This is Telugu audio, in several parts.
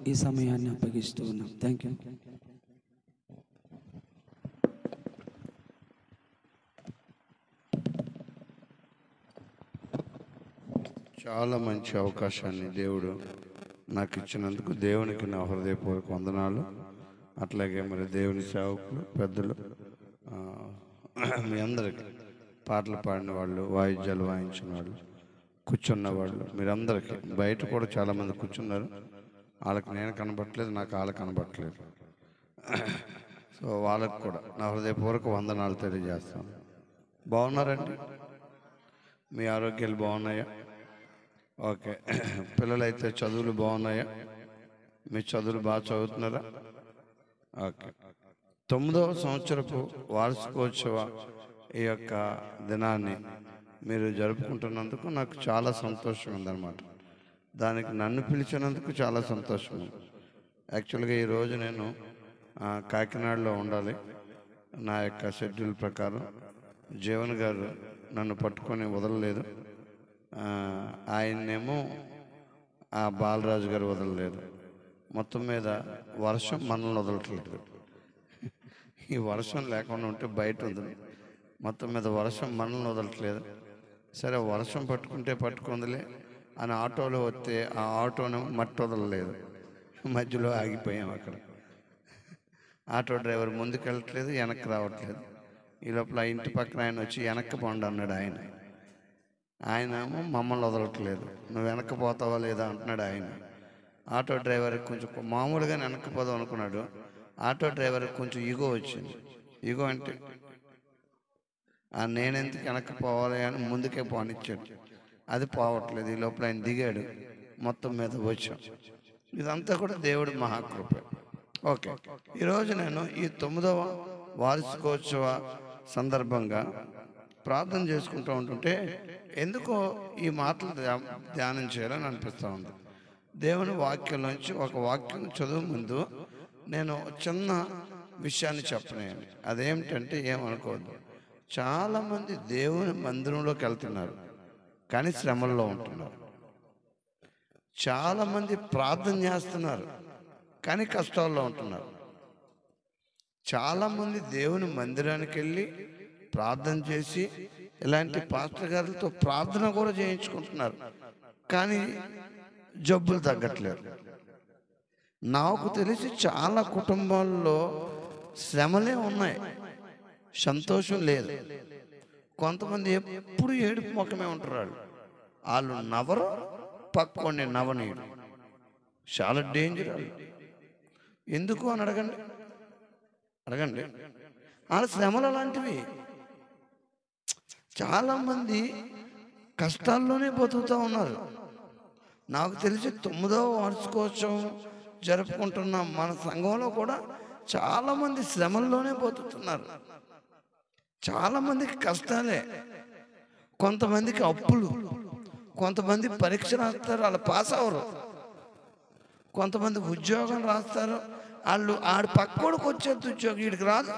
ఈ సమయాన్ని అప్పగిస్తూ ఉన్నాం. Thank you. చాలా మంచి అవకాశాన్ని దేవుడు నాకు ఇచ్చినందుకు దేవునికి నా హృదయపూర్వక వందనాలు. అట్లాగే మరి దేవుని సేవకులు పెద్దలు మీ అందరికీ, పాటలు పాడిన వాళ్ళు, వాయిద్యాలు వాయించిన వాళ్ళు, కూర్చున్న వాళ్ళు, మీరందరికీ, బయట కూడా చాలామంది కూర్చున్నారు. వాళ్ళకి నేను కనబట్టలేదు, నాకు వాళ్ళకి కనబట్టలేదు. సో వాళ్ళకు కూడా నా హృదయపూర్వక వందనాలు తెలియజేస్తాను. బాగున్నారండి? మీ ఆరోగ్యాలు బాగున్నాయా? ఓకే. పిల్లలైతే చదువులు బాగున్నాయా? మీ చదువులు బాగా చదువుతున్నారా? ఓకే. 9వ సంవత్సరపు వార్షికోత్సవ ఈ యొక్క దినాన్ని మీరు జరుపుకుంటున్నందుకు నాకు చాలా సంతోషం ఉందన్నమాట. దానికి నన్ను పిలిచినందుకు చాలా సంతోషం ఉంది. యాక్చువల్గా ఈరోజు నేను కాకినాడలో ఉండాలి. నా యొక్క షెడ్యూల్ ప్రకారం జీవన్ గారు నన్ను పట్టుకొని వదలలేదు. ఆయన్నేమో ఆ బాలరాజు గారు వదలలేదు. మొత్తం మీద వర్షం మనల్ని వదలట్లేదు. ఈ వర్షం లేకుండా ఉంటే బయట వదలదు. మొత్తం మీద వర్షం మనల్ని వదలట్లేదు. సరే, వర్షం పట్టుకుందిలే అని ఆటోలో వస్తే ఆ ఆటోను మట్టి వదలలేదు. మధ్యలో ఆగిపోయాం అక్కడ. ఆటో డ్రైవర్ ముందుకు వెళ్ళట్లేదు, వెనక్కి రావట్లేదు. ఈ లోపల ఇంటి పక్కన ఆయన వచ్చి వెనక్కి పోండి అన్నాడు. ఆయన ఏమో మమ్మల్ని వదలట్లేదు. నువ్వు వెనక్కి పోతావా లేదా అంటున్నాడు ఆయన. ఆటో డ్రైవర్ కొంచెం మామూలుగా వెనక్కి పోదాం అనుకున్నాడు. ఆటో డ్రైవర్ కొంచెం ఈగో వచ్చింది. ఈగో అంటే నేనెందుకు వెనక్కి పోవాలి అని ముందుకే పోనిచ్చాడు. అది పోవట్లేదు. ఈ లోపల ఆయన దిగాడు. మొత్తం మీద వచ్చాం. ఇదంతా కూడా దేవుడి మహాకృప. ఓకే, ఈరోజు నేను ఈ 9వ వార్షికోత్సవ సందర్భంగా ప్రార్థన చేసుకుంటూ ఉంటుంటే ఎందుకో ఈ మాటలు ధ్యానం చేయాలని అనిపిస్తూ ఉంది. దేవుని వాక్యం నుంచి ఒక వాక్యం చదువు ముందు నేను చిన్న విషయాన్ని చెప్పలేను. అదేమిటంటే ఏమనుకోవద్దు, చాలామంది దేవుని మందిరంలోకి వెళ్తున్నారు కానీ శ్రమల్లో ఉంటున్నారు. చాలామంది ప్రార్థన చేస్తున్నారు కానీ కష్టాల్లో ఉంటున్నారు. చాలామంది దేవుని మందిరానికి వెళ్ళి ప్రార్థన చేసి ఇలాంటి పాస్టర్ గారులతో ప్రార్థన కూడా చేయించుకుంటున్నారు కానీ జబ్బులు తగ్గట్లేదు. నాకు తెలిసి చాలా కుటుంబాల్లో శ్రమలే ఉన్నాయి, సంతోషం లేదు. కొంతమంది ఎప్పుడు ఏడుపు ముఖమే ఉంటారు. వాళ్ళు నవరు, పక్కోని నవనీయుడు. చాలా డేంజర్. ఎందుకు అని అడగండి. వాళ్ళ శ్రమలు అలాంటివి. చాలామంది కష్టాల్లోనే బతుకుతూ ఉన్నారు. నాకు తెలిసి 9వ వార్షికోత్సవం జరుపుకుంటున్న మన సంఘంలో కూడా చాలామంది శ్రమల్లోనే బతుకుతున్నారు. చాలామందికి కష్టాలే. కొంతమందికి అప్పులు, కొంతమంది పరీక్ష రాస్తారు, వాళ్ళు పాస్ అవ్వరు. కొంతమంది ఉద్యోగం రాస్తారు, ఆడి పక్కోడికి వచ్చేది ఉద్యోగం, వీడికి రాదు.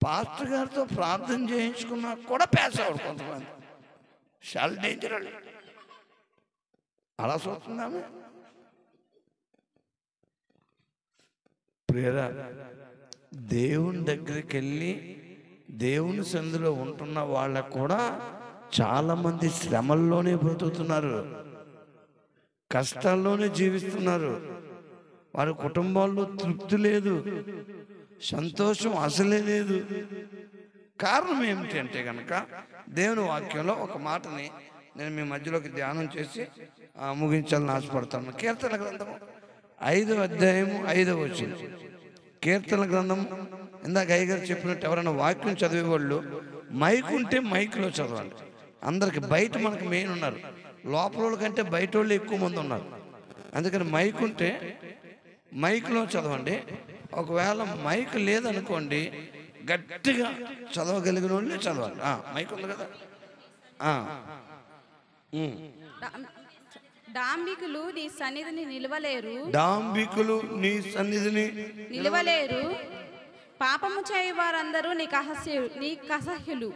పాస్టర్ గారితో ప్రార్థన చేయించుకున్నా కూడా పాస్ అవ్వడు కొంతమంది. చాలా డేంజర్ అండి. అలా చూస్తున్నామే. ప్రియరా, దేవుని దగ్గరికి వెళ్ళి దేవుని సందులో ఉంటున్న వాళ్ళకు కూడా చాలామంది శ్రమల్లోనే బ్రతుకుతున్నారు, కష్టాల్లోనే జీవిస్తున్నారు. వారి కుటుంబాల్లో తృప్తి లేదు, సంతోషం అసలే లేదు. కారణం ఏమిటి అంటే కనుక దేవుని వాక్యంలో ఒక మాటని నేను మీ మధ్యలోకి ధ్యానం చేసి ముగించాలని ఆశపడతాను. కీర్తన గ్రంథము 5వ అధ్యాయము 5వ వచనం. కీర్తన గ్రంథం ఇందాక అయ్యగారు చెప్పినట్టు ఎవరైనా వాక్యం చదివేవాళ్ళు మైక్ ఉంటే మైక్లో చదవాలి. అందరికి బయట మనకు మెయిన్ ఉన్నారు, లోపల కంటే బయట వాళ్ళు ఎక్కువ మంది ఉన్నారు. అందుకని మైక్ ఉంటే మైక్లో చదవండి. ఒకవేళ మైక్ లేదనుకోండి, గట్టిగా చదవగలిగిన వాళ్ళే చదవాలి. మైక్ ఉంది కదా. డాంబికులు నీ సన్నిధిని నిలవలేరు. పాపము చేయు వారందరూ నీకు అసహ్యులు.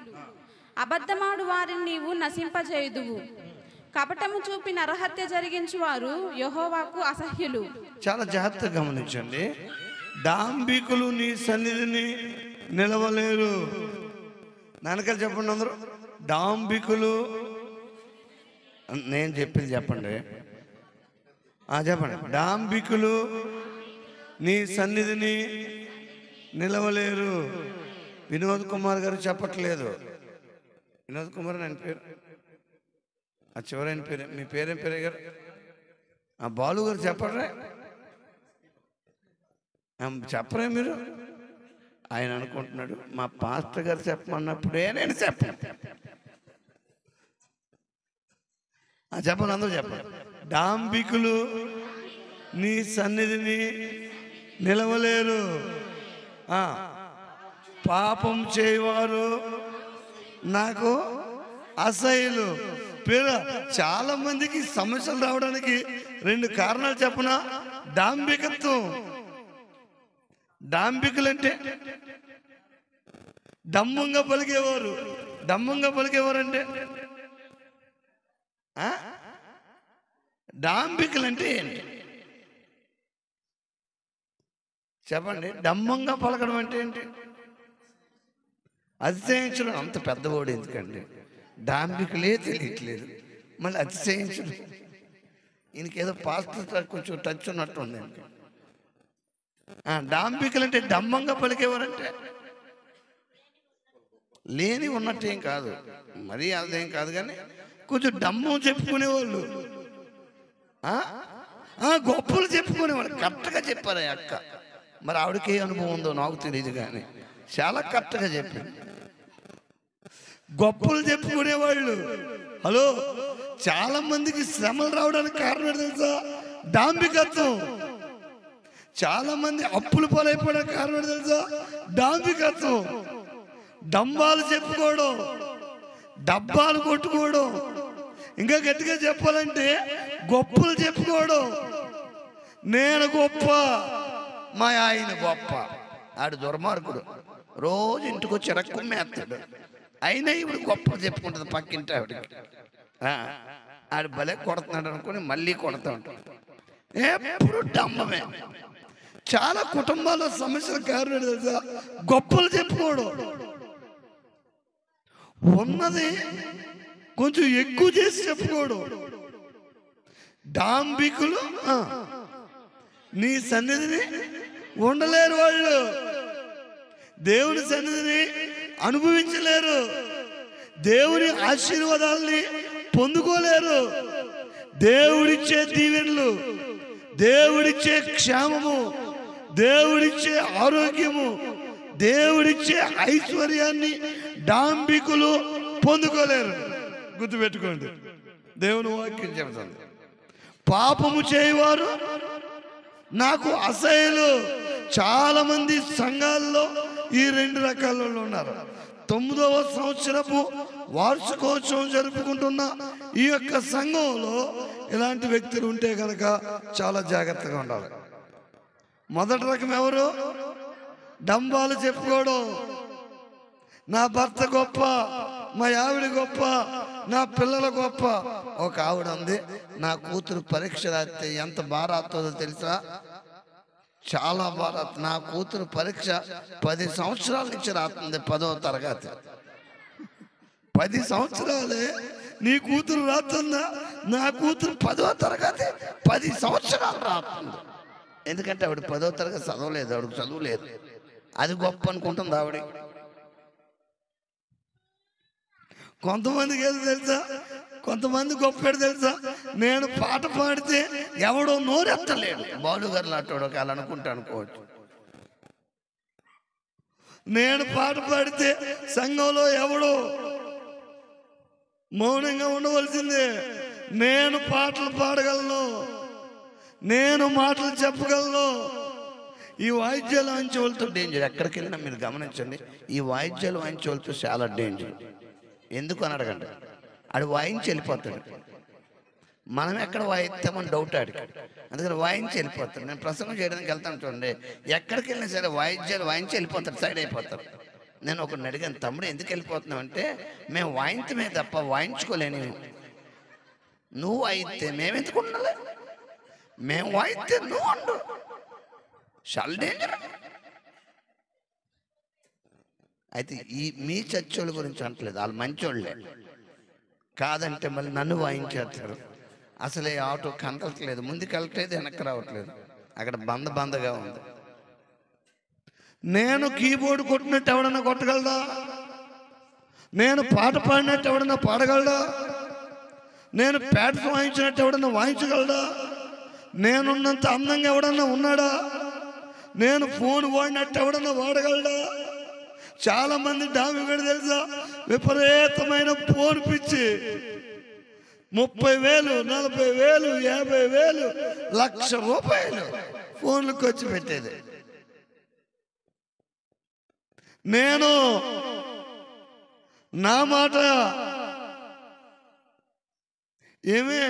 అబద్ధమాడు వారిని నీవు నశింపజేయుదువు. కపటము చూపి నరహత్య జరిగించు వారు యెహోవాకు అసహ్యులు. చాలా జాగ్రత్తగా గమనించండి. డాంబికులు నీ సన్నిధిని నిలవలేరు. నాన్నగారు చెప్పండి అందరూ. డాంబికులు, నేను చెప్పింది చెప్పండి, చెప్పండి. డాంబికులు నీ సన్నిధిని నిలవలేరు. వినోద్ కుమార్ గారు చెప్పట్లేదు. వినోద్ కుమార్ అని పేరు, ఆ చివరైన పేరు, మీ పేరేం పేరు గారు? బాలు గారు చెప్పరే, చెప్పరే మీరు? ఆయన అనుకుంటున్నాడు మా పాస్టర్ గారు చెప్పమన్నప్పుడే నేను చెప్పను. చెప్పండి అందరూ చెప్పండి. డాంబికులు నీ సన్నిధిని నిలవలేరు. పాపం చేయవారు నాకు అసహ్యులు. చాలా మందికి సమస్యలు రావడానికి 2 కారణాలు చెప్పనా? డాంబికత్వం. డాంబికులంటే దమ్మంగా పలికేవారు. దమ్మంగా పలికేవారంటే డాంబికులంటే ఏంటి చెప్పండి? డమ్మంగా పలకడం అంటే ఏంటి? అతిశయించడం. అంత పెద్దవాడు ఎందుకండి? డాంబికులే తెలియట్లేదు, మళ్ళీ అతిశయించడం. ఈయనకేదో పాస్టర్ కొంచెం టచ్ ఉన్నట్టు ఉందండి. డాంబికులు అంటే డమ్మంగా పలికేవారంటే లేని ఉన్నట్టేం కాదు, మరీ అదేం కాదు, కానీ కొంచెం డమ్మం చెప్పుకునేవాళ్ళు, గొప్పలు చెప్పుకునేవాళ్ళు. కరెక్ట్గా చెప్పారు ఆ అక్క. మరి ఆవిడకే అనుభవం ఉందో నాకు తెలియదు, కానీ చాలా కరెక్ట్గా చెప్పింది. గొప్పలు చెప్పుకునేవాళ్ళు. హలో, చాలా మందికి శ్రమలు రావడానికి కారణం ఏంటి తెలుసా? డాంబికత్వం. చాలా మంది అప్పులు పాలైపోవడానికి కారణం ఏంటి తెలుసా? డాంబికత్వం. డంబాలు చెప్పుకోవడం, డబ్బాలు కొట్టుకోవడం, ఇంకా గట్టిగా చెప్పాలంటే గొప్పలు చెప్పుకోవడం. నేను గొప్ప, మా ఆయన గొప్ప. ఆడు దుర్మార్గుడు, రోజు ఇంటికి వచ్చి రక్కుమ్మేస్తాడు. అయినా ఇప్పుడు గొప్పలు చెప్పుకుంటుంది పక్కింటి ఆవిడకి. ఆడు భలే కొడుతున్నాడు అనుకుని మళ్ళీ కొడతా ఉంటాడు. ఎప్పుడు డమ్మమే. చాలా కుటుంబాల్లో సమస్యల కారణం తెలుసా? గొప్పలు చెప్పుకోవడం. ఉన్నది కొంచెం ఎక్కువ చేసి చెప్పుకోవడం. డాంబికులు నీ సన్నిధిని ఉండలేరు. వాళ్ళు దేవుని సన్నిధిని అనుభవించలేరు. దేవుని ఆశీర్వాదాలని పొందుకోలేరు. దేవుడిచ్చే దీవెనలు, దేవుడిచ్చే క్షేమము, దేవుడిచ్చే ఆరోగ్యము, దేవుడిచ్చే ఐశ్వర్యాన్ని డాంబికులు పొందుకోలేరు. గుర్తుపెట్టుకోండి, దేవుని వాక్యం చెబుతుంది. పాపము చేయవారు నాకు అసహ్యులు. చాలా మంది సంఘాల్లో ఈ 2 రకాల వాళ్ళు ఉన్నారు. 9వ సంవత్సరపు వార్షికోత్సవం జరుపుకుంటున్న ఈ యొక్క సంఘంలో ఇలాంటి వ్యక్తులు ఉంటే కనుక చాలా జాగ్రత్తగా ఉండాలి. మొదటి రకం ఎవరు? డంబాలు చెప్పుకోవడం. నా భర్త గొప్ప, మా ఆవిడ గొప్ప, నా పిల్లల గొప్ప. ఒక ఆవిడ ఉంది, నా కూతురు పరీక్ష రాస్తే ఎంత బాగా రాస్తుందో తెలుసా? చాలా బాగా. నా కూతురు పరీక్ష 10 సంవత్సరాల నుంచి రాస్తుంది, 10వ తరగతి. 10 సంవత్సరాలే నీ కూతురు రాస్తుందా? నా కూతురు 10వ తరగతి 10 సంవత్సరాలు రాస్తుంది. ఎందుకంటే ఆవిడ 10వ తరగతి చదవలేదు, ఆవిడకి చదువు లేదు. అది గొప్ప అనుకుంటుంది ఆవిడ. కొంతమందికి ఏదో తెలుసా? కొంతమంది గొప్పడు తెలుసా? నేను పాట పాడితే ఎవడో నోరెత్తలేడు. బాలుగారు లాంటి అలా అనుకుంటా అనుకోవచ్చు. నేను పాట పాడితే సంఘంలో ఎవడో మౌనంగా ఉండవలసిందే. నేను పాటలు పాడగలను, నేను మాటలు చెప్పగలను. ఈ వాయిద్యాలు వాయించే వాళ్ళతో డేంజర్. ఎక్కడికి వెళ్ళినా మీరు గమనించండి, ఈ వాయిద్యాలు వాయించే వాళ్ళతో చాలా డేంజర్. ఎందుకు అని అడగండి. ఆడు వాయించి వెళ్ళిపోతాడు. మనం ఎక్కడ వాయిస్తామని డౌట్ ఆడికి. అందుకని వాయించి వెళ్ళిపోతాడు. నేను ప్రసంగం చేయడానికి వెళ్తాను చూడండి, ఎక్కడికి వెళ్ళినా సరే వాయిద్యాలు వాయించి వెళ్ళిపోతాడు, సైడ్ అయిపోతాడు. నేను ఒకరిని అడిగాను, తమ్ముడు ఎందుకు వెళ్ళిపోతున్నావు అంటే, మేము వాయించమే తప్ప వాయించుకోలేని. నువ్వు అయితే మేమెందుకు ఉండాలి? మేము అయితే నువ్వు ఉండు. చాలా డేంజర్. అయితే మీ చర్చోళ్ళ గురించి అంటలేదు, వాళ్ళు మంచోళ్ళే. కాదంటే మళ్ళీ నన్ను వాయించేస్తారు. అసలే ఆటో కనకట్లేదు, ముందుకు వెళ్ళట్లేదు, వెనక్కి రావట్లేదు, అక్కడ బందగా ఉంది. నేను కీబోర్డు కొట్టినట్టు ఎవడన్నా కొట్టగలదా? నేను పాట పాడినట్టు ఎవడన్నా పాడగలడా? నేను పేట వాయించినట్టు ఎవడన్నా వాయించగలడా? నేనున్నంత అందంగా ఎవడన్నా ఉన్నాడా? నేను ఫోన్ వాడినట్టు ఎవడన్నా వాడగలడా? చాలా మంది డామిగడు తెలుసా, విపరీతమైన ఫోన్ పిచ్చి. 30,000, 40,000, 50,000, ₹1,00,000 ఫోన్లకు ఖర్చు పెట్టేది. నేను నా మాట ఏమే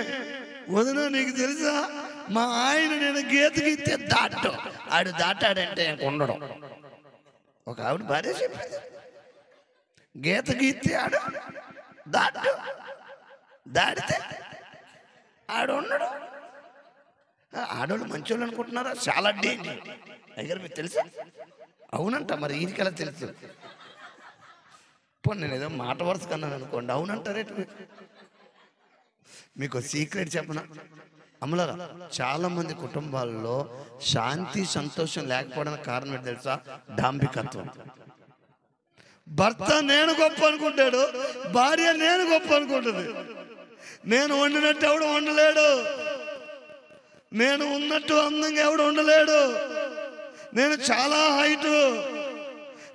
వదిన, నీకు తెలుసా మా ఆయన నేను గీతగిస్తే దాటం, ఆడు దాటాడంటే ఉండడం. ఒక ఆవిడ భార్య చెప్పింది, గీత గీస్తే ఆడు దాడితే ఆడు ఉండడు. ఆడవాళ్ళు మంచోళ్ళు అనుకుంటున్నారా? చాలా డేంజర్. దగ్గర మీకు తెలుసా? అవునంట. మరి ఈయనకెలా తెలుసు? పోనీ నేను ఏదో మాట వరుస కన్నాను అనుకోండి, అవునంటారేంటి? మీకు సీక్రెట్ చెప్పనా అమలరా? చాలా మంది కుటుంబాల్లో శాంతి సంతోషం లేకపోవడానికి కారణం ఏంటి తెలుసా? డాంబికత్వం. భర్త నేను గొప్ప అనుకుంటాడు, భార్య నేను గొప్ప అనుకుంటుంది. నేను వండినట్టు ఎవడు వండలేడు, నేను ఉన్నట్టు అందంగా ఎవడు ఉండలేడు, నేను చాలా హైటు,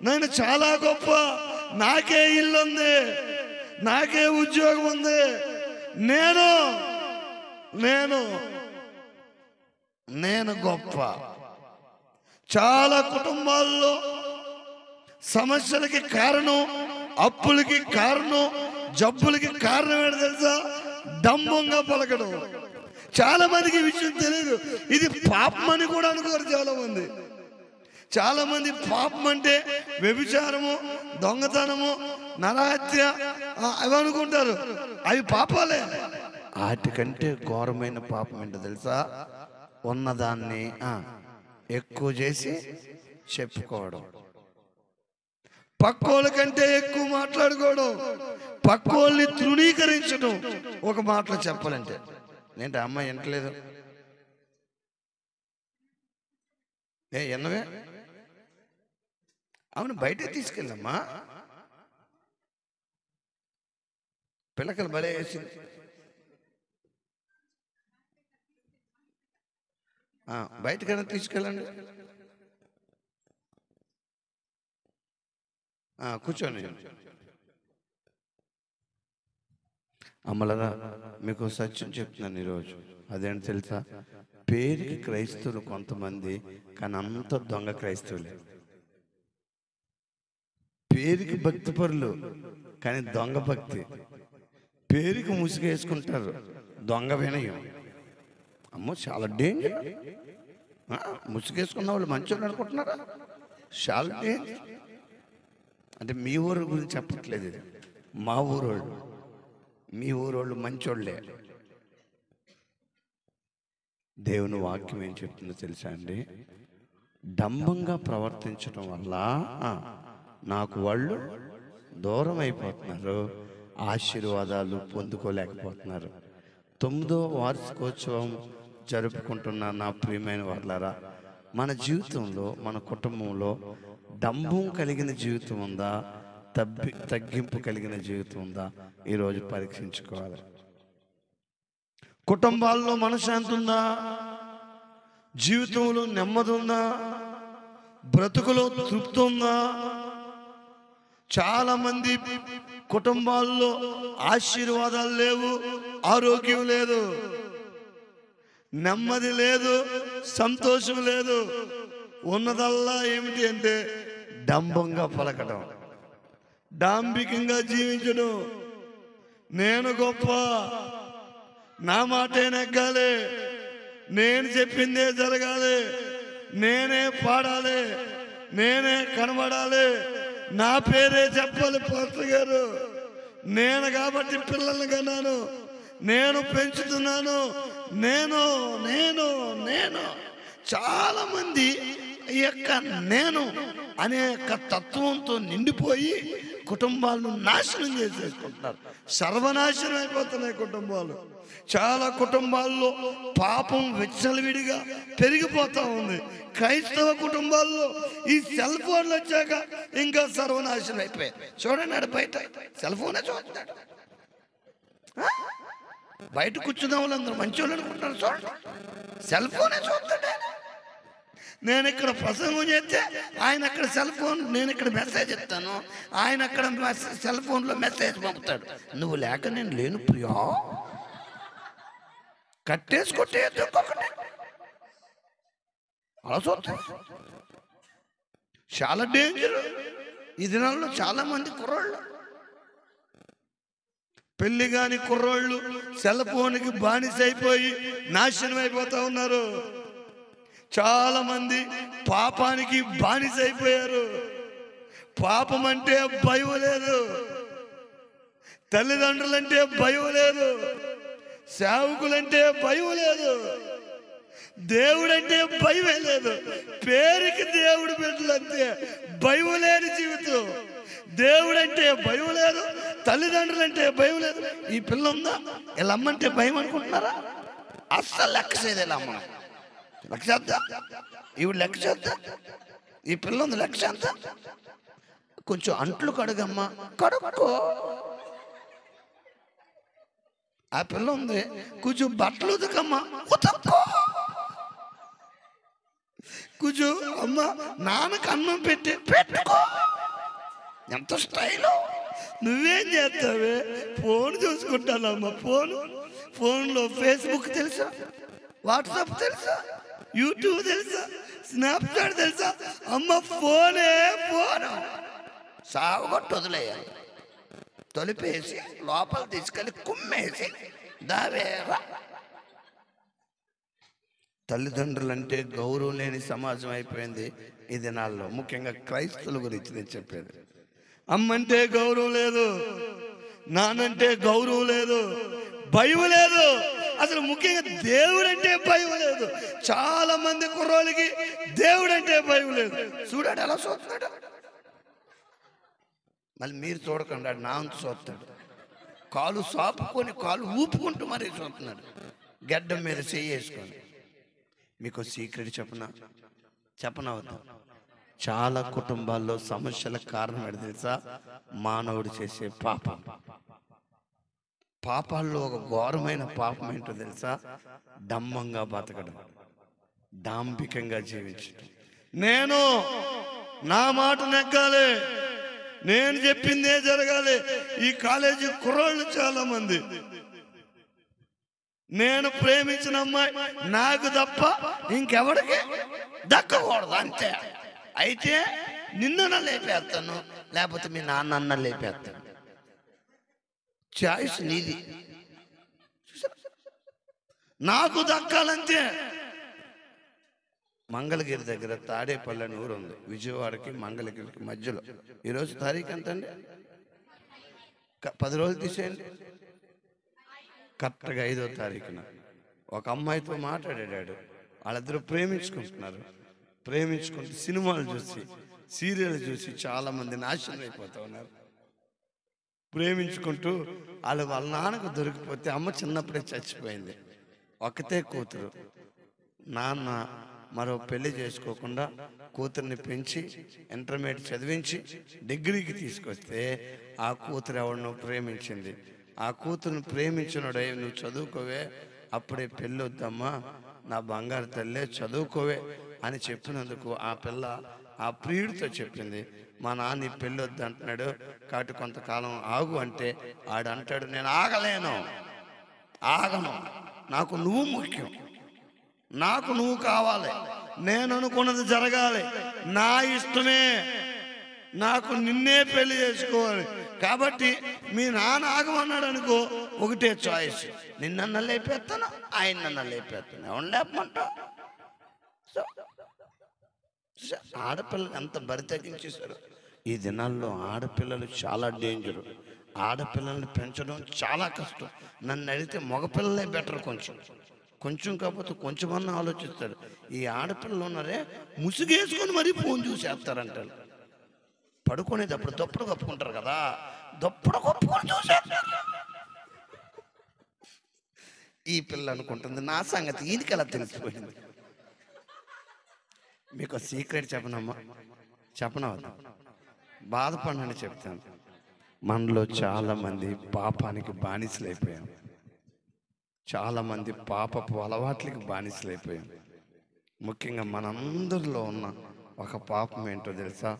నేను చాలా గొప్ప, నాకే ఇల్లు ఉంది, నాకే ఉద్యోగం ఉంది, నేను నేను నేను గొప్ప. చాలా కుటుంబాల్లో సమస్యలకి కారణం, అప్పులకి కారణం, జబ్బులకి కారణం ఏంటో తెలుసా? డంబంగా పలకడం. చాలా మందికి ఈ విషయం తెలియదు. ఇది పాపం అని కూడా అనుకోరు చాలా మంది. చాలా మంది పాపం అంటే వ్యభిచారము, దొంగతనము, నరహత్య అవి అనుకుంటారు. అవి పాపాలే. వాటికంటే ఘోరమైన పాపం ఏంటో తెలుసా? ఉన్నదాన్ని ఎక్కువ చేసి చెప్పుకోవడం, పక్కోళ్ళ కంటే ఎక్కువ మాట్లాడుకోవడం, పక్కోళ్ళని తృణీకరించడం. ఒక మాటలో చెప్పాలంటే ఏంటి అమ్మాయి వింటలేదు? ఎన్నవే అవును, బయటే తీసుకెళ్ళమ్మా, పిల్లకలు భలే వేసింది. బయటకైనా తీసుకెళ్ళండి, కూర్చోండి. అమ్మలరా, మీకు సత్యం చెప్తున్నాను ఈరోజు. అదేంటి తెలుసా? పేరుకి క్రైస్తవులు కొంతమంది, కానీ అంత దొంగ క్రైస్తవులే. పేరుకి భక్తి పరులు, కానీ దొంగ భక్తి. పేరుకి ముసుగేసుకుంటారు, దొంగ వినయం. అమ్మో, చాలా డేంజర్. ముసుగేసుకున్న వాళ్ళు మంచోళ్ళు అనుకుంటున్నారా? చాలా డేంజర్. అంటే మీ ఊరు గురించి చెప్పట్లేదు, ఇది మా ఊరోళ్ళు. మీ ఊరోళ్ళు మంచోళ్ళే. దేవుని వాక్యం ఏం చెప్తుందో తెలుసా అండి? డంబంగా ప్రవర్తించడం వల్ల నాకు వాళ్ళు దూరం అయిపోతున్నారు, ఆశీర్వాదాలు పొందుకోలేకపోతున్నారు. 9వ వార్షికోత్సవం జరుపుకుంటున్న నా ప్రియమైన వాళ్ళారా, మన జీవితంలో, మన కుటుంబంలో డంబం కలిగిన జీవితం ఉందా, తగ్గింపు కలిగిన జీవితం ఉందా? ఈరోజు పరీక్షించుకోవాలి. కుటుంబాల్లో మనశ్శాంతి ఉందా? జీవితంలో నెమ్మది ఉందా? బ్రతుకులో తృప్తి ఉందా? చాలా మంది కుటుంబాల్లో ఆశీర్వాదాలు లేవు, ఆరోగ్యం లేదు, నెమ్మది లేదు, సంతోషం లేదు. ఉన్నదల్లా ఏమిటి అంటే డంబంగా పలకడం, డాంబికంగా జీవించడం. నేను గొప్ప, నా మాటే నెగ్గాలి, నేను చెప్పిందే జరగాలి, నేనే పాడాలి, నేనే కనబడాలి, నా పేరే చెప్పాలి పాస్టర్ గారు, నేను కాబట్టి పిల్లల్ని కన్నాను, నేను పెంచుతున్నాను, నేను నేను నేను చాలామంది ఈ యొక్క నేను అనే యొక్క తత్వంతో నిండిపోయి కుటుంబాలను నాశనం చేసేసుకుంటున్నారు. సర్వనాశనం అయిపోతున్నాయి కుటుంబాలు. చాలా కుటుంబాల్లో పాపం విచ్చలవిడిగా పెరిగిపోతూ ఉంది. క్రైస్తవ కుటుంబాల్లో ఈ సెల్ ఫోన్లు వచ్చాక ఇంకా సర్వనాశనం అయిపోయాయి. చూడండి, ఆడ బయట సెల్ ఫోనే చూస్తున్నాడు. బయట కూర్చున్న వాళ్ళందరూ మంచి వాళ్ళు అనుకుంటారు. చూడండి, సెల్ ఫోనే చూస్తాడు. నేను ఇక్కడ ప్రసంగం చేస్తే ఆయన అక్కడ సెల్ ఫోన్, నేను ఇక్కడ మెసేజ్ ఇస్తాను, ఆయన అక్కడ సెల్ ఫోన్లో మెసేజ్ పంపుతాడు. నువ్వు లేక నేను లేను ప్రియా, కట్టేసి కొట్టేయద్దు ఒక్కొక్కటి. అలా చూస్తాడు. చాలా డేంజర్. ఈ దినాల్లో చాలా మంది కుర్రోళ్ళు, పెళ్లి కాని కుర్రోళ్ళు సెల్ ఫోన్కి బానిస అయిపోయి నాశనం అయిపోతా ఉన్నారు. చాలా మంది పాపానికి బానిస అయిపోయారు. పాపం అంటే భయం లేదు, తల్లిదండ్రులంటే భయం లేదు, సేవకులంటే భయం లేదు, దేవుడంటే భయమే లేదు. పేరుకి దేవుడు బిడ్డలంతే, భయం లేని జీవితం. దేవుడంటే భయం లేదు, తల్లిదండ్రులంటే భయం లేదు. ఈ పిల్ల ఉందా, వీళ్ళ అమ్మంటే భయం అనుకుంటున్నారా? అస్సలు లెక్క చేయదు. వీళ్ళ అమ్మ లెక్క చేద్దా, ఇవి లెక్క చేద్దా. ఈ పిల్ల ఉంది లెక్క చేద్దా. కొంచెం అంట్లు కడుగమ్మా, కడుక్కో. ఆ పిల్ల ఉంది, కొంచెం బట్టలు ఉతకమ్మా, ఉతక్కో. కొంచెం అమ్మ నాన్నకు అన్నం పెట్టుకో. ఎంత స్టైలు. నువ్వేం చేస్తావే? ఫోన్ చూసుకుంటానమ్మా. ఫోన్లో ఫేస్బుక్ తెలుసా, వాట్సాప్ తెలుసా, యూట్యూబ్ తెలుసా, స్నాప్చాట్ తెలుసా? అమ్మ ఫోనే ఫోను. సాగుగొట్టు వదిలేయాలి. తొలిపేసి లోపల తీసుకెళ్ళి కుమ్మేసి దావేరా. తల్లిదండ్రులంటే గౌరవం లేని సమాజం అయిపోయింది ఈ దినాల్లో. ముఖ్యంగా క్రైస్తవుల గురించి నేను చెప్పేది. అమ్మంటే గౌరవం లేదు, నానంటే గౌరవం లేదు, భయం లేదు. అసలు ముఖ్యంగా దేవుడంటే భయం లేదు. చాలా మంది కుర్రోళ్ళకి దేవుడంటే భయం లేదు. చూడాడు ఎలా చూస్తున్నాడు. మళ్ళీ మీరు చూడకుండా నా అంత చూస్తాడు. కాలు సాపుకొని కాలు ఊపుకుంటూ మరీ చూస్తున్నాడు, గడ్డం మీద చెయ్యేసుకొని. మీకు సీక్రెట్ చెప్పనవద్దు. చాలా కుటుంబాల్లో సమస్యలకు కారణం ఏంటి తెలుసా? మానవుడు చేసే పాపం. పాపాల్లో ఒక ఘోరమైన పాపం ఏంటో తెలుసా? డంబంగా బతకడం, డాంబికంగా జీవించడం. నేను నా మాట నెగ్గాలి, నేను చెప్పిందే జరగాలి. ఈ కాలేజీ కుర్రోళ్ళు చాలా మంది, నేను ప్రేమించిన అమ్మాయి నాకు తప్ప ఇంకెవరికి దక్కకూడదు అంతే. అయితే నిన్న లేపేస్తాను, లేకపోతే మీ నాన్న లేపేస్తాను. చాయిస్ నీది. నాకు దక్కాలంతే. మంగళగిరి దగ్గర తాడేపల్లి అని ఊరు ఉంది, విజయవాడకి మంగళగిరికి మధ్యలో. ఈరోజు తారీఖు ఎంత అండి? 10 రోజులు తీసేయండి. కరెక్ట్గా 5వ తారీఖున ఒక అమ్మాయితో మాట్లాడాడు. వాళ్ళిద్దరూ ప్రేమించుకుంటున్నారు. ప్రేమించుకుంటూ సినిమాలు చూసి, సీరియల్ చూసి చాలా మంది నాశనం అయిపోతూ ఉన్నారు. ప్రేమించుకుంటూ వాళ్ళ నాన్నకు దొరికిపోతే, అమ్మ చిన్నప్పుడే చచ్చిపోయింది, ఒకతే కూతురు. నాన్న మరో పెళ్లి చేసుకోకుండా కూతుర్ని పెంచి ఇంటర్మీడియట్ చదివించి డిగ్రీకి తీసుకొస్తే ఆ కూతురు ఎవరినో ప్రేమించింది. ఆ కూతురుని ప్రేమించినోడే, నువ్వు చదువుకోవే, అప్పుడే పెళ్ళి వద్దమ్మా, నా బంగారు తల్లే చదువుకోవే అని చెప్పినందుకు ఆ పిల్ల ఆ ప్రియుడితో చెప్పింది, మా నాన్న పెళ్ళి వద్దు అంటున్నాడు కాబట్టి కొంతకాలం ఆగు అంటే ఆడంటాడు, నేను ఆగను, నాకు నువ్వు ముఖ్యం, నాకు నువ్వు కావాలి, నేను అనుకున్నది జరగాలి, నా ఇష్టమే, నాకు నిన్నే పెళ్లి చేసుకోవాలి. కాబట్టి మీ నాన్న ఆగమన్నాడు అనుకో, ఒకటే చాయిస్, నిన్న లేపేస్తాను, ఆయన లేపేస్తాను, ఎవరు లేపమంటావు? ఆడపిల్లలు ఎంత బరి తగ్గించేశారు. ఈ దినాల్లో ఆడపిల్లలు చాలా డేంజరు. ఆడపిల్లల్ని పెంచడం చాలా కష్టం. నన్ను అడిగితే మగపిల్లలే బెటర్. కొంచెం కాకపోతే కొంచెమన్నా ఆలోచిస్తాడు. ఈ ఆడపిల్లలు ఉన్నారే ముసుగేసుకొని మరీ ఫోన్ చూసేస్తారంటారు. పడుకునేటప్పుడు దప్పుడు కప్పుకుంటారు కదా, దప్పుడు కప్పుకొని చూసేస్తారు. ఈ పిల్ల అనుకుంటుంది నా సంగతి ఈయనకి ఎలా తెలిసిపోయింది. మీకు సీక్రెట్ చెప్పనమ్మా, చెప్పనవద్దు, బాధపడనని చెప్తాను. మనలో చాలామంది పాపానికి బానిసలైపోయాం. చాలామంది పాపపు అలవాట్లకి బానిసలైపోయాం. ముఖ్యంగా మనందరిలో ఉన్న ఒక పాపం ఏంటో తెలుసా?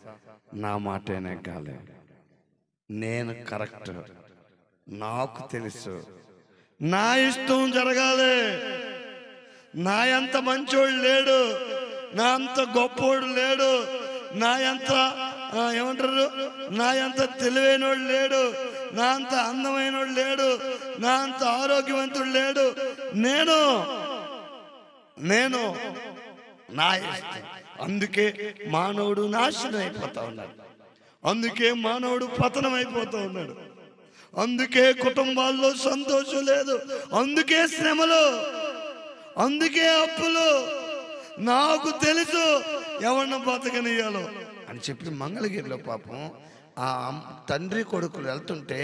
నా మాటే నెగ్గాలి, నేను కరెక్ట్, నాకు తెలుసు, నా ఇష్టం జరగాలి, నా ఎంత మంచోడు లేడు, నా అంత గొప్పోడు లేడు, నా ఎంత ఏమంటారు, నా ఎంత తెలివైనోడు లేడు, నా అంత అందమైనోడు లేడు, నా అంత ఆరోగ్యవంతుడు లేడు, నేను నా ఇష్టం. అందుకే మానవుడు నాశనం అయిపోతా ఉన్నాడు. అందుకే మానవుడు పతనం అయిపోతూ ఉన్నాడు. అందుకే కుటుంబాల్లో సంతోషం లేదు. అందుకే శ్రమలు, అందుకే అప్పులు. నాకు తెలుసు ఎవరిన బతకనియాలో అని చెప్పి మంగళగిరిలో పాపం ఆ తండ్రి కొడుకులు వెళ్తుంటే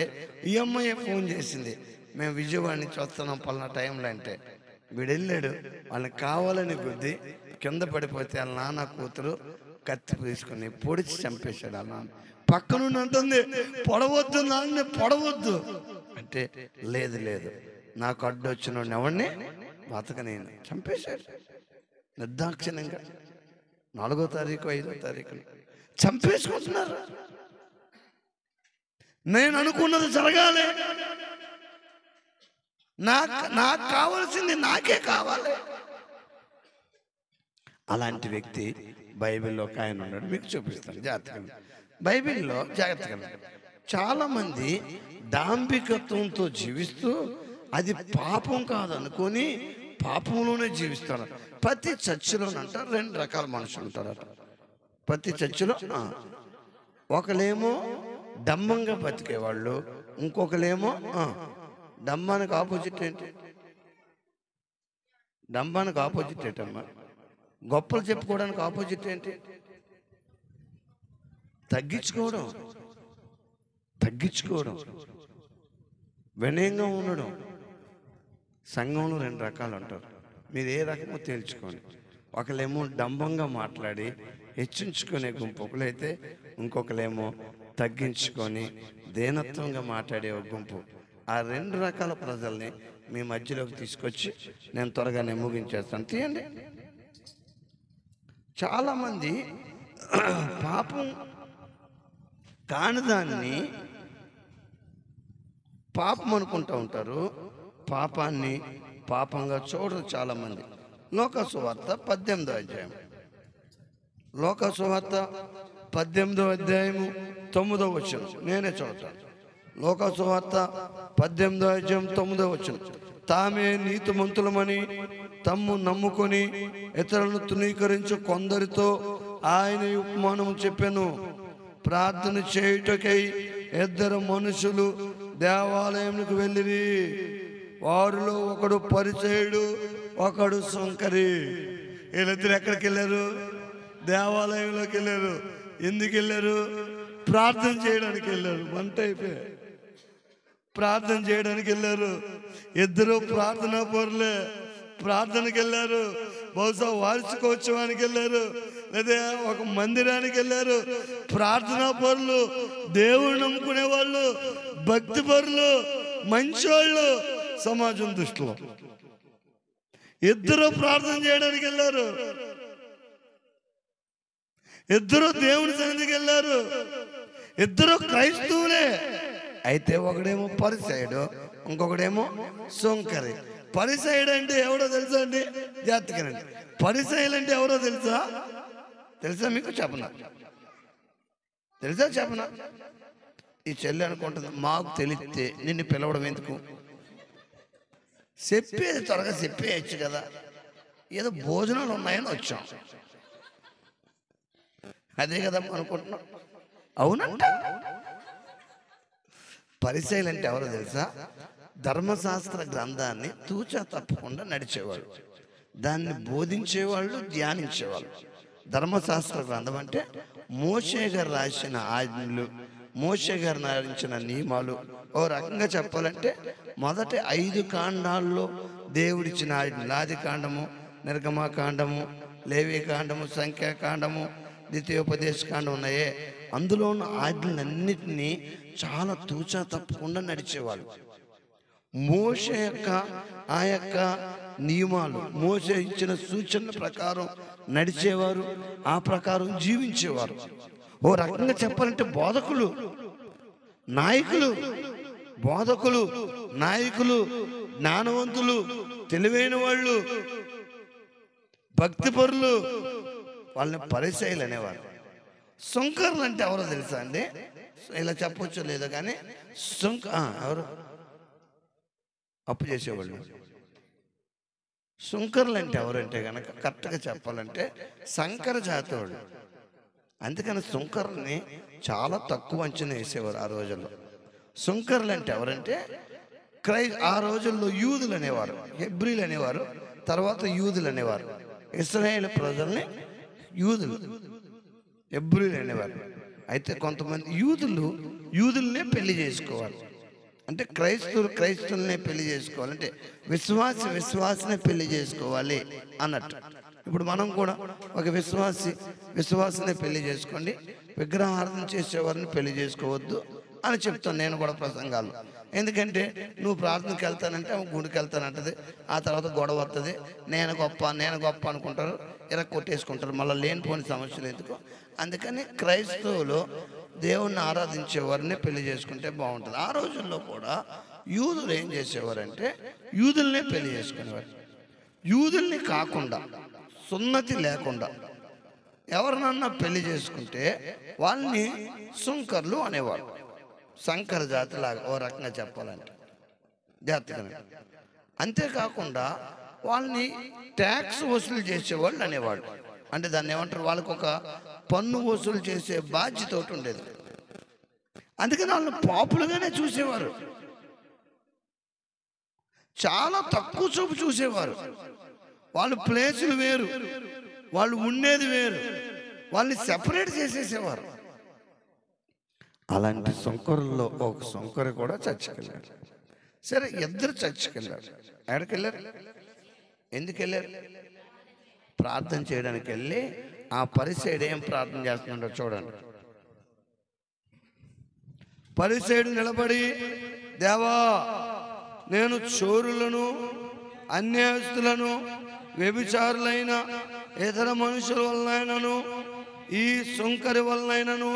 ఈ అమ్మాయి ఫోన్ చేసింది, మేము విజయవాడ నుంచి వస్తున్నాం పలానా టైంలో అంటే. వీడు వెళ్ళాడు, వాళ్ళని కావాలని గుద్ది కింద పడిపోతే వాళ్ళ నాన్న కూతురు కత్తి తీసుకుని పొడిచి చంపేశాడు. వాళ్ళ నాన్న పక్కనుండి అంటుంది, పొడవద్దు నాన్న, పొడవద్దు అంటే లేదు నాకు అడ్డు వచ్చిన ఎవరిని బతకనేను చంపేశాడు. నిర్దాక్షిణ్యంగా 4వ తారీఖు 5వ తారీఖున చంపేసుకుంటున్నారు. నేను అనుకున్నది జరగాలి, నాకు కావాల్సింది నాకే కావాలి. అలాంటి వ్యక్తి బైబిల్లో ఒక ఆయన ఉన్నాడు, మీకు చూపిస్తాను జాగ్రత్తగా. బైబిల్లో జాగ్రత్తగా చాలా మంది డాంబికత్వంతో జీవిస్తూ అది పాపం కాదనుకొని పాపంలోనే జీవిస్తారు. ప్రతి చర్చిలోనంట 2 రకాల మనుషులు ఉంటారట. ప్రతి చర్చిలో ఒకలేమో డంబంగా బతికేవాళ్ళు, ఇంకొకలేమో డంబానికి ఆపోజిట్ ఏంటి? డంబానికి ఆపోజిట్ ఏంటమ్మా? గొప్పలు చెప్పుకోవడానికి ఆపోజిట్ ఏంటి? తగ్గించుకోవడం, వినయంగా ఉండడం. సంఘంలో 2 రకాలు ఉంటారు. మీరు ఏ రకమో తేల్చుకోండి. ఒకలేమో డంబంగా మాట్లాడి హెచ్చించుకునే గుంపు ఒకలైతే, ఇంకొకలేమో తగ్గించుకొని దీనత్వంగా మాట్లాడే ఒక గుంపు. ఆ 2 రకాల ప్రజల్ని మీ మధ్యలోకి తీసుకొచ్చి నేను త్వరగానే ముగించేస్తాను. తీయండి. చాలామంది పాపం కానిదాన్ని పాపం అనుకుంటూ ఉంటారు. పాపాన్ని పాపంగా చూడరు చాలామంది. లోకాసు సువార్త 18వ అధ్యాయం, లోకాసు సువార్త 18వ అధ్యాయము 9వ వచనం నేనే చదువుతాను. లోకాసు సువార్త 18వ అధ్యాయం 9వ వచనం. తామే నీతిమంతులమని తమ్ము నమ్ముకొని ఇతరులను తృణీకరించు కొందరితో ఆయన ఉపమానము చెప్పెను. ప్రార్థన చేయుటకై 2 మనుషులు దేవాలయంకు వెళ్ళిరి. వారిలో ఒకడు పరిసయ్యుడు, ఒకడు సుంకరి. వీళ్ళిద్దరు ఎక్కడికి వెళ్ళారు? దేవాలయంలోకి వెళ్ళారు. ఎందుకు వెళ్ళారు? ప్రార్థన చేయడానికి వెళ్ళారు. వంట అయిపోయి ప్రార్థన చేయడానికి వెళ్ళారు. 2 ప్రార్థనా పరులే ప్రార్థనకి వెళ్ళారు. బహుశా వార్షికోత్సవానికి వెళ్ళారు, లేదా ఒక మందిరానికి వెళ్ళారు. ప్రార్థనా పరులు, దేవుడు నమ్ముకునే వాళ్ళు, భక్తి పరులు, మంచోళ్ళు సమాజం దృష్టిలో. 2 ప్రార్థన చేయడానికి వెళ్ళారు. 2 దేవుని సన్నిధికి వెళ్ళారు. 2 క్రైస్తవులే. అయితే ఒకడేమో పరిసయ్యుడు, ఇంకొకడేమో సుంకరి. పరిసయ్యుడు అంటే ఎవరో తెలుసా అండి? జాగ్రత్తగానండి. పరిసయ్యులు అంటే ఎవరో తెలుసా మీకు? చెప్పనా? ఈ చెల్లి అనుకుంటుంది, మాకు తెలిస్తే నిన్ను పిలవడం ఎందుకు? చెప్పేది త్వరగా చెప్పేయచ్చు కదా, ఏదో భోజనాలు ఉన్నాయని వచ్చాం, అదే కదా అనుకుంటున్నాం. అవునంట. పరిసయ్యులు అంటే ఎవరో తెలుసా? ధర్మశాస్త్ర గ్రంథాన్ని తూచా తప్పకుండా నడిచేవాళ్ళు, దాన్ని బోధించేవాళ్ళు, ధ్యానించేవాళ్ళు. ధర్మశాస్త్ర గ్రంథం అంటే మోషే గారు రాసిన ఆజ్ఞలు, మోషే గారు రాసిన నియమాలు. ఓ రకంగా చెప్పాలంటే మొదటి 5 కాండాల్లో దేవుడిచ్చిన ఆజ్ఞలు, ఆది కాండము, నిర్గమకాండము, లేవి కాండము, సంఖ్యాకాండము, ద్వితీయోపదేశ కాండం ఉన్నాయే, అందులో ఉన్న ఆజ్ఞలన్నిటినీ చాలా తూచా తప్పకుండా నడిచేవాళ్ళు. మోషే యొక్క ఆ యొక్క నియమాలు, మోషే ఇచ్చిన సూచనల ప్రకారం నడిచేవారు, ఆ ప్రకారం జీవించేవారు. ఓ రకంగా చెప్పాలంటే బోధకులు, నాయకులు, బోధకులు, నాయకులు, జ్ఞానవంతులు, తెలివైన వాళ్ళు, భక్తిపరులు, వాళ్ళని పరిసయ్యులు అనేవారు. సుంకర్లు అంటే ఎవరో తెలుసా అండి? ఇలా చెప్పొచ్చో లేదో కానీ ఎవరు అప్పు చేసేవాళ్ళు. సుంకర్లు అంటే ఎవరంటే కనుక కరెక్ట్గా చెప్పాలంటే సంకర జాతి వాళ్ళు. అందుకని సుంకర్ని చాలా తక్కువ అంచనా వేసేవారు ఆ రోజుల్లో. సుంకర్లు అంటే ఎవరంటే ఆ రోజుల్లో యూదులు అనేవారు, హెబ్రీలు అనేవారు, తర్వాత యూదులు అనేవారు. ఇశ్రాయేలు ప్రజల్ని యూదులు, హెబ్రీలు అనేవారు. అయితే కొంతమంది యూదుల్నే పెళ్లి చేసుకోవాలి, అంటే క్రైస్తవులనే పెళ్లి చేసుకోవాలి, అంటే విశ్వాసినే పెళ్లి చేసుకోవాలి అన్నట్టు. ఇప్పుడు మనం కూడా ఒక విశ్వాసినే పెళ్లి చేసుకోండి, విగ్రహారాధన చేసేవారిని పెళ్లి చేసుకోవద్దు అని చెప్తాను నేను కూడా ప్రసంగాలు. ఎందుకంటే నువ్వు ప్రార్థనకి వెళ్తానంటే గుడికి వెళ్తానంటది, ఆ తర్వాత గొడవ వస్తుంది, నేను గొప్ప అనుకుంటారు, ఇలా కొట్టేసుకుంటారు, మళ్ళీ లేనిపోని సమస్యలు ఎందుకు. అందుకని క్రైస్తవులు దేవుణ్ణి ఆరాధించే వారిని పెళ్లి చేసుకుంటే బాగుంటుంది. ఆ రోజుల్లో కూడా యూదులు ఏం చేసేవారంటే యూదుల్నే పెళ్లి చేసుకునేవారు. యూదుల్ని కాకుండా, సున్నతి లేకుండా ఎవరినన్నా పెళ్లి చేసుకుంటే వాళ్ళని సుంకర్లు అనేవాడు. సంకర జాతిలాగా ఓ రకంగా చెప్పాలంటే జాతిగా. అంతేకాకుండా వాళ్ళని ట్యాక్స్ వసూలు చేసేవాళ్ళు అనేవాడు. అంటే దాన్ని ఏమంటారు, వాళ్ళకు ఒక పన్ను వసూలు చేసే బాధ్యత ఒకటి ఉండేది. అందుకని వాళ్ళని పాపులుగానే చూసేవారు, చాలా తక్కువ చూపు చూసేవారు. వాళ్ళు ప్లేసులు వేరు, వాళ్ళు ఉండేది వేరు, వాళ్ళని సెపరేట్ చేసేసేవారు. అలాంటి సొంకరుల్లో ఒక సొంకరు కూడా చర్చికెళ్ళారు. సరే, ఇద్దరు చర్చికెళ్ళారు. ఎక్కడికి వెళ్ళారు? ఎందుకు వెళ్ళారు? ప్రార్థన చేయడానికి వెళ్ళి ఆ పరిసయ్యుడు ఏం ప్రార్థన చేస్తున్నాడో చూడండి. పరిసయ్యుడు నిలబడి, దేవా, నేను చోరులను, అన్యాయస్తులను, వ్యభిచారులైన ఇతర మనుషుల వలనైనను, ఈ సుంకరి వలనైనను.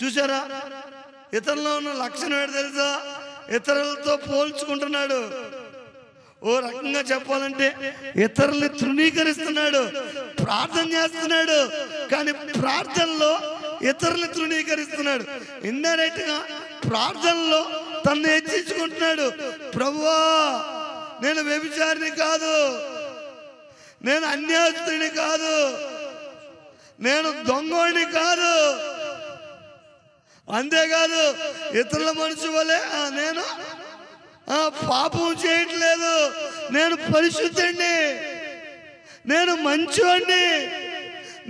చూసారా, ఇతరులో ఉన్న లక్షణం ఏంటి తెలుసా? ఇతరులతో పోల్చుకుంటున్నాడు. ఓ రకంగా చెప్పాలంటే ఇతరుల్ని తృణీకరిస్తున్నాడు. ప్రార్థన చేస్తున్నాడు, కానీ ప్రార్థనలో ఇతరుల్ని తృణీకరిస్తున్నాడు. ఇండైరెక్ట్ గా ప్రార్థనలో తన్ను హెచ్చించుకుంటున్నాడు. ప్రభువా, నేను వ్యభిచారిని కాదు, నేను అన్యాయస్తుని కాదు, నేను దొంగోడిని కాదు, అంతేకాదు ఇతరుల మనిషి వలె నేను పాపం చేయట్లేదు, నేను పరిశుద్ధుడిని, నేను మంచివాడిని,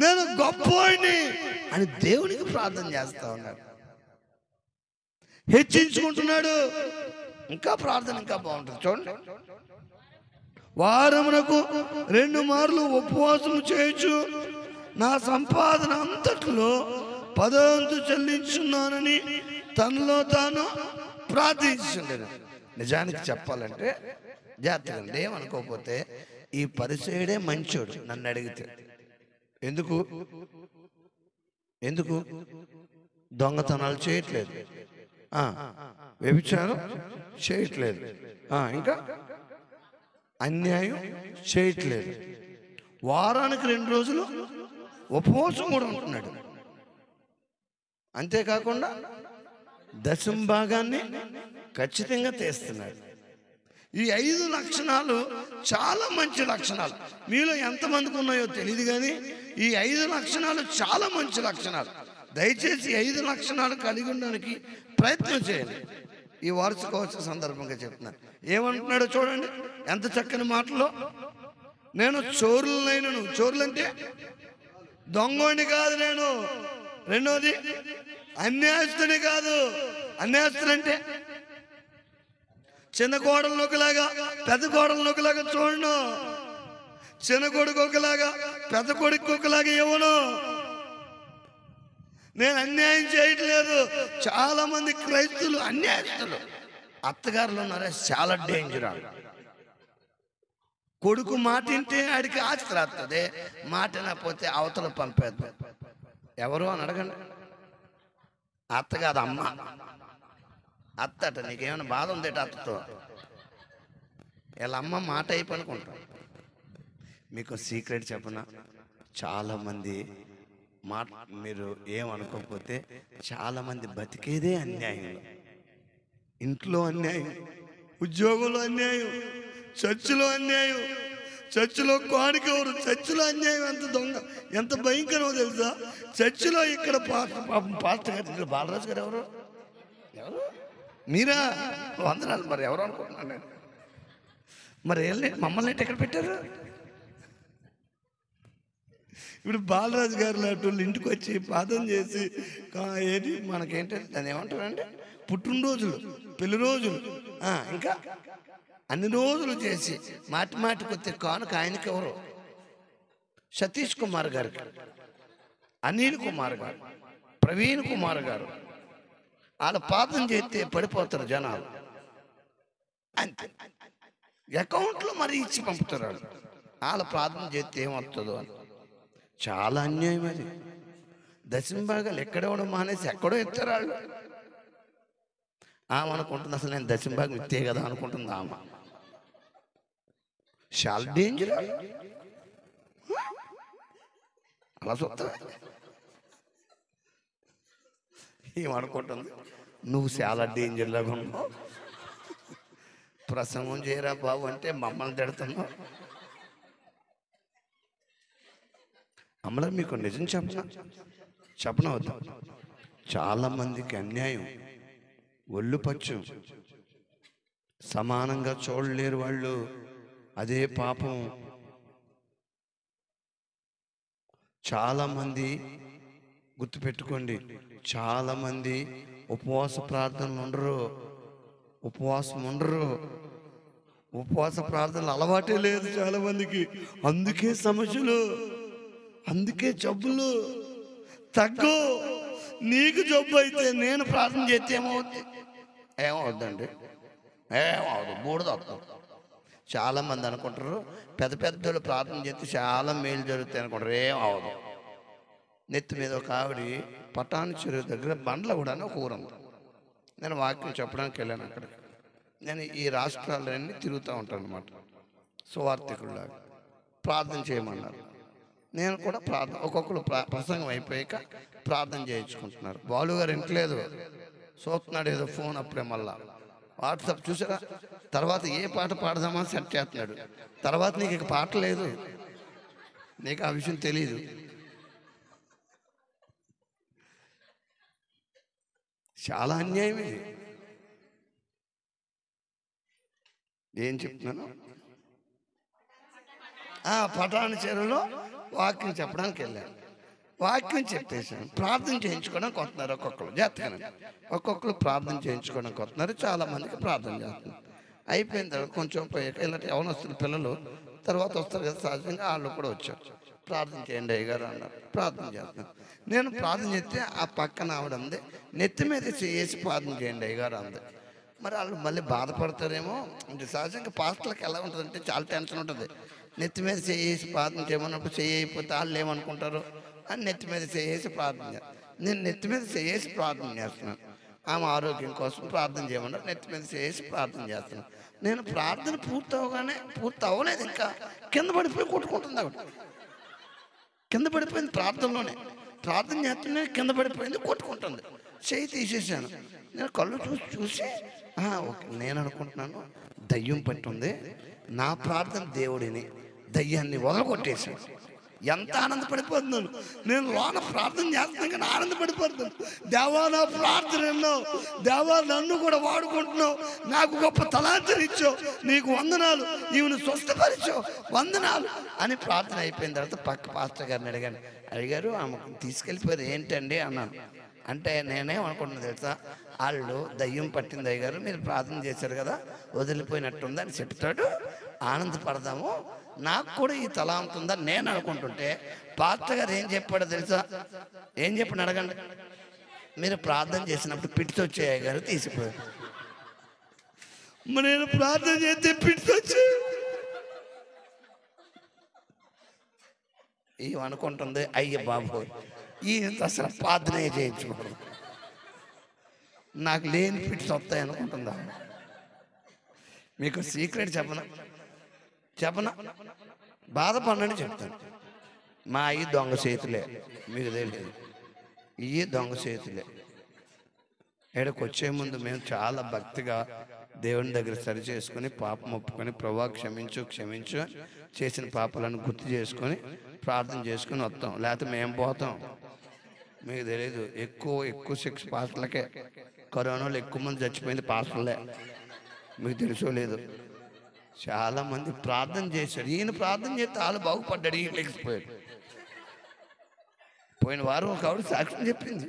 నేను గొప్పవాడిని అని దేవునికి ప్రార్థన చేస్తా ఉన్నాడు. హెచ్చించుకుంటున్నాడు. ఇంకా ప్రార్థన ఇంకా బాగుంటుంది చూడండి. వారమునకు 2 మార్లు ఉపవాసం చేయొచ్చు, నా సంపాదన అంతట్లో 10వ వంతు చెల్లించున్నానని తనలో తాను ప్రార్థించుండేది. నిజానికి చెప్పాలంటే జాగ్రత్తగా ఏమనుకోకపోతే ఈ పరిసయ్యుడే మంచోడు నన్ను అడిగితే. ఎందుకు దొంగతనాలు చేయట్లేదు, వ్యభిచారం చేయట్లేదు, ఇంకా అన్యాయం చేయట్లేదు, వారానికి 2 రోజులు ఉపవాసం కూడా ఉంటున్నాడు. అంతేకాకుండా దశంభాగాన్ని ఖచ్చితంగా తీస్తున్నాడు. ఈ 5 లక్షణాలు చాలా మంచి లక్షణాలు. మీలో ఎంతమందికి ఉన్నాయో తెలియదు, కానీ ఈ 5 లక్షణాలు చాలా మంచి లక్షణాలు. దయచేసి 5 లక్షణాలు కలిగి ఉండడానికి ప్రయత్నం చేయండి. ఈ వార్షికోత్సవ సందర్భంగా చెప్తున్నాను. ఏమంటున్నాడో చూడండి, ఎంత చక్కని మాటలో. నేను చోరులైనను, చోరులంటే దొంగోడిని కాదు నేను. రెండోది అన్యాయస్తుని కాదు. అన్యాయస్తులంటే చిన్న కోడలు ఒకలాగా పెద్ద కోడలు ఒకలాగా చూడను, చిన్న కొడుకు ఒకలాగా పెద్ద కొడుకు ఒకలాగా ఇవ్వను. నేను అన్యాయం చేయట్లేదు. చాలా మంది క్రైస్తవులు అన్యాయస్తులు. అత్తగారులు ఉన్నారే, చాలా డేంజర్. కొడుకు మాట వింటే ఆడికి ఆస్తి రాస్తుంది, మాట వినకపోతే అవతల పంపేద్దాం. ఎవరు అని అడగండి. అత్త కాదు, అమ్మ. అత్త అట. నీకేమైనా బాధ ఉందేట అత్తతో? వీళ్ళ అమ్మ మాట అయిపోనుకుంటాం. మీకు సీక్రెట్ చెప్పనా? చాలామంది మాట, మీరు ఏమనుకోకపోతే, చాలామంది బతికేదే అన్యాయం. ఇంట్లో అన్యాయం, ఉద్యోగంలో అన్యాయం, చర్చిలో అన్యాయం, చర్చిలో కానికెవరు, చర్చిలో అన్యాయం. ఎంత దొంగ, ఎంత భయంకరమో తెలుసా? చర్చిలో ఇక్కడ పాస్టర్ గారు, ఇక్కడ బాలరాజు గారు ఎవరు? మీరా? వందనాలు. మరి ఎవరు అనుకుంటున్నాను నేను. మరి వెళ్ళి మమ్మల్ని ఎక్కడ పెట్టారు? ఇప్పుడు బాలరాజు గారు లాంటి వాళ్ళు ఇంటికి వచ్చి ప్రార్థన చేసి, ఏది మనకేంటంటే దాన్ని ఏమంటారంటే పుట్టినరోజులు, పెళ్లి రోజులు, ఇంకా అన్ని రోజులు చేసి మాటి మాటికి వచ్చే కానుక ఆయనకి ఎవరు? సతీష్ కుమార్ గారికి, అనిల్ కుమార్ గారు, ప్రవీణ్ కుమార్ గారు. వాళ్ళ ప్రార్థన చేస్తే పడిపోతారు జనాలు. అంతే, అకౌంట్లో మరి ఇచ్చి పంపుతారు వాళ్ళు. వాళ్ళ ప్రార్థన చేస్తే ఏమవుతుందో అని. చాలా అన్యాయం అది. దశంభాగాలు ఎక్కడెవడో మానేసి ఎక్కడో ఎత్తారు వాళ్ళు. ఆమె అనుకుంటుంది అసలు నేను దశంభాగం ఇస్తే కదా అనుకుంటుంది ఆమె. చాలా డేంజర్. అలా చూస్తా ఏమనుకుంటుంది, నువ్వు చాలా డేంజర్ లాగా ఉన్నావు, ప్రసంగం చేయరా బాబు అంటే మమ్మల్ని తిడుతున్నావు. అమ్మలా మీకు నిజం చెప్పనవద్దు. చాలామందికి అన్యాయం, ఒళ్ళు పచ్చు, సమానంగా చూడలేరు వాళ్ళు. అదే పాపం. చాలామంది గుర్తుపెట్టుకోండి, చాలామంది ఉపవాస ప్రార్థనలు ఉండరు, ఉపవాసం ఉండరు. ఉపవాస ప్రార్థనలు అలవాటే లేదు చాలామందికి. అందుకే సమస్యలు, అందుకే జబ్బులు. తగ్గు. నీకు జబ్బు అయితే నేను ప్రార్థన చేస్తే ఏమవుద్ది? ఏమవుద్దండి? ఏమవుదు, బూడిదవుతుంది. చాలామంది అనుకుంటారు పెద్ద పెద్దలు ప్రార్థన చేస్తే చాలా మేలు జరుగుతాయి అనుకుంటారు. ఏమవదు. నెత్తి మీద ఒక ఆవిడ పటాన్ చెరువు దగ్గర బండ్లగూడ అని ఒక ఊరు ఉంది. నేను వాక్యం చెప్పడానికి వెళ్ళాను అక్కడికి. నేను ఈ రాష్ట్రాలన్నీ తిరుగుతూ ఉంటాను అనమాట, సువార్థికుల్లాగా. ప్రార్థన చేయమన్నారు. నేను కూడా ప్రార్థన, ఒక్కొక్కరు ప్రసంగం అయిపోయాక ప్రార్థన చేయించుకుంటున్నారు. బాలుగారు ఇంట్లేదు, చూస్తున్నాడు ఏదో ఫోన్. అప్పుడే మళ్ళా వాట్సాప్ చూసారా, తర్వాత ఏ పాట పాడదామని సెట్ చేస్తున్నాడు. తర్వాత నీకు ఇక పాట లేదు, నీకు ఆ విషయం తెలీదు. చాలా అన్యాయం ఇది. ఏం చెప్తున్నాను? పటాన్ చెరువులో వాక్యం చెప్పడానికి వెళ్ళాను. వాక్యం చెప్పేసాను, ప్రార్థన చేయించుకోవడానికి వస్తున్నారు ఒక్కొక్కరు. జాగ్రత్తగా ఒక్కొక్కరు ప్రార్థన చేయించుకోవడానికి వస్తున్నారు. చాలామందికి ప్రార్థన చేస్తున్నారు. అయిపోయిన తర్వాత కొంచెం పోయాక ఇలాంటి యవనస్తున్న పిల్లలు తర్వాత వస్తారు కదా సహజంగా, వాళ్ళు కూడా వచ్చారు. ప్రార్థన చేయండి అయ్యగారు అన్నారు. ప్రార్థన చేస్తున్నాను. నేను ప్రార్థన చేస్తే ఆ పక్కన ఆవిడ ఉంది, నెత్తి మీద చేసి ప్రార్థన చేయండి అయ్యగారు అంది. మరి వాళ్ళు మళ్ళీ బాధపడతారేమో అంటే, సహజంగా పాస్టర్లకు ఎలా ఉంటుందంటే చాలా టెన్షన్ ఉంటుంది. నెత్తి మీద చేసి ప్రార్థన చేయమన్నప్పుడు చేయకపోతే వాళ్ళు ఏమనుకుంటారు అని నెత్తి మీద చేసి ప్రార్థన చేస్తాను. నేను నెత్తి మీద చేసి ప్రార్థన చేస్తున్నాను. ఆమె ఆరోగ్యం కోసం ప్రార్థన చేయమన్నారు. నెత్తి మీద చేసి ప్రార్థన చేస్తున్నాను. నేను ప్రార్థన పూర్తి అవ్వలేదు, ఇంకా కింద పడిపోయి కొట్టుకుంటుంది ఆవిడ. కింద పడిపోయింది ప్రార్థనలోనే. ప్రార్థన చేస్తూనే కింద పడిపోయింది, కొట్టుకుంటుంది. చేయి తీసేసాను. నేను కళ్ళు చూసి ఓకే, నేను అనుకుంటున్నాను దయ్యం పట్టుంది, నా ప్రార్థన దేవుడిని దయ్యాన్ని వదలగొట్టేశాను. ఎంత ఆనందపడిపోతున్నాను. నేను లోన ప్రార్థన చేస్తున్నాను కానీ ఆనందపడిపోతున్నాను. దేవా నా ప్రార్థన విన్నావు, దేవా నన్ను కూడా వాడుకుంటున్నావు, నాకు గొప్ప తలాంతరం ఇచ్చావు, నీకు వందనాలు, ఈమెను స్వస్థపరిచావు, వందనాలు అని ప్రార్థన అయిపోయిన తర్వాత పక్క పాస్టర్ గారిని అడిగారు ఆమెకు తీసుకెళ్ళిపోయారు ఏంటండి అన్నాను. అంటే నేనేమనుకుంటున్నాను తెలుసా, వాళ్ళు దయ్యం పట్టింది అయ్యగారు, మీరు ప్రార్థన చేశారు కదా వదిలిపోయినట్టుంది అని చెప్తాడు, ఆనందపడదాము, నాకు కూడా ఈ తలాంత ఉందని నేను అనుకుంటుంటే పాస్టర్ గారు ఏం చెప్పాడో తెలుసా? ఏం చెప్పండి అడగండి. మీరు ప్రార్థన చేసినప్పుడు పిట్స్ వచ్చాయి అయ్యగారు, తీసిపోయారు. నేను ప్రార్థన చేస్తే పిట్స్ వచ్చాయి. ఏమనుకుంటుంది, అయ్య బాబు ఈ అసలు ప్రార్థనే చేయించుకోవడం, నాకు లేని పిట్స్ వస్తాయి అనుకుంటుందా? మీకు సీక్రెట్ చెప్పనా బాధపడనని చెప్తాను. మా ఈ దొంగ చేతులే, మీకు తెలియదు, ఇవి దొంగ చేతులే. ఇక్కడికి వచ్చే ముందు మేము చాలా భక్తిగా దేవుని దగ్గర సరి చేసుకొని పాపం ఒప్పుకొని ప్రభా క్షమించు చేసిన పాపాలను గుర్తు చేసుకొని ప్రార్థన చేసుకొని వస్తాం, లేకపోతే మేము పోతాం. మీకు తెలియదు, ఎక్కువ 6 పాస్టర్లకే కరోనాలో ఎక్కువ మంది చచ్చిపోయింది పాస్టర్లే, మీకు తెలుసో లేదు. చాలా మంది ప్రార్థన చేశారు, ఈయన ప్రార్థన చేస్తే వాళ్ళు బాగుపడ్డాడు, ఈయన లేకపోయాడు. పోయిన వారం ఒక ఆవిడ సాక్ష్యం చెప్పింది.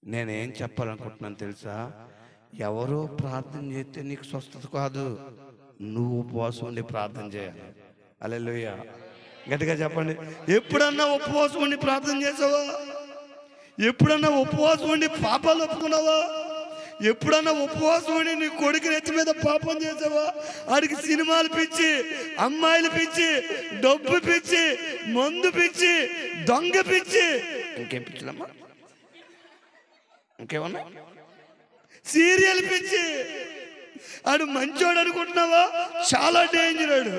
నేనేం చెప్పాలనుకుంటున్నాను తెలుసా? ఎవరో ప్రార్థన చేస్తే నీకు స్వస్థత కాదు, నువ్వు ఉపవాసం ఉండి ప్రార్థన చేయాలి. హల్లెలూయా, గట్టిగా చెప్పండి. ఎప్పుడన్నా ఉపవాసం ఉండి ప్రార్థన చేసావా? ఎప్పుడన్నా ఉపవాసం ఉండి పాపాలు ఒప్పుకున్నావా? ఎప్పుడన్నా ఉపవాసం ఉండి నీ కొడుకు నెత్తి మీద పాపం చేసావా? ఆడికి సినిమాలు పిచ్చి, అమ్మాయిలు పిచ్చి, డబ్బు పిచ్చి, మందు పిచ్చి, దొంగ పిచ్చి, ఇంకేం పిచ్చిలమ్మా, ఇంకేమన్నా సీరియల్ పిచ్చి. ఆడు మంచోడు అనుకుంటున్నావా? చాలా డేంజర్.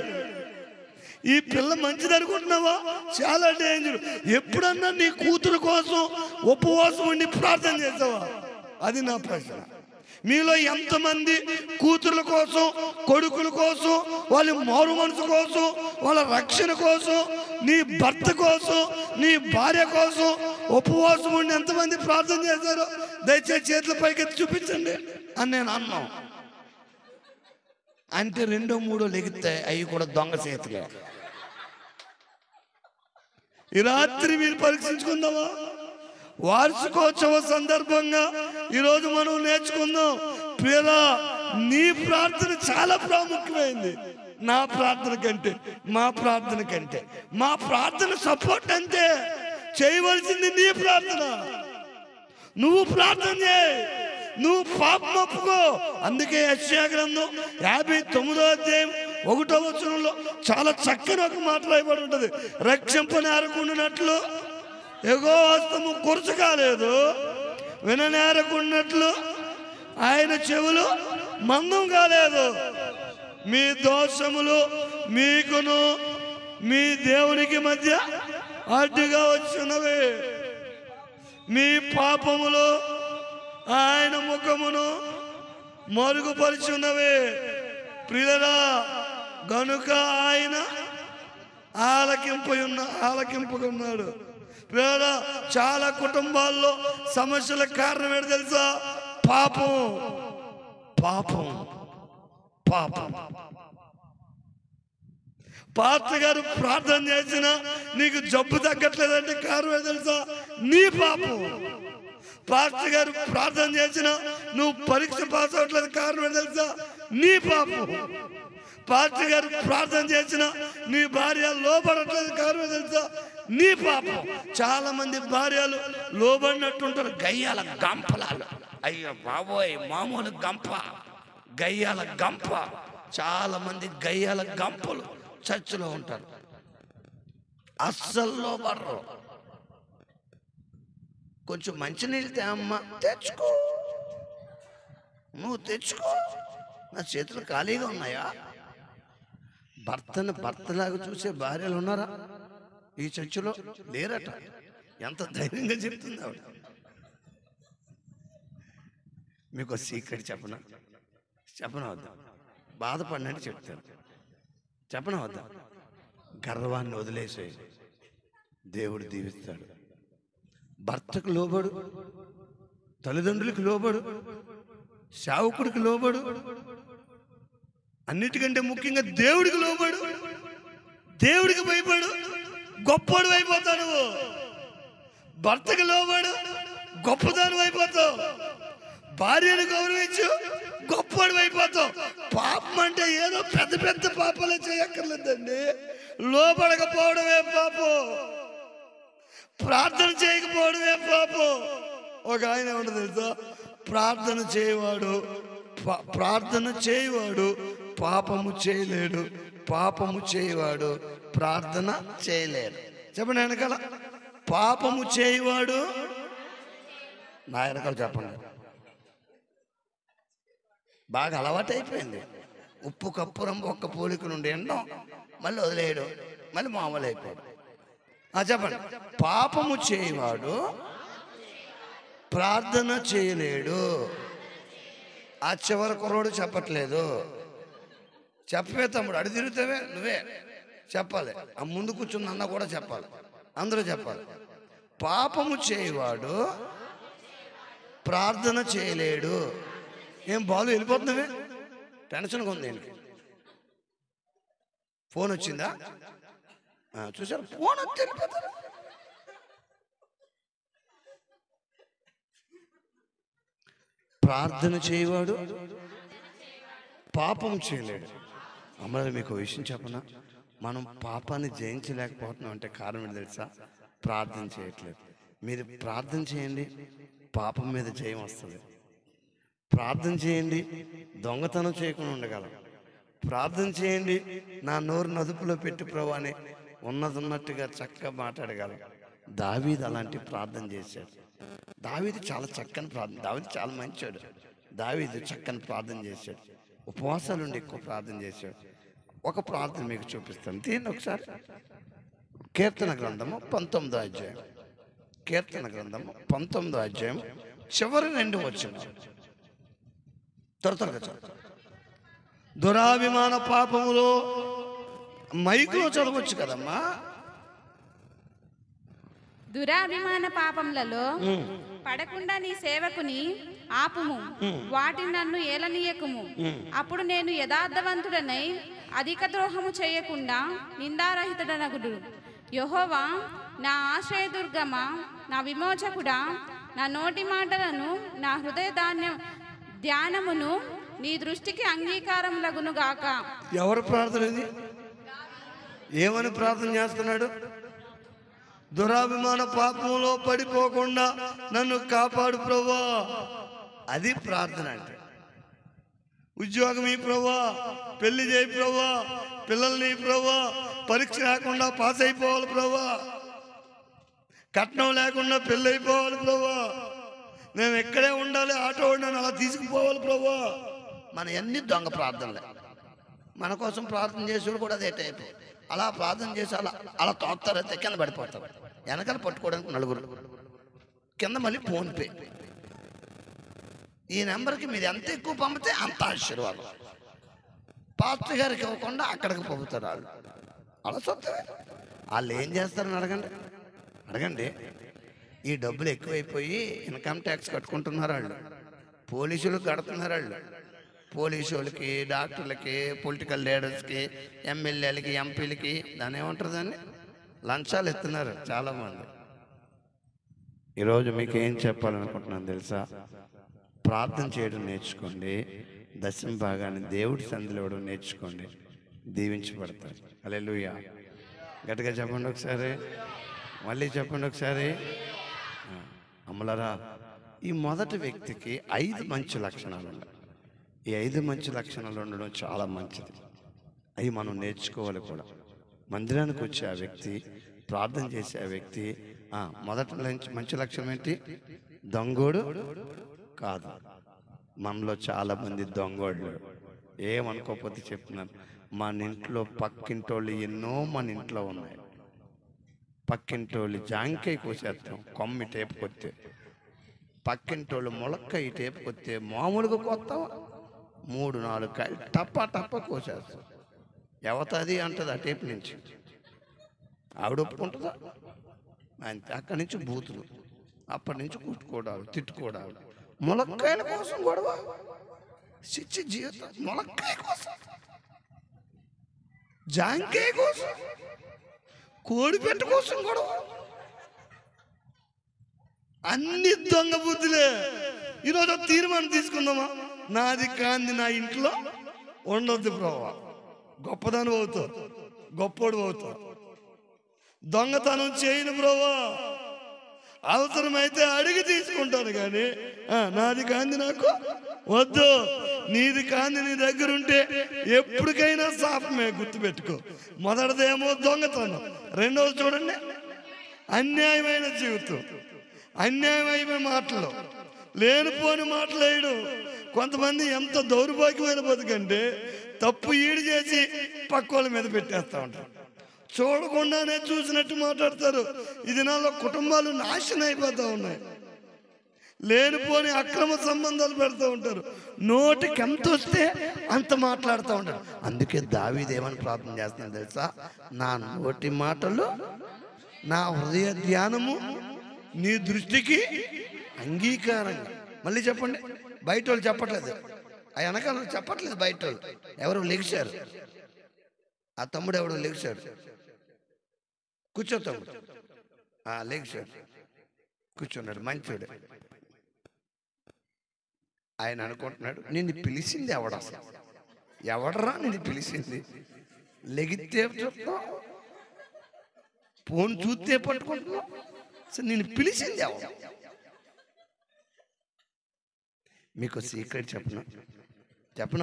ఈ పిల్ల మంచిది అనుకుంటున్నావా? చాలా డేంజర్. ఎప్పుడన్నా నీ కూతురు కోసం ఉపవాసం ఉండి ప్రార్థన చేసావా? అది నా ప్రశ్న. మీలో ఎంతమంది కూతుర్ల కోసం, కొడుకుల కోసం, వాళ్ళ మారు మనసు కోసం, వాళ్ళ రక్షణ కోసం, నీ భర్త కోసం, నీ భార్య కోసం ఉపవాసం ఉండి ఎంతమంది ప్రార్థన చేశారో దయచేసి చేతుల పైకెత్తి చూపించండి అని నేను అన్నాను. అంటే 2, 3 లెగితే అవి కూడా దొంగ చేతులే. ఈ రాత్రి మీరు పరీక్షించుకుందామా? వార్షికోత్సవ సందర్భంగా ఈరోజు మనం నేర్చుకుందాం. ప్రియరా, నీ ప్రార్థన చాలా ప్రాముఖ్యమైంది. నా ప్రార్థన కంటే, మా ప్రార్థన సపోర్ట్ అంతే. చేయవలసింది నీ ప్రార్థన. నువ్వు ప్రార్థన చేయి, నువ్వు పాపం ఒప్పుకో. అందుకే యెషయా గ్రంథం 59వ అధ్యాయం 1వ వచనంలో చాలా చక్కని ఒక మాట రాయబడి ఉంటుంది. రక్షింపనేరకుండానట్లు యెహోవా హస్తము కురుచు కాలేదు, విననేరకున్నట్లు ఆయన చెవులు మందం కాలేదు. మీ దోషములు మీకును మీ దేవునికి మధ్య అడ్డుగా వచ్చున్నవి, మీ పాపములు ఆయన ముఖమును మరుగుపరుచున్నవి. ప్రియులరా, గనుక ఆయన ఆలకింపుకున్నాడు. ప్రియులరా, చాలా కుటుంబాల్లో సమస్యల కారణం ఏంటి తెలుసా? పాపం. పాస్టర్ గారు ప్రార్థన చేసినా నీకు జబ్బు తగ్గట్లేదంటే కారణం ఏంటి తెలుసా? నీ పాపం. పాస్టర్ గారు ప్రార్థన చేసినా నువ్వు పరీక్ష పాస్ అవ్వట్లేదు, కారణం ఏంటి తెలుసా? నీ పాపం. పాస్టర్ గారు ప్రార్థన చేసినా నీ భార్య లోబడట్లేదు, కారణం తెలుసా? నీ పాపం. చాలా మంది భార్యలు లోబడినట్టుంటారు, గయ్యాల గంపలాలు. అయ్యో బాబోయ్, మామూలు గంప, గయ్యాల గంప. చాలా మంది గయ్యాల గంపలు చర్చిలో ఉంటారు, అస్సలు లోబడరు. కొంచెం మంచినీళ్ళు తేమ్మా, తెచ్చుకో, నువ్వు తెచ్చుకో, నా చేతులు ఖాళీగా ఉన్నాయా? భర్తను భర్తలాగా చూసే భార్యలు ఉన్నారా ఈ చర్చిలో? లేరట. ఎంత ధైర్యంగా చెప్తుంది ఆవిడ. మీకు సీక్రెట్ చెప్పనా వద్దా? బాధపడినట్టు చెప్తాను, చెప్పనా వద్దా? గర్వాన్ని వదిలేసేయి, దేవుడు దీవిస్తాడు. భర్తకు లోబడు, తల్లిదండ్రులకు లోబడు, సేవకుడికి లోబడు, అన్నిటికంటే ముఖ్యంగా దేవుడికి లోబడు, దేవుడికి భయపడు, గొప్పడు అయిపోతావు నువ్వు. భర్తకు లోబడు, గొప్పదాని అయిపోతావు. భార్యను గౌరవించు, గొప్పడు అయిపోతావు. పాపం అంటే ఏదో పెద్ద పెద్ద పాపాలే చేయక్కర్లేదండి. లోబడకపోవడమే పాపం, ప్రార్థన చేయకపోవడమే పాపం. ఒక ఆయన ఏమంటే తెలుసా, ప్రార్థన చేయవాడు పాపము చేయలేడు, పాపము చేయవాడు ప్రార్థన చేయలేడు. చెప్పండి వెనకాల, పాపము చేయవాడు, నా వెనకాల చెప్పండి. బాగా అలవాటు అయిపోయింది. ఉప్పు కప్పురం ఒక్క పోలిక నుండి ఎండం, మళ్ళీ వదిలేయడు, మళ్ళీ మామూలు అయిపోయాడు. చెప్పండి, పాపము చేయవాడు ప్రార్థన చేయలేడు. ఆ చివరి కుర్రోడు చెప్పట్లేదు. చెప్పవే తమ్ముడు, అడి తిరుగుతావే నువ్వే చెప్పాలి. ఆ ముందు కూర్చున్న అన్న కూడా చెప్పాలి, అందరూ చెప్పాలి. పాపము చేయవాడు ప్రార్థన చేయలేడు. ఏం బాలు వెళ్ళిపోతున్నావే, టెన్షన్గా ఉంది. దీనికి ఫోన్ వచ్చిందా? చూసారు, ఫోన్ వచ్చి వెళ్ళిపోతారు. ప్రార్థన చేయవాడు పాపం చేయలేడు. అమ్మగారు మీకు విషయం చెప్పనా, మనం పాపాన్ని జయించలేకపోతున్నాం అంటే కారణం ఏంటి తెలుసా? ప్రార్థన చేయట్లేదు. మీరు ప్రార్థన చేయండి, పాపం మీద జయం వస్తుంది. ప్రార్థన చేయండి, దొంగతనం చేయకుండా ఉండగలం. ప్రార్థన చేయండి, నా నోరు నదుపులో పెట్టి ప్రభు అని ఉన్నట్టుగా చక్కగా మాట్లాడగలం. దావీదు అలాంటి ప్రార్థన చేశాడు. దావీదు చాలా చక్కని ప్రార్థన, దావీదు చాలా మంచివాడు. దావీదు చక్కని ప్రార్థన చేశాడు, ఉపవాసాలు ఉండి ఎక్కువ ప్రార్థన చేశాడు. ఒక ప్రార్థన మీకు చూపిస్తాను, దీన్ని ఒకసారి. కీర్తన గ్రంథము 19వ అధ్యాయం, కీర్తన గ్రంథము 19వ అధ్యాయం చివరి 2 వచనాలు త్వరగా చదువు. దురాభిమాన పాపములో మైకులో చదవచ్చు కదమ్మా. దురాభిమాన పాపములలో పడకుండా నీ సేవకుని ఆపుము, వాటిని నన్ను ఏలనీయకుము. అప్పుడు నేను యథార్థవంతుడనై అధిక ద్రోహము చేయకుండా నిందారహితుడనగుడు. యెహోవా నా ఆశ్రయదుర్గమా, నా విమోచకుడా, నా నోటి మాటలను నా హృదయ ధ్యానమును నీ దృష్టికి అంగీకారం లగునుగాక. ఎవరు ప్రార్థన ఇది? ఏమని ప్రార్థన చేస్తున్నాడు? దురాభిమాన పాపంలో పడిపోకుండా నన్ను కాపాడు ప్రభువా. అది ప్రార్థన అంటే. ఉద్యోగం ఈ ప్రభువా, పెళ్లి చేయి ప్రభువా, పిల్లల్ని ప్రభువా, పరీక్ష లేకుండా పాస్ అయిపోవాలి ప్రభువా, కట్నం లేకుండా పెళ్ళి అయిపోవాలి ప్రభువా, నేను ఎక్కడే ఉండాలి, ఆటో నన్ను అలా తీసుకుపోవాలి ప్రభువా. మన ఎన్ని దొంగ ప్రార్థనలే. మన కోసం ప్రార్థన చేసేవాళ్ళు కూడా అదే టైపు. అలా ప్రార్థన చేసి అలా తోస్తారైతే కింద పడిపోతారు. వెనకాల పట్టుకోవడానికి నలుగురు, కింద మళ్ళీ ఫోన్పే. ఈ నెంబర్కి మీరు ఎంత ఎక్కువ పంపితే అంత ఆశీర్వాదం. పాస్టర్ గారికి ఇవ్వకుండా అక్కడికి పంపుతారు వాళ్ళు. అలా చూస్తే వాళ్ళు ఏం చేస్తారని అడగండి. ఈ డబ్బులు ఎక్కువైపోయి ఇన్కమ్ ట్యాక్స్ కట్టుకుంటున్నారు వాళ్ళు, పోలీసులకు కడుతున్నారు వాళ్ళు. పోలీసు వాళ్ళకి, డాక్టర్లకి, పొలిటికల్ లీడర్స్కి, ఎమ్మెల్యేలకి, ఎంపీలకి, దాన్ని ఏమంటారు, దాన్ని లంచాలు ఇస్తున్నారు చాలామంది. ఈరోజు మీకు ఏం చెప్పాలనుకుంటున్నాను తెలుసా? ప్రార్థన చేయడం నేర్చుకోండి, దశమ భాగాన్ని దేవుడి సన్నిధిలో ఇవ్వడం నేర్చుకోండి, దీవించబడతారు. హల్లెలూయా. గట్టిగా చెప్పండి ఒకసారి, మళ్ళీ చెప్పండి ఒకసారి. అమ్మలారా, ఈ మొదటి వ్యక్తికి 5 మంచి లక్షణాలు ఉన్నాయి. ఈ 5 మంచి లక్షణాలు ఉండడం చాలా మంచిది. అవి మనం నేర్చుకోవాలి కూడా. మందిరానికి వచ్చే ఆ వ్యక్తి, ప్రార్థన చేసే ఆ వ్యక్తి మొదటి మంచి లక్షణం ఏంటి? దొంగోడు కాదు. మనలో చాలామంది దొంగోళ్ళు. ఏమనుకోకపోతే చెప్తున్నాను, మన ఇంట్లో పక్కింటోళ్ళు ఎన్నో మన ఇంట్లో ఉన్నాయి. పక్కింటోళ్ళు జాంకాయ కోసేస్తాం, కొమ్మి టేపు కొత్తే. పక్కింటోళ్ళు ములక్కాయ టేపు కొత్తే మామూలుగా కొత్తావా 3-4 కాయలు టప్ప కోసేస్తాం. ఎవతది అంటది ఆ టేపు నుంచి. ఆవిడ ఒప్పుకుంటుందా? అంతే. అక్కడి నుంచి బూతులు, అప్పటి నుంచి కుట్టుకోవడాలు, తిట్టుకోవడాలు, ములక్కాయల కోసం గొడవ. శిక్ష జీవితం ములక్కాయ కోసం, జాంకాయ కోసం, కోడిపెట్ట కోసం గొడవ. అన్ని దొంగ బుద్ధులే. ఈరోజు తీర్మానం తీసుకుందామా? నాది కాంది నా ఇంట్లో ఉండొద్దు ప్రభా. గొప్పదాని అవుతావు, గొప్పోడు అవుతావు. దొంగతనం చేయను ప్రభా, అవసరమైతే అడిగి తీసుకుంటాను, కానీ నాది కాంది నాకు వద్దు. నీది కాంది నీ దగ్గర ఉంటే ఎప్పటికైనా శాపమే, గుర్తుపెట్టుకో. మొదటిదేమో దొంగతనం, రెండవది చూడండి అన్యాయమైన జీవితం, అన్యాయమైన మాటలు, లేనిపోని మాటలు వేయడం. కొంతమంది ఎంత దౌర్భాగ్యమైన బతుకంటే తప్పు ఈడు చేసి పక్కోళ్ళ మీద పెట్టేస్తూ ఉంటారు. చూడకుండానే చూసినట్టు మాట్లాడతారు. ఇది నాలో కుటుంబాలు నాశనం అయిపోతూ ఉన్నాయి. లేనిపోని అక్రమ సంబంధాలు పెడుతూ ఉంటారు. నోటికి ఎంత వస్తే అంత మాట్లాడుతూ ఉంటారు. అందుకే దావీదు ఏమని ప్రార్థన చేస్తున్నాడు తెలుసా? నా నోటి మాటలు, నా హృదయ ధ్యానము నీ దృష్టికి అంగీకారంగా. మళ్ళీ చెప్పండి. బయట వాళ్ళు చెప్పట్లేదు, ఆ వెనకాల చెప్పట్లేదు. బయట వాళ్ళు ఎవరు లెగిశారు? ఆ తమ్ముడు ఎవడు లెగిశాడు? కూర్చో తమ్ముడు. లెగిశాడు, కూర్చున్నాడు, మంచోడు. ఆయన అనుకుంటున్నాడు, నిన్ను పిలిచింది ఎవడ? ఎవడరా నిన్ను పిలిచింది? లెగితే చెప్తావు, ఫోన్ చూస్తే పట్టుకుంటున్నావు, నిన్ను పిలిచింది ఎవడ? మీకు సీక్రెట్ చెప్పనా?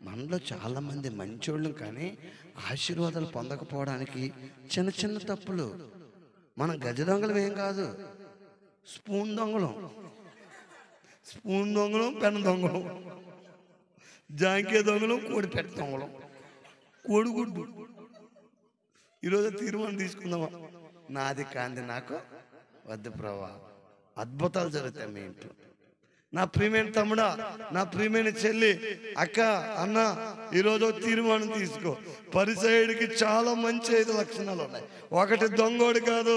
మనలో చాలామంది మంచోళ్ళు, కానీ ఆశీర్వాదాలు పొందకపోవడానికి చిన్న చిన్న తప్పులు. మనం గజ దొంగలం ఏం కాదు, స్పూన్ దొంగలం, పెన్ దొంగలం, జాంకే దొంగలం, కోడిపెట్ట దొంగలం, కోడిగుడ్డు. ఈరోజు తీర్మానం తీసుకుందామా? నాది కాంది నాకు వద్దు ప్రభా. అద్భుతాలు జరుగుతాయి మీ ఇంట్లో. నా ప్రియమైన తమ్ముడా, నా ప్రియమైన చెల్లి, అక్క, అన్న, ఈరోజు తీర్మానం తీసుకో. పరిసయుడికి చాలా మంచి 5 లక్షణాలు ఉన్నాయి. ఒకటి దొంగోడు కాదు,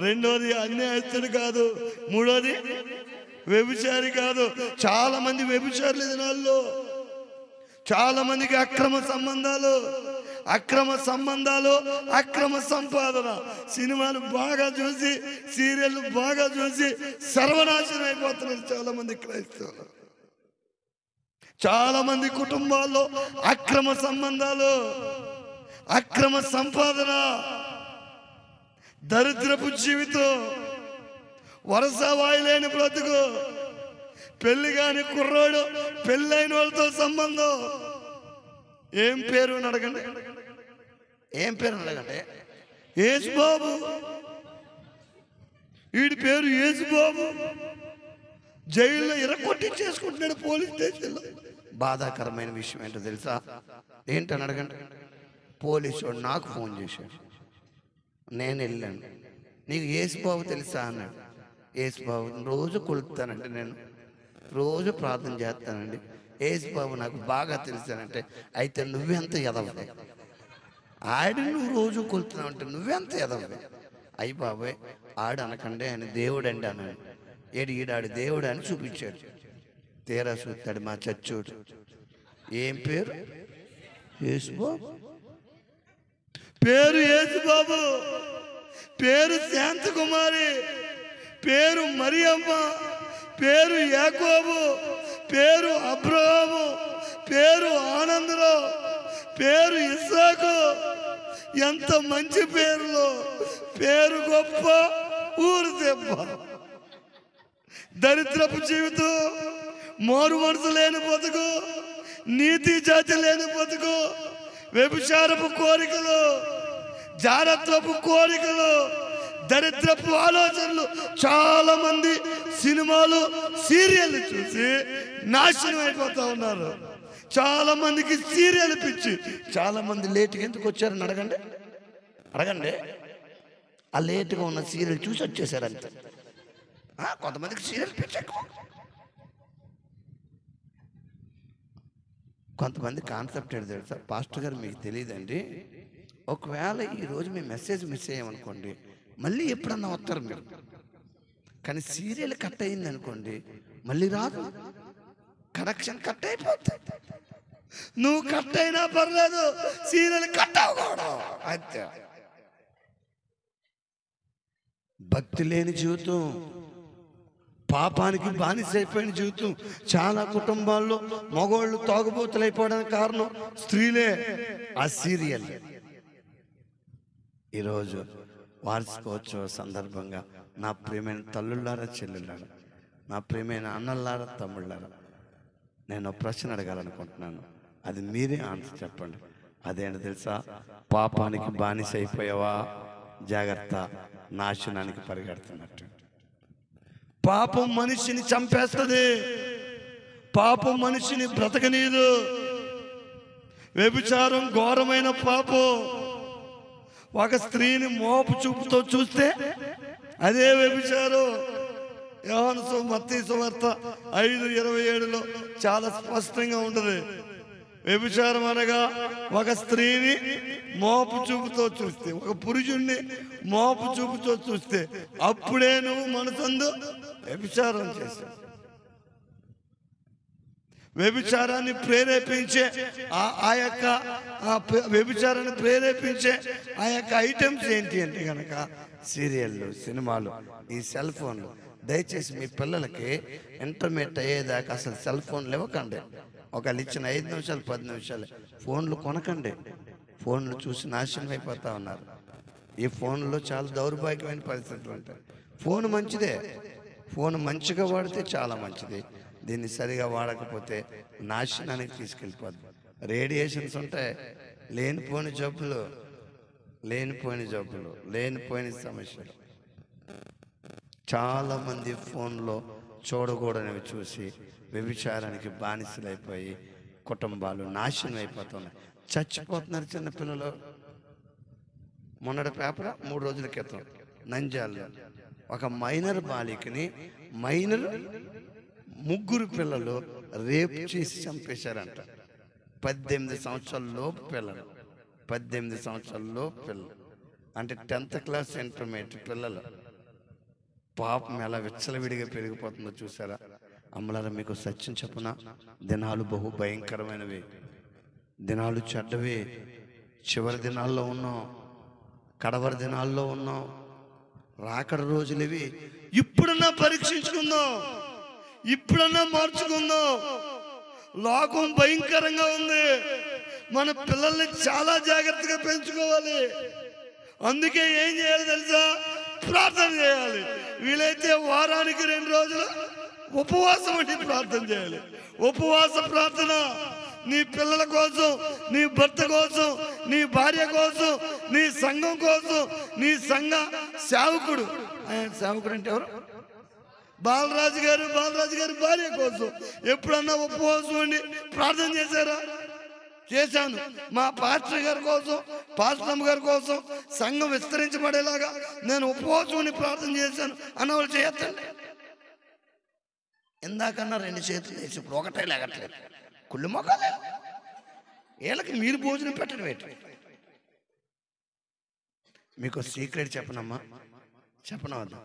రెండోది అన్యాయస్తుడు కాదు, మూడోది వ్యభిచారి కాదు. చాలా మంది వ్యభిచారులు ఈ దినాల్లో. చాలా మందికి అక్రమ సంబంధాలు, అక్రమ సంపాదన. సినిమాలు బాగా చూసి, సీరియల్ బాగా చూసి సర్వనాశనం అయిపోతున్నారు చాలా మంది క్రైస్తవులు. చాలా మంది కుటుంబాల్లో అక్రమ సంబంధాలు, అక్రమ సంపాదన, దరిద్రపు జీవితం, వరుస వాయిలేని బ్రతుకు. పెళ్లి కాని కుర్రోడు పెళ్ళైన వాళ్ళతో సంబంధం. ఏం పేరు అని అడగండి, ఏం పేరు అని అడగండి. యేసుబాబు, వీడి పేరు యేసుబాబు. జైల్లో ఇరకొట్టించేసుకుంటున్నాడు పోలీస్ స్టేషన్లో. బాధాకరమైన విషయం ఏంటో తెలుసా? ఏంటని అడగండి. పోలీసు వాడు నాకు ఫోన్ చేశాడు, నేను వెళ్ళాను. నీకు యేసుబాబు తెలుసా అన్నాడు. యేసుబాబు రోజు కొలుస్తానంటే, నేను రోజు ప్రార్థన చేస్తానండి. యేసుబాబు నాకు బాగా తెలుసానంటే, అయితే నువ్వెంత ఎదవే, ఆడు నువ్వు రోజు కొలుతున్నావు అంటే నువ్వెంత ఎదవే. అయ్యి బాబాయ్, ఆడు అనకండి, ఆయన దేవుడు అండి అన్నాడు. ఈడాడు దేవుడు అని చూపించాడు. తీరా చూస్తాడు మా చచ్చోడు. ఏం పేరు? యేసుబాబు. పేరు యేసుబాబు, పేరు శాంతకుమారి, పేరు మరియమ్మ, పేరు యాకోబు, పేరు అబ్రహాము, పేరు ఆనందరావు, పేరు ఇస్సాకు. ఎంత మంచి పేరులో. పేరు గొప్ప, ఊరు దెబ్బ. దరిద్రపు జీవితం, మారు మనసు లేని బతుకు, నీతి జాతి లేని బతుకు, వ్యభిచారపు కోరికలు, జారత్వపు కోరికలు, దరిద్రపు ఆలోచనలు. చాలా మంది సినిమాలు, సీరియల్ చూసి నాశనం అయిపోతా ఉన్నారు. చాలా మందికి సీరియల్ పిచ్చి. చాలా మంది లేట్గా ఎందుకు వచ్చారని అడగండి. ఆ లేట్గా ఉన్న సీరియల్ చూసి వచ్చేసారంతే. కొంతమందికి సీరియల్ పిచ్చి ఎక్కువ. కొంతమంది కాన్సెప్ట్ ఏంటి తెలుసా? పాస్టర్ గారు మీకు తెలియదండి, ఒకవేళ ఈరోజు మీ మెసేజ్ మిస్ అయ్యామనుకోండి, మళ్ళీ ఎప్పుడన్నా వస్తారు మీరు. కానీ సీరియల్ కట్ అయింది అనుకోండి, మళ్ళీ రాదు, కనెక్షన్ కట్ అయిపోతుంది. నువ్వు కట్ అయినా పర్లేదు, సీరియల్ కట్ అవ్వకూడదు అంతే. భక్తి లేని జీవితం, పాపానికి బానిసైపోయిన జీవితం. చాలా కుటుంబాల్లో మగవాళ్ళు తాగుబోతులు అయిపోవడానికి కారణం స్త్రీలే, ఆ సీరియల్. ఈరోజు వార్షికోత్సవ సందర్భంగా నా ప్రియమైన తల్లులారా, చెల్లులారా, నా ప్రియమైన అన్నలారా, తమ్ముళ్ళారా, నేను ప్రశ్న అడగాలనుకుంటున్నాను. అది మీరే ఆన్సర్ చెప్పండి. అదేంటో తెలుసా? పాపానికి బానిస అయిపోయావా? జాగ్రత్త, నాశనానికి పరిగెడుతున్నట్టు. పాపం మనిషిని చంపేస్తుంది, పాపం మనిషిని బ్రతకనీదు. వ్యభిచారం ఘోరమైన పాపం. ఒక స్త్రీని మోపు చూపుతో చూస్తే అదే వ్యభిచారం. యోహాను మత్తయి సువార్త 5:27లో చాలా స్పష్టంగా ఉంటుంది. వ్యభిచారం అనగా ఒక స్త్రీని మోపు చూపుతో చూస్తే, ఒక పురుషుణ్ణి మోపు చూపుతో చూస్తే అప్పుడే నువ్వు మనసందు వ్యభిచారం చేశావు. వ్యభిచారాన్ని ప్రేరేపించే ఆ యొక్క వ్యభిచారాన్ని ప్రేరేపించే ఆ యొక్క ఐటమ్స్ ఏంటి అంటే కనుక సీరియళ్ళు, సినిమాలు, ఈ సెల్ ఫోన్లు. దయచేసి మీ పిల్లలకి ఇంటర్మీడియట్ అయ్యేదాకా అసలు సెల్ ఫోన్లు ఇవ్వకండి. ఒకళ్ళు ఇచ్చిన 5 నిమిషాలు 10 నిమిషాలు ఫోన్లు కొనకండి. ఫోన్లు చూసి నాశనం అయిపోతా ఉన్నారు. ఈ ఫోన్లో చాలా దౌర్భాగ్యమైన పరిస్థితులు ఉంటాయి. ఫోన్ మంచిదే, ఫోన్ మంచిగా వాడితే చాలా మంచిది. దీన్ని సరిగా వాడకపోతే నాశనానికి తీసుకెళ్ళిపోద్ది. రేడియేషన్స్ ఉంటాయి, లేనిపోని జబ్బులు, లేనిపోయిన సమస్యలు. చాలామంది ఫోన్లో చూడకూడనివి చూసి వ్యభిచారానికి బానిసలైపోయి కుటుంబాలు నాశనం అయిపోతున్నాయి, చచ్చిపోతున్నారు చిన్నపిల్లలు. మొన్నటి పేపర్ 3 రోజుల క్రితం నంద్యాలలో ఒక మైనర్ బాలికని ముగ్గురు పిల్లలు రేప్ చేసి చంపేశారంట. 18 సంవత్సరాల లోపు పిల్లలు, 18 సంవత్సరాల లోపు పిల్లలు అంటే 10th క్లాస్ ఇంటర్మీడియట్ పిల్లలు. పాపం ఎలా విచ్చలవిడిగా పెరిగిపోతుందో చూసారా? అమ్మలారా, మీకు సత్యం చెప్పున, దినాలు బహు భయంకరమైనవి, దినాలు చెడ్డవి. చివరి దినాల్లో ఉన్నాం, కడవరి దినాల్లో ఉన్నాం, రాకడ రోజులు ఇవి. ఇప్పుడన్నా పరీక్షించుకుందాం, ఇప్పుడన్నా మార్చుకుందాం. లోకం భయంకరంగా ఉంది. మన పిల్లల్ని చాలా జాగ్రత్తగా పెంచుకోవాలి. అందుకే ఏం చేయాలి తెలుసా? ప్రార్థన చేయాలి. వీలైతే వారానికి 2 రోజులు ఉపవాసం అంటే ప్రార్థన చేయాలి. ఉపవాస ప్రార్థన నీ పిల్లల కోసం, నీ భర్త కోసం, నీ భార్య కోసం, నీ సంఘం కోసం, నీ సంఘ సేవకుడు. ఆయన సేవకుడు అంటే ఎవరు? బాలరాజు గారు భార్య కోసం ఎప్పుడన్నా ఉపవాసం ఉండి ప్రార్థన చేశారా? చేశాను. మా పాస్టర్ గారి కోసం, పాస్టమ్ గారి కోసం, సంఘం విస్తరించబడేలాగా నేను ఉపవాసం ఉండి ప్రార్థన చేశాను అన్నవాళ్ళు చేయొద్దండి. ఇందాకన్నా 2 చేతులు వేసి ఇప్పుడు ఒకటే లేగట్లేదు. కుళ్ళు మొక్కలే వీళ్ళకి మీరు భోజనం పెట్టడం ఏంటి? మీకు సీక్రెట్ చెప్పనమ్మా, చెప్పనవద్దా?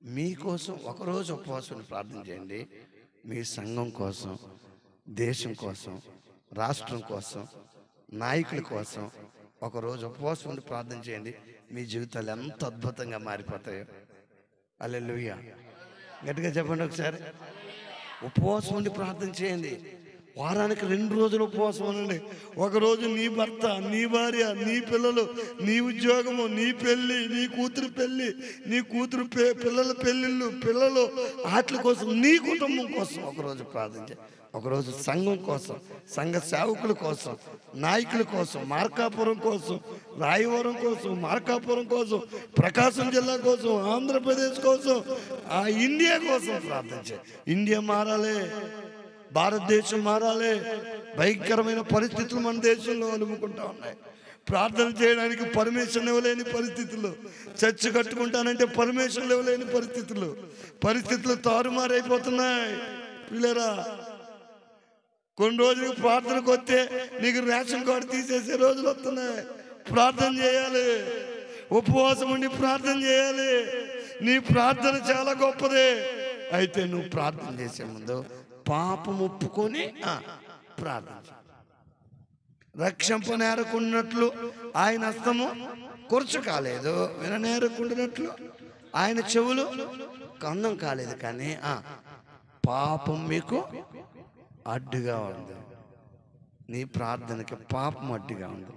మీకోసం ఒకరోజు ఉపవాసం ప్రార్థన చేయండి. మీ సంఘం కోసం, దేశం కోసం, రాష్ట్రం కోసం, నాయకుల కోసం ఒకరోజు ఉపవాసం ఉండి ప్రార్థన చేయండి. మీ జీవితాలు ఎంత అద్భుతంగా మారిపోతాయో. హల్లెలూయా! గట్టిగా చెప్పండి ఒకసారి. ఉపవాసం ఉండి ప్రార్థన చేయండి. వారానికి 2 రోజులు ఉపవాసం ఉండండి. ఒకరోజు నీ భర్త, నీ భార్య, నీ పిల్లలు, నీ ఉద్యోగము, నీ పెళ్ళి, నీ కూతురు పెళ్ళి, నీ కూతురు పిల్లల పెళ్ళిళ్ళు, పిల్లలు వాటి కోసం, నీ కుటుంబం కోసం ఒకరోజు ప్రార్థన చేయండి. ఒకరోజు సంఘం కోసం, సంఘ సేవకుల కోసం, నాయకుల కోసం, మార్కాపురం కోసం, రాయవరం కోసం, మార్కాపురం కోసం, ప్రకాశం జిల్లా కోసం, ఆంధ్రప్రదేశ్ కోసం, ఆ ఇండియా కోసం ప్రార్థన చేయండి. ఇండియా మారాలి, భారతదేశం మారాలి. భయంకరమైన పరిస్థితులు మన దేశంలో అనుకుంటా ఉన్నాయి. ప్రార్థన చేయడానికి పర్మిషన్ ఇవ్వలేని పరిస్థితులు, చర్చ్ కట్టుకుంటానంటే పర్మిషన్ ఇవ్వలేని పరిస్థితులు తారుమారైపోతున్నాయి. పిల్లరా, కొన్ని రోజులకు ప్రార్థనకు వస్తే నీకు రేషన్ కార్డు తీసేసే రోజులు వస్తున్నాయి. ప్రార్థన చేయాలి, ఉపవాసం ఉండి ప్రార్థన చేయాలి. నీ ప్రార్థన చాలా గొప్పదే. అయితే నువ్వు ప్రార్థన చేసే ముందు పాపం ఒప్పుకొని ప్రార్థన చేయి. రక్షింపనేరకున్నట్లు ఆయన హస్తము కొరచు కాలేదు, విననేరకుండినట్లు ఆయన చెవులు కందం కాలేదు. కానీ పాపం మీకు అడ్డుగా ఉంది. నీ ప్రార్థనకి పాపం అడ్డుగా ఉంది.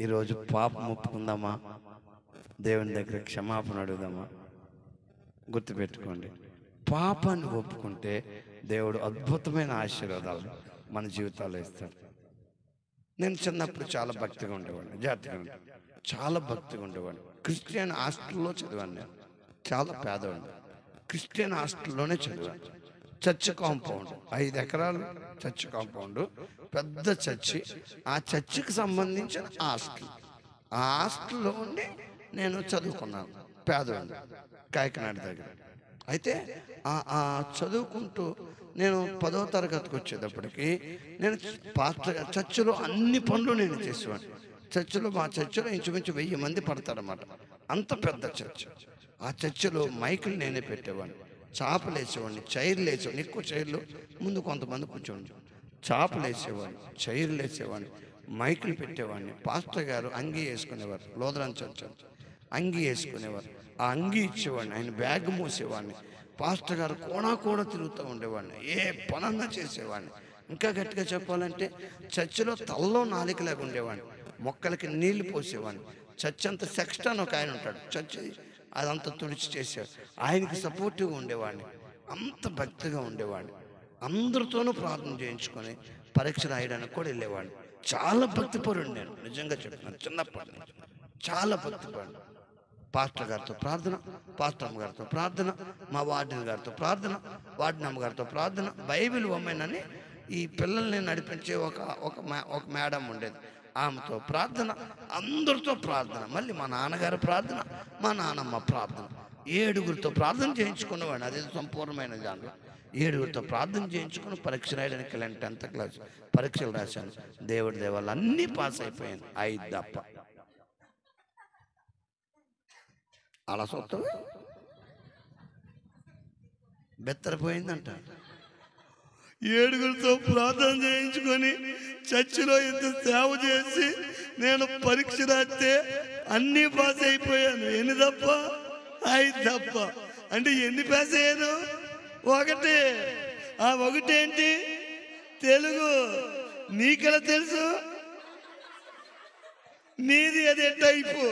ఈరోజు పాపం ఒప్పుకుందామా? దేవుని దగ్గర క్షమాపణ అడుగుదామా? గుర్తుపెట్టుకోండి, పాపాన్ని ఒప్పుకుంటే దేవుడు అద్భుతమైన ఆశీర్వాదాలు మన జీవితాల్లో ఇస్తాడు. నేను చిన్నప్పుడు చాలా భక్తిగా ఉండేవాడిని, జాగ్రత్తగా చాలా భక్తిగా ఉండేవాడిని. క్రిస్టియన్ హాస్టల్లో చదివాను. నేను చాలా పేదవాడిని. క్రిస్టియన్ హాస్టల్లోనే చదివాను. చర్చ్ కాంపౌండ్, 5 ఎకరాలు చర్చ్ కాంపౌండ్, పెద్ద చర్చి. ఆ చర్చికి సంబంధించిన హాస్టల్. ఆ హాస్టల్లో ఉండి నేను చదువుకున్నాను. పేదవాడిని, కాకినాడ దగ్గర. అయితే ఆ చదువుకుంటూ నేను 10వ తరగతికి వచ్చేటప్పటికి నేను పాస్టర్ చర్చిలో అన్ని పనులు నేను చేసేవాడిని. మా చర్చిలో ఇంచుమించు 1000 మంది పడతారన్నమాట. అంత పెద్ద చర్చ్. ఆ చర్చిలో మైకులు నేనే పెట్టేవాడిని, చాపలు వేసేవాడిని, చైర్లు వేసేవాడిని. ఎక్కువ చైర్లు ముందు కొంతమంది కూర్చోండి. చాపలు వేసేవాడిని, చైర్లు వేసేవాడిని, మైకులు పెట్టేవాడిని. పాస్టర్ గారు అంగీ వేసుకునేవారు, లోదరాన్ చర్చ్ అంగీ వేసుకునేవారు. ఆ అంగీ ఇచ్చేవాడిని, ఆయన బ్యాగ్ మూసేవాడిని. పాస్టర్ గారు కూడా తిరుగుతూ ఉండేవాడిని, ఏ పనన్నా చేసేవాడిని. ఇంకా గట్టిగా చెప్పాలంటే చర్చిలో తల్లో నాలికలాగా ఉండేవాడిని. మొక్కలకి నీళ్లు పోసేవాడిని. చర్చ్ అంతా సెక్స్టన్ ఒక ఆయన ఉంటాడు, చర్చి అదంతా తుడిచి చేసేవాడు. ఆయనకి సపోర్టివ్గా ఉండేవాడిని. అంత భక్తిగా ఉండేవాడిని. అందరితోనూ ప్రార్థన చేయించుకొని పరీక్ష రాయడానికి కూడా వెళ్ళేవాడిని. చాలా భక్తిపరుడు నేను, నిజంగా చెప్తున్నాను. చిన్నప్పటి నుంచి చాలా భక్తిపరుడు. పాస్టర్ గారితో ప్రార్థన, పాస్టర్ అమ్మ గారితో ప్రార్థన, మా వార్డెన్ గారితో ప్రార్థన, వార్డెన్ అమ్మ గారితో ప్రార్థన. బైబిల్ ఉమెన్ అని ఈ పిల్లల్ని నడిపించే ఒక మేడం ఉండేది, ఆమెతో ప్రార్థన, అందరితో ప్రార్థన. మళ్ళీ మా నాన్నగారు ప్రార్థన, మా నాన్నమ్మ ప్రార్థన. 7గురితో ప్రార్థన చేయించుకున్నవాడిని. అదే సంపూర్ణమైన దాంట్లో 7గురితో ప్రార్థన చేయించుకుని పరీక్ష రాయడానికి వెళ్ళాను. 10th క్లాస్ పరీక్షలు రాశాను. దేవుడి దేవాళ్ళు అన్నీ పాస్ అయిపోయాను, 5 తప్ప. అలా సొత్తు బెత్తరపోయిందంట. 7గురితో ప్రార్థన చేయించుకొని చర్చిలో ఇంత సేవ చేసి నేను పరీక్ష రాస్తే అన్నీ పాస్ అయిపోయాను. ఎన్ని తప్ప? 5 తప్ప. అంటే ఎన్ని పాస్ అయ్యాను? 1. ఆ 1 ఏంటి? తెలుగు. నీకెలా తెలుసు? నీది అదే టైపు.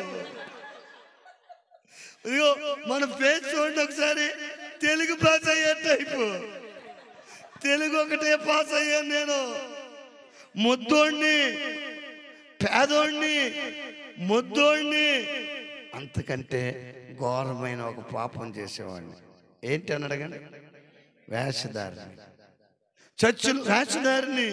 ఇదిగో మన ఫేస్ చూడండి ఒకసారి. తెలుగు పాస్ అయ్యే టైపు. తెలుగు 1 పాస్ అయ్యాను నేను. ముద్దోడిని, పేదోడిని, ముద్దోడిని. అంతకంటే ఘోరమైన ఒక పాపం చేసేవాడిని. ఏంటి అని అడగండి? వేషధారిని. వేషధారిని.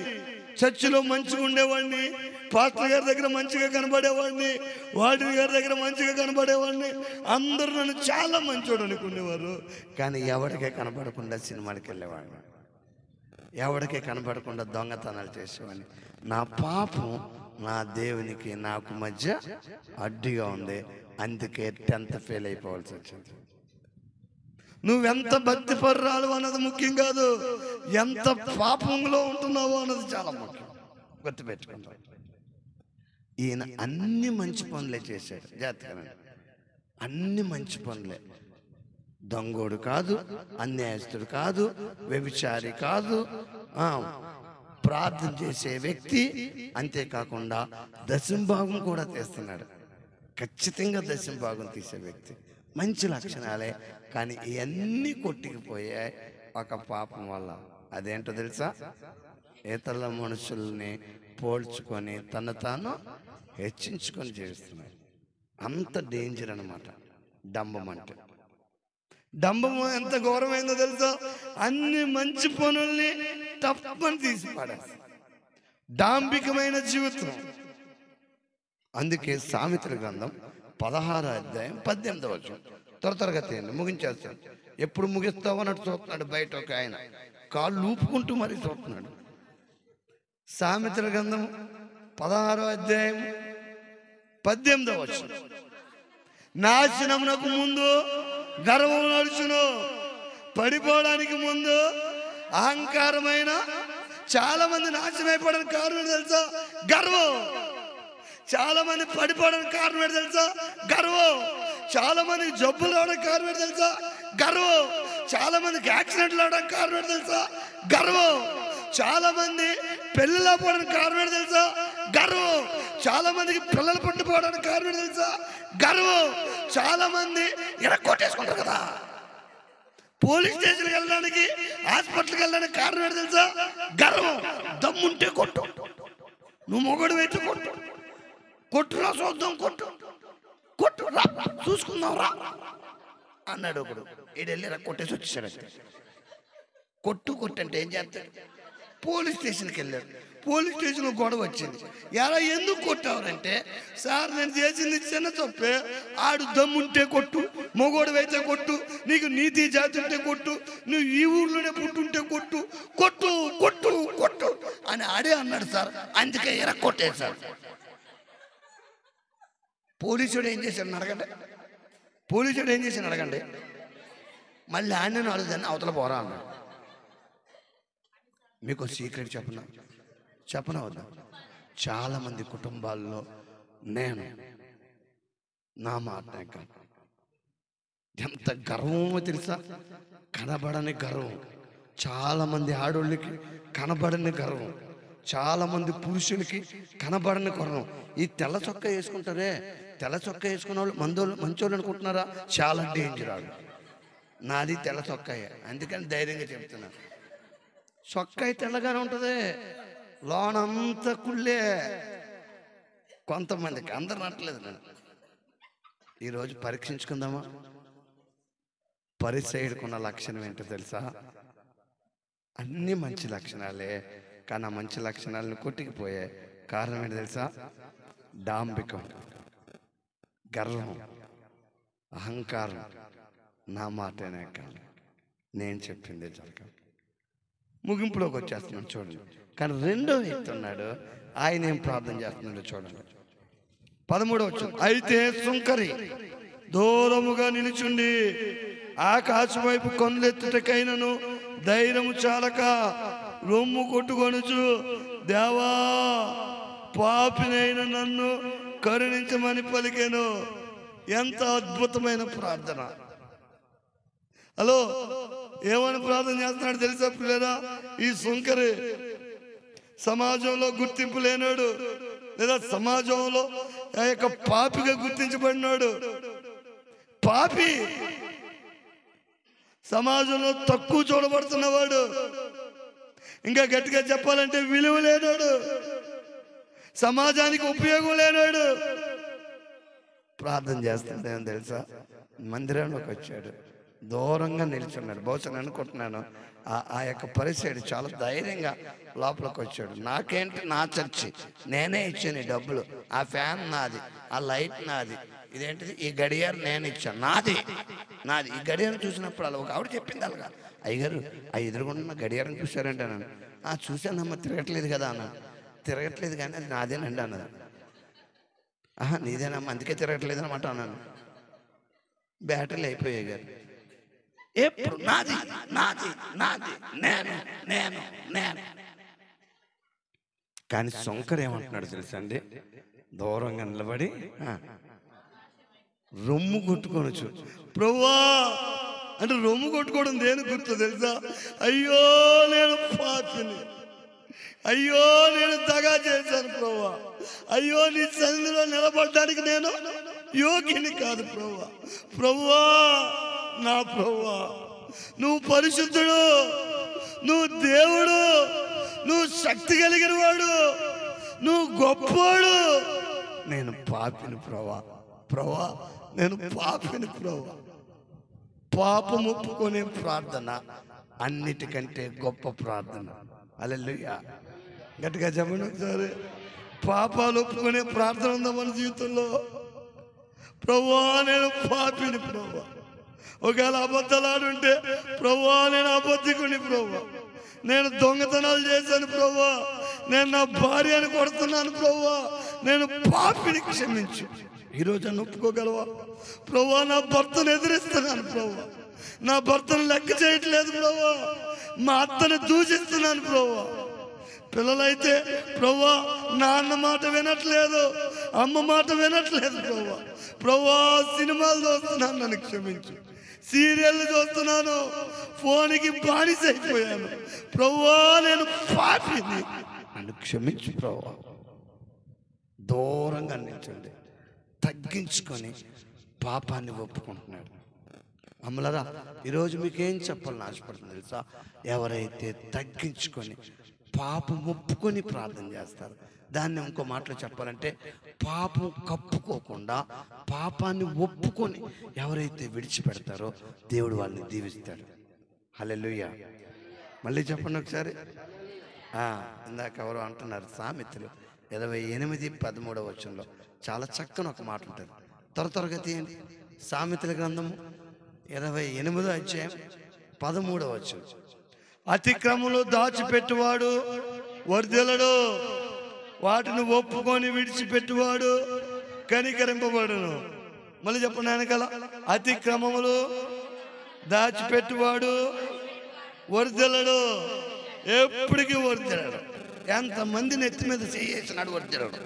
చర్చిలో మంచిగా ఉండేవాడిని, పాస్టర్ గారి దగ్గర మంచిగా కనబడేవాడిని, వార్డెన్ గారి దగ్గర మంచిగా కనబడేవాడిని. అందరూ నన్ను చాలా మంచోడు అనుకునేవారు. కానీ ఎవరికే కనబడకుండా సినిమాకి వెళ్ళేవాడిని, ఎవరికే కనబడకుండా దొంగతనాలు చేసేవాడిని. నా పాపం నా దేవునికి నాకు మధ్య అడ్డుగా ఉంది. అందుకే 10th ఫెయిల్ అయిపోవాల్సి వచ్చింది. నువ్వెంత భక్తి పర్రాలు అన్నది ముఖ్యం కాదు, ఎంత పాపంలో ఉంటున్నావో అన్నది చాలా ముఖ్యం. గుర్తుపెట్టుకుంటాం. ఈయన అన్ని మంచి పనులే చేశాడు. జాగ్రత్తగా, అన్ని మంచి పనులే. దొంగోడు కాదు, అన్యాయస్తుడు కాదు, వ్యభిచారి కాదు, ప్రార్థన చేసే వ్యక్తి. అంతేకాకుండా దశంభాగం కూడా తీస్తున్నాడు. ఖచ్చితంగా దశంభాగం తీసే వ్యక్తి. మంచి లక్షణాలే. కానీ ఇవన్నీ కొట్టుకుపోయాయి ఒక పాపం వల్ల. అదేంటో తెలుసా? ఇతరుల మనుషుల్ని పోల్చుకొని తను తాను హెచ్చించుకొని జీవిస్తున్నాడు. అంత డేంజర్ అన్నమాట డంబం అంటే. డంబము ఎంత ఘోరమైందో తెలుసా? అన్ని మంచి పనుల్ని తప్పని తీసి పడేసి డాంబికమైన జీవితం. అందుకే సామెతల గ్రంథం 16వ అధ్యాయం 18వ వచనం. త్వరగా తీయండి, ముగించేస్తాను. ఎప్పుడు ముగిస్తావు అన్నట్టు చూస్తున్నాడు బయట ఒక ఆయన, కాళ్ళు ఊపుకుంటూ మరీ చూస్తున్నాడు. సామెతల గ్రంథం 16వ అధ్యాయం 18వ వచనం. నాశనమునకు ముందు గర్వం నడుచును, పడిపోవడానికి ముందు అహంకారమైన. చాలా మంది నాశనమైపోవడానికి కారణం తెలుసా? గర్వం. చాలా మంది పడిపోవడానికి కారణం ఏంటి తెలుసా? గర్వం. చాలా మందికి జబ్బులు రావడానికి కారణం ఏంటి తెలుసా? గర్వం. చాలా మందికి యాక్సిడెంట్లు రావడానికి కారణం ఏంటి తెలుసా? గర్వం. చాలా మంది పెళ్లిలో పోవడానికి కారణం ఏంటి తెలుసా? గర్వం. చాలా మందికి పిల్లలు పట్టుకోవడానికి కారణం ఏంటి తెలుసా? గర్వం. చాలా మంది కొట్టేసుకుంటారు కదా, పోలీస్ స్టేషన్కి వెళ్ళడానికి, హాస్పిటల్కి వెళ్ళడానికి కారణం ఏంటి తెలుసా? గర్వం. దమ్ముంటే కొట్టు, నువ్వు మొగడు పెట్టి కొట్టు, కొట్టురా చూద్దాం, కొట్టు కొట్టు రా చూసుకుందాం రా అన్నాడు ఒకడు. ఈడెళ్ళి కొట్టేసి వచ్చేసాడు. కొట్టు అంటే ఏం చేస్తాడు? పోలీస్ స్టేషన్కి వెళ్ళాడు. పోలీస్ స్టేషన్లో గొడవ వచ్చింది. ఎలా ఎందుకు కొట్టావరంటే, సార్ నేను చేసింది చిన్న తప్పే, ఆడు దమ్ముంటే కొట్టు, మొగోడు అయితే కొట్టు, నీకు నీతి జాతి ఉంటే కొట్టు, నువ్వు ఈ ఊర్లోనే పుట్టుంటే కొట్టు, కొట్టు కొట్టు కొట్టు అని ఆడే అన్నాడు సార్, అందుకే కొట్టేశారు. పోలీసుడు ఏం చేశాడు అడగండి, పోలీసుడు ఏం చేశాడు అడగండి. మళ్ళీ ఆయన అడుగుదాన్ని అవతల పోరా అన్నాడు. మీకు సీక్రెట్ చెప్పనా వద్దా? చాలామంది కుటుంబాల్లో నేను నా మాట ఎంత గర్వమో తెలుసా? కనబడని గర్వం. చాలామంది ఆడోళ్ళకి కనబడని గర్వం, చాలామంది పురుషులకి కనబడని గర్వం. ఈ తెల్ల చొక్కా వేసుకుంటారే, తెల్ల చొక్కా వేసుకున్న వాళ్ళు మంచోళ్ళు అనుకుంటున్నారా? చాలా డేంజర్. నాది తెల్ల చొక్కాయే, అందుకని ధైర్యంగా చెప్తున్నాను. చొక్కాయి తెల్లగానే ఉంటుంది, లోనంతా కుళ్ళే. కొంతమందికి, అందరు నట్టలేదు. నేను ఈరోజు పరీక్షించుకుందామా? పరిసైడుకున్న లక్షణం ఏంటో తెలుసా? అన్నీ మంచి లక్షణాలే, కానీ ఆ మంచి లక్షణాలను కొట్టుకుపోయే కారణం ఏంటో తెలుసా? డాంబికం, గర్వం, అహంకారం. నా మాటనే కాదు, నేను చెప్పిందే జరగాలి. ముగింపులోకి వచ్చేస్తున్నాడు చూడండి. కానీ రెండో వ్యక్తి ఉన్నాడు, ఆయన ఏం ప్రార్థన చేస్తున్నాడో చూడండి. 13వ వచనం. అయితే సుంకరి దూరముగా నిలుచుండి ఆకాశం వైపు కొనలెత్తుటకైనను ధైర్యము చాలక రొమ్ము కొట్టుకొనుచు, దేవా పాపినైన నన్ను కరుణించమని పలికెను. ఎంత అద్భుతమైన ప్రార్థన! హలో, ఏమని ప్రార్థన చేస్తున్నాడు తెలుసా పిల్లరా? ఈ సుంకరి సమాజంలో గుర్తింపు లేనాడు, లేదా సమాజంలో ఆ యొక్క పాపిగా గుర్తించబడినాడు. పాపి, సమాజంలో తక్కువ చూడబడుతున్నవాడు, ఇంకా గట్టిగా చెప్పాలంటే విలువ లేనాడు, సమాజానికి ఉపయోగం లేనాడు. ప్రార్థన చేస్తాడేమో తెలుసా? మందిరంలోకి వచ్చాడు, దూరంగా నిల్చున్నాడు. బహుశా అనుకుంటున్నాను ఆ యొక్క పరిసైడు చాలా ధైర్యంగా లోపలికి వచ్చాడు. నాకేంటి, నా చర్చి, నేనే ఇచ్చాను డబ్బులు, ఆ ఫ్యాన్ నాది, ఆ లైట్ నాది, ఇదేంటిది, ఈ గడియారం నేను ఇచ్చాను, నాది. ఈ గడియారం చూసినప్పుడు అలా ఒక ఆవిడ చెప్పింది, అలాగా అయ్యగారు ఆ ఎదురుగుండా గడియారం చూశారంటే అన్నాను. చూశానమ్మా, తిరగట్లేదు కదా అన్నాను. తిరగట్లేదు కానీ అది నాదేనండి అన్నది. నీదేనమ్మా, అందుకే తిరగట్లేదు అనమాట అన్నాను. బ్యాటరీలు అయిపోయాయి గారు, ఎప్పుడు నాది నాది నాది, నేను నేను నేను. కానీ శంకర్ ఏమంటున్నాడు తెలుసా అండి? దూరంగా నిలబడి రొమ్ము కొట్టుకోవచ్చు. ప్రభువా అంటే రొమ్ము కొట్టుకోవడం దేని గుర్తు తెలుసా? అయ్యో నేను పాపిని, అయ్యో నేను దగా చేశాను ప్రభువా, అయ్యో నీ సన్నిధిలో నిలబడడానికి నేను యోగిని కాదు ప్రభువా. ప్రభువా, నా ప్రభువా, నువ్వు పరిశుద్ధుడు, నువ్వు దేవుడు, నువ్వు శక్తి కలిగిన వాడు, నువ్వు గొప్పవాడు. నేను పాపిని ప్రభువా, ప్రభువా నేను పాపిని ప్రభువా. పాపం ఒప్పుకునే ప్రార్థన అన్నిటికంటే గొప్ప ప్రార్థన. హల్లెలూయా, గట్టిగా చెప్పండి ఒకసారి. పాపాలు ఒప్పుకునే ప్రార్థన ఉందా మన జీవితంలో? ప్రభువా నేను పాపిని ప్రభువా. ఒకవేళ అబద్ధాలు ఆడుంటే, ప్రభువా నేను అబద్ధికుని ప్రభువా, నేను దొంగతనాలు చేశాను ప్రభువా, నేను నా భార్యను కొడుతున్నాను ప్రభువా, నేను పాపిని క్షమించు. ఈరోజు అని ఒప్పుకోగలవా? ప్రభువా, నా భర్తను ఎదిరిస్తున్నాను ప్రభువా, నా భర్తను లెక్క చేయట్లేదు ప్రభువా, మా అత్తను దూషిస్తున్నాను ప్రభువా. పిల్లలైతే ప్రభువా నాన్న మాట వినట్లేదు, అమ్మ మాట వినట్లేదు ప్రభువా. ప్రభువా, సినిమాలు చూస్తున్నాను, నన్ను క్షమించు. సీరియల్ చూస్తున్నాను, ఫోన్కి బానిసైపోయాను ప్రభువా, నేను పాపిని, నన్ను క్షమించు ప్రభువా. దూరంగా నిల్చండి, తగ్గించుకొని పాపాన్ని ఒప్పుకుంటున్నాడు. అమ్మలరా, ఈరోజు మీకేం చెప్పాలని ఆశపడుతుంది తెలుసా? ఎవరైతే తగ్గించుకొని పాపం ఒప్పుకొని ప్రార్థన చేస్తారు, దాన్ని ఇంకో మాటలో చెప్పాలంటే పాపం కప్పుకోకుండా పాపాన్ని ఒప్పుకొని ఎవరైతే విడిచిపెడతారో దేవుడు వాళ్ళని దీవిస్తాడు. హల్లెలూయా. మళ్ళీ చెప్పండి ఒకసారి. ఇందాక ఎవరో అంటున్నారు, సామెతలు 28:13 చాలా చక్కని ఒక మాట ఉంటుంది. త్వరగా తీయండి. సామెతల గ్రంథము 28:13. అతిక్రమంలో దాచిపెట్టువాడు వర్ధిల్లడు, వాటిని ఒప్పుకొని విడిచిపెట్టువాడు కనికరింపబడును. మళ్ళీ చెప్పండి వెనకాల. అతిక్రమములు దాచిపెట్టువాడు వర్ధిల్లడు, ఎప్పటికీ వర్ధిల్లడు. ఎంతమంది నెత్తి మీద చెయ్యేసినాడు వర్ధిల్లడు.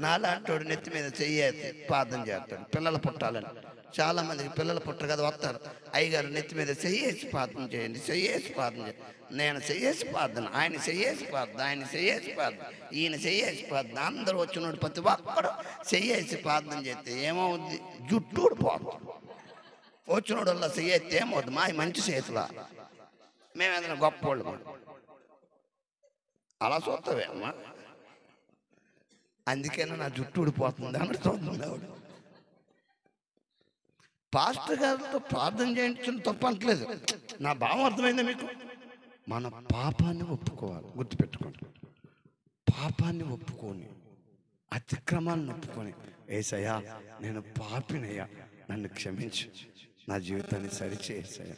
నాలాంటి వాడు నెత్తి మీద చెయ్యేసి ప్రార్థన చేస్తాడు పిల్లలు పుట్టాలని. చాలా మందికి పిల్లలు పుట్టరు కదా, వస్తారు, అయ్యగారు నెత్తి మీద చెయ్యేసి ప్రార్థన చేయండి, చెయ్యేసి ప్రార్థన చేయండి. నేను చెయ్యేసి ప్రార్థన, ఆయన చెయ్యేసి ప్రార్థన, ఆయన చెయ్యేసి ప్రార్థన, ఈయన చెయ్యేసి ప్రార్థన. అందరూ వచ్చినోడు ప్రతి ఒక్కడు చెయ్యేసి ప్రార్థన చేస్తే ఏమవుద్ది? జుట్టు ఊడిపోతుంది. వచ్చినోడు వల్ల చెయ్యేస్తే ఏమవుద్ది? మా మంచి చేతుల మేము ఏదైనా గొప్ప వాళ్ళు అలా చూస్తావేమ్మా, అందుకైనా నా జుట్టు ఊడిపోతుంది అని చూస్తుంది ఆవిడ. పాస్టర్ గారితో ప్రార్థన చేయించిన తప్పు అంటలేదు, నా భావం అర్థమైందా మీకు? మన పాపాన్ని ఒప్పుకోవాలి, గుర్తుపెట్టుకోండి. పాపాన్ని ఒప్పుకొని, అతిక్రమాన్ని ఒప్పుకొని, ఏసయ్యా నేను పాపినయ్యా, నన్ను క్షమించు, నా జీవితాన్ని సరిచేసయ్యా.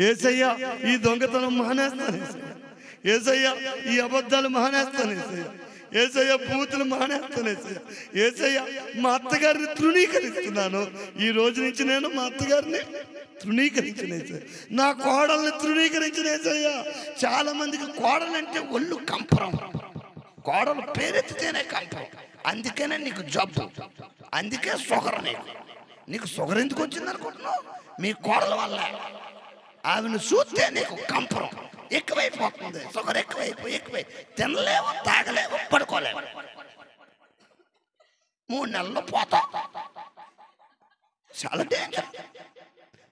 ఏసయ్యా ఈ దొంగతనం మానేస్తాను ఏసయ్యా, ఏసయ్యా ఈ అబద్ధాలు మానేస్తాను ఏసయ్యా, ఏసయ్య బూతులు మానేస్తాను ఏసయ్య, ఏసయ్య మా అత్తగారిని తృణీకరిస్తున్నాను, ఈ రోజు నుంచి నేను మా అత్తగారిని తృణీకరించిన ఏసయ్య, నా కోడల్ని తృణీకరించిన ఏసయ్య. చాలా మందికి కోడలంటే ఒళ్ళు కంపరం, కోడలు పేరెత్తితేనే కంపరం, అందుకనే నీకు జబ్బు, అందుకే షుగర్. నీకు షుగర్ ఎందుకు వచ్చింది అనుకుంటున్నావు? మీ కోడల వల్ల. ఆమెను చూస్తే నీకు కంపరం ఎక్కువైపోతుంది, షుగర్ ఎక్కువై తినలేవు, తాగలేవు, పడుకోలేవు, 3 నెలల్లో పోతాం. చాలా డేంజర్.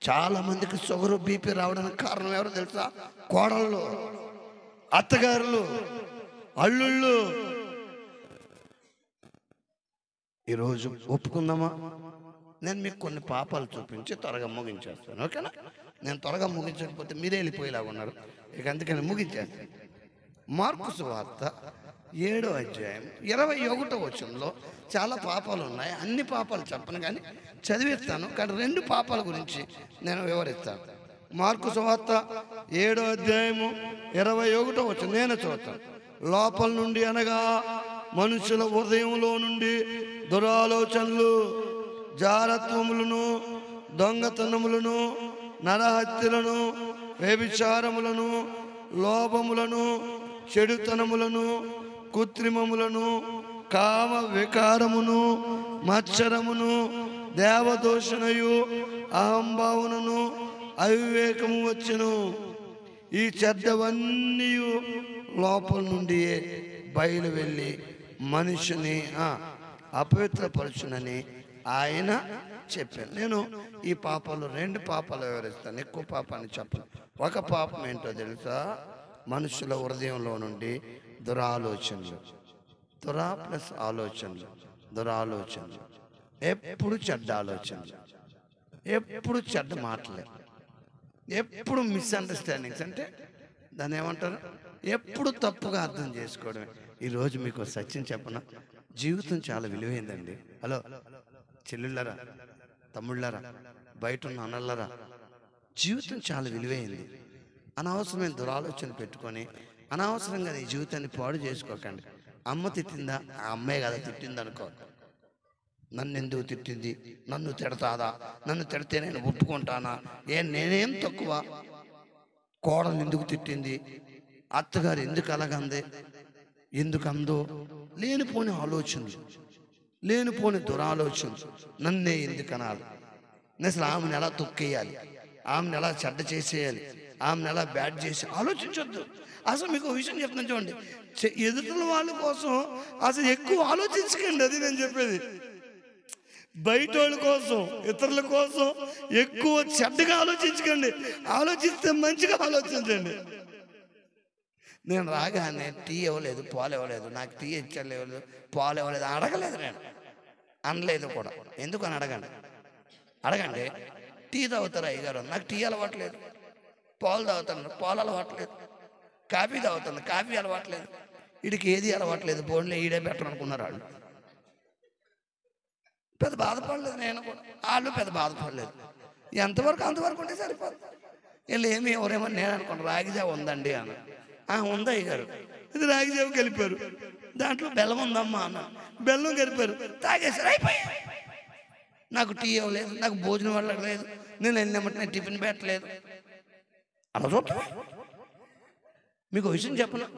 చాలా మందికి షుగర్ బీపీ రావడానికి కారణం ఎవరో తెలుసా? కోడళ్ళు, అత్తగారులు, అల్లుళ్ళు. ఈరోజు ఒప్పుకుందామా? నేను మీకు కొన్ని పాపాలు చూపించి త్వరగా ముగించేస్తాను, ఓకేనా? నేను త్వరగా ముగించకపోతే మీరే వెళ్ళిపోయేలాగా ఉన్నారు, ఇక అందుకని ముగించేస్తాను. మార్కు సువార్త 7:21 చాలా పాపాలు ఉన్నాయి. అన్ని పాపాలు చెప్పను కానీ చదివిస్తాను, కానీ 2 పాపాల గురించి నేను వివరిస్తాను. మార్కు సువార్త 7:21 నేను చూస్తాను. లోపల నుండి అనగా మనుషుల హృదయంలో నుండి దురాలోచనలు, జారత్వములను, దొంగతనములను, నరహత్యలను, వ్యభిచారములను, లోభములను, చెడుతనములను, కృత్రిమములను, కామ వికారమును, మత్సరమును, దేవదూషణయు, అహంభావనను, అవివేకము వచ్చును. ఈ చెడ్డవన్నీ లోపల నుండి బయలు వెళ్ళి మనిషిని అపవిత్రపరచునని ఆయన చెప్పాను. నేను ఈ పాపాలు 2 పాపాలు వివరిస్తాను, ఎక్కువ పాపాన్ని చెప్పను. ఒక పాపం ఏంటో తెలుసా? మనుషుల హృదయంలో నుండి దురాలోచనలు, ప్లస్ ఆలోచనలు, దురాలోచనలు, ఎప్పుడు చెడ్డ ఆలోచనలు, ఎప్పుడు చెడ్డ మాటలే, ఎప్పుడు మిస్అండర్స్టాండింగ్స్, అంటే దాన్ని ఏమంటారు? ఎప్పుడు తప్పుగా అర్థం చేసుకోవడమే. ఈరోజు మీకు సత్యం చెప్పనా? జీవితం చాలా విలువైందండి. హలో చెల్లుళ్ళరా, తమ్ముళ్ళరా, బయట ఉన్న అన్నలరా, జీవితం చాలా విలువైంది. అనవసరమైన దురాలోచన పెట్టుకొని అనవసరంగా నీ జీవితాన్ని పాడు చేసుకోకండి. అమ్మ తిట్టిందా? ఆ అమ్మాయి కదా తిట్టింది అనుకో. నన్ను ఎందుకు తిట్టింది? నన్ను తిడతాదా? నన్ను తిడితే నేను ఒప్పుకుంటానా? నేనేం తక్కువ? కోడలు ఎందుకు తిట్టింది? అత్తగారు ఎందుకు అలాగంది? ఎందుకు అందో? లేనిపోని ఆలోచనలు, లేనిపోని దురాలోచనలు. నన్నే ఎందుకు అనాలి? అసలు ఆమెను ఎలా తొక్కేయాలి, ఆమెను ఎలా చెడ్డ చేసేయాలి, ఆమెను ఎలా బ్యాడ్ చేసి ఆలోచించొద్దు. అసలు మీకు విషయం చెప్తున్నాను చూడండి, ఎదుటి వాళ్ళ కోసం అసలు ఎక్కువ ఆలోచించకండి. అది నేను చెప్పేది. బయట వాళ్ళ కోసం, ఇతరుల కోసం ఎక్కువ చెడ్డగా ఆలోచించకండి. ఆలోచిస్తే మంచిగా ఆలోచించండి. నేను రాగానే టీ ఇవ్వలేదు, పాలు ఇవ్వలేదు, నాకు టీ ఇచ్చలేదు, పాలు ఇవ్వలేదు అడగలేదు, నేను అనలేదు కూడా. ఎందుకు అని అడగండి. టీ తాగుతారు అయ్యగారు, నాకు టీ అలవాట్లేదు. పాలు తాగుతాను, పాలు అలవాట్లేదు. కాఫీ తాగుతాను, కాఫీ అలవాట్లేదు. వీడికి ఏది అలవాట్లేదు, పోన్లే ఈడే బెటర్ అనుకున్నారు వాళ్ళు. పెద్ద బాధపడలేదు, నేను కూడా. వాళ్ళు పెద్ద బాధపడలేదు. ఎంతవరకు అంతవరకు ఉంటే సరిపోదు. వీళ్ళు ఏమి ఎవరేమో నేను అనుకోండి. రాగిజావ ఉందండి అన్న. ఉందా అయ్యగారు? ఇది రాగిజావ కలిపారు, దాంట్లో బెల్లం ఉందమ్మా అన్న. బెల్లం కలిపారు, తాగేశారు, అయిపోయి. నాకు టీ ఇవ్వలేదు, నాకు భోజనం వెళ్ళలేదు, నేను వెళ్ళినమ్మటే నేను టిఫిన్ పెట్టలేదు. అలా చూద్దాం. మీకు విషయం చెప్పను,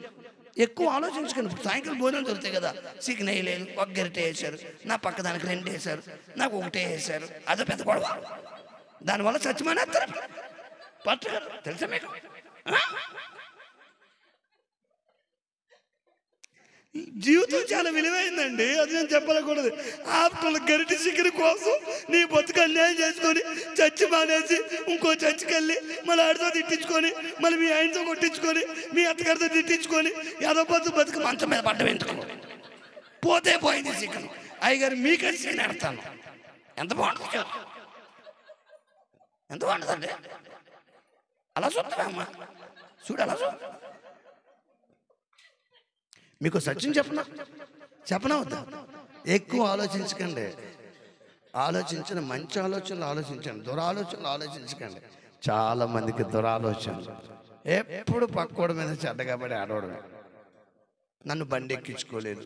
ఎక్కువ ఆలోచించకండి. సాయంకాలం భోజనం దొరుకుతాయి కదా, చికెన్ వేయలేదు, ఒక గరిటె వేశారు, నా పక్క దానికి 2 వేశారు, నాకు 1 వేశారు. అదో పెద్ద గొడవ. దానివల్ల చచ్చిమానేస్తారు, పట్టగారు. తెలుసా మీకు? జీవితం చాలా విలువైందండి, అది నేను చెప్పకూడదు. ఆఫ్టర్ గరిటి చికెన్ కోసం నీ బతుకు అన్యాయం చేసుకొని చచ్చి మానేసి ఇంకో చచ్చికి వెళ్ళి మళ్ళీ ఆడితో తిట్టించుకొని, మళ్ళీ మీ ఆయనతో కొట్టించుకొని, మీ అత్తగారితో తిట్టించుకొని, ఏదో బతుకు మంచం మీద పడ్డం ఎందుకు? పోతే పోయింది చికెన్. అయ్యగారు మీకు నేను ఎడతాను. ఎంత బాగుంటుంది, ఎంత బాగుంటుందండి. అలా చూస్తామమ్మా, చూడు అలా చూడు. మీకు సత్యం చెప్పనా వద్దా? ఎక్కువ ఆలోచించకండి. ఆలోచించిన మంచి ఆలోచనలు ఆలోచించండి, దురాలోచనలు ఆలోచించకండి. చాలా మందికి దురాలోచనలు, ఎప్పుడు పక్కోడి మీద చెడ్డగా పడి ఆడవడమే. నన్ను బండి ఎక్కించుకోలేదు,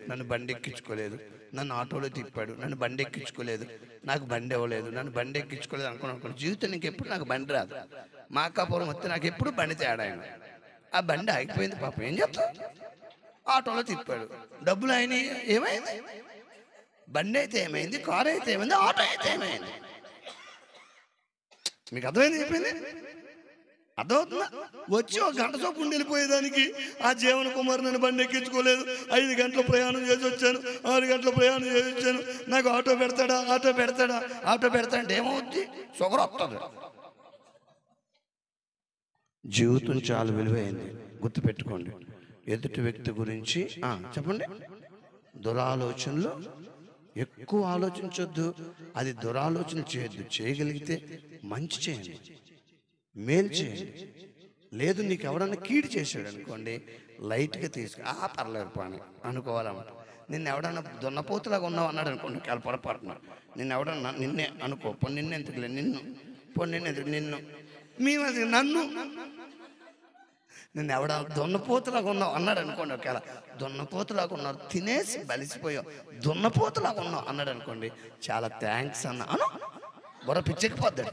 నన్ను ఆటోలో తిప్పాడు, నన్ను బండి ఎక్కించుకోలేదు, నాకు బండి ఇవ్వలేదు, నన్ను బండి ఎక్కించుకోలేదు అనుకున్నాను. జీవితం నీకు ఎప్పుడు నాకు బండి రాదు. మా అక్కాపురం వస్తే నాకు ఎప్పుడు బండి తేడా. ఆ బండి ఆగిపోయింది, పాపం ఏం చెప్తా. ఆటోలో తిప్పాడు, డబ్బులు ఆయన ఏమైంది? బండి అయితే ఏమైంది, కారు అయితే ఏమైంది, ఆటో అయితే ఏమైంది? మీకు అర్థమైంది? చెప్పింది అర్థమవుతుందా? వచ్చి 1 గంట సేపు ఉండి వెళ్ళిపోయేదానికి ఆ జీవన కుమార్ నన్ను బండి ఎక్కించుకోలేదు, 5 గంటల ప్రయాణం చేసి వచ్చాను, 6 గంటల ప్రయాణం చేసి వచ్చాను, నాకు ఆటో పెడతాడా అంటే ఏమవుద్ది? షుగర్ వస్తుంది. జీవితం చాలా విలువైంది, గుర్తుపెట్టుకోండి. ఎదుటి వ్యక్తి గురించి చెప్పండి. దురాలోచనలు ఎక్కువ ఆలోచించొద్దు. అది దురాలోచన చేయొద్దు. చేయగలిగితే మంచి చేయండి, మేలు చేయండి. లేదు నీకు ఎవడన్నా కీడు చేశాడు అనుకోండి, లైట్గా పర్లేదు పని అనుకోవాలన్నమాట. నిన్ను ఎవడన్నా దున్నపోతులాగా ఉన్నావు అన్నాడు అనుకోండి, పొరపాటున నిన్ను ఎవడన్నా నిన్నే అనుకో, నిన్ను ఎందుకులే, నిన్ను మేము నన్ను ఎవడ దున్నపోతులాగా ఉన్నావు అన్నాడు అనుకోండి. ఒకవేళ దున్నపోతులాగా ఉన్నావు, తినేసి బలిసిపోయావు, దున్నపోతులాగా ఉన్నావు అన్నాడు అనుకోండి, చాలా థ్యాంక్స్ అను బుర్ర పిచ్చెక్కిపోద్దాడు.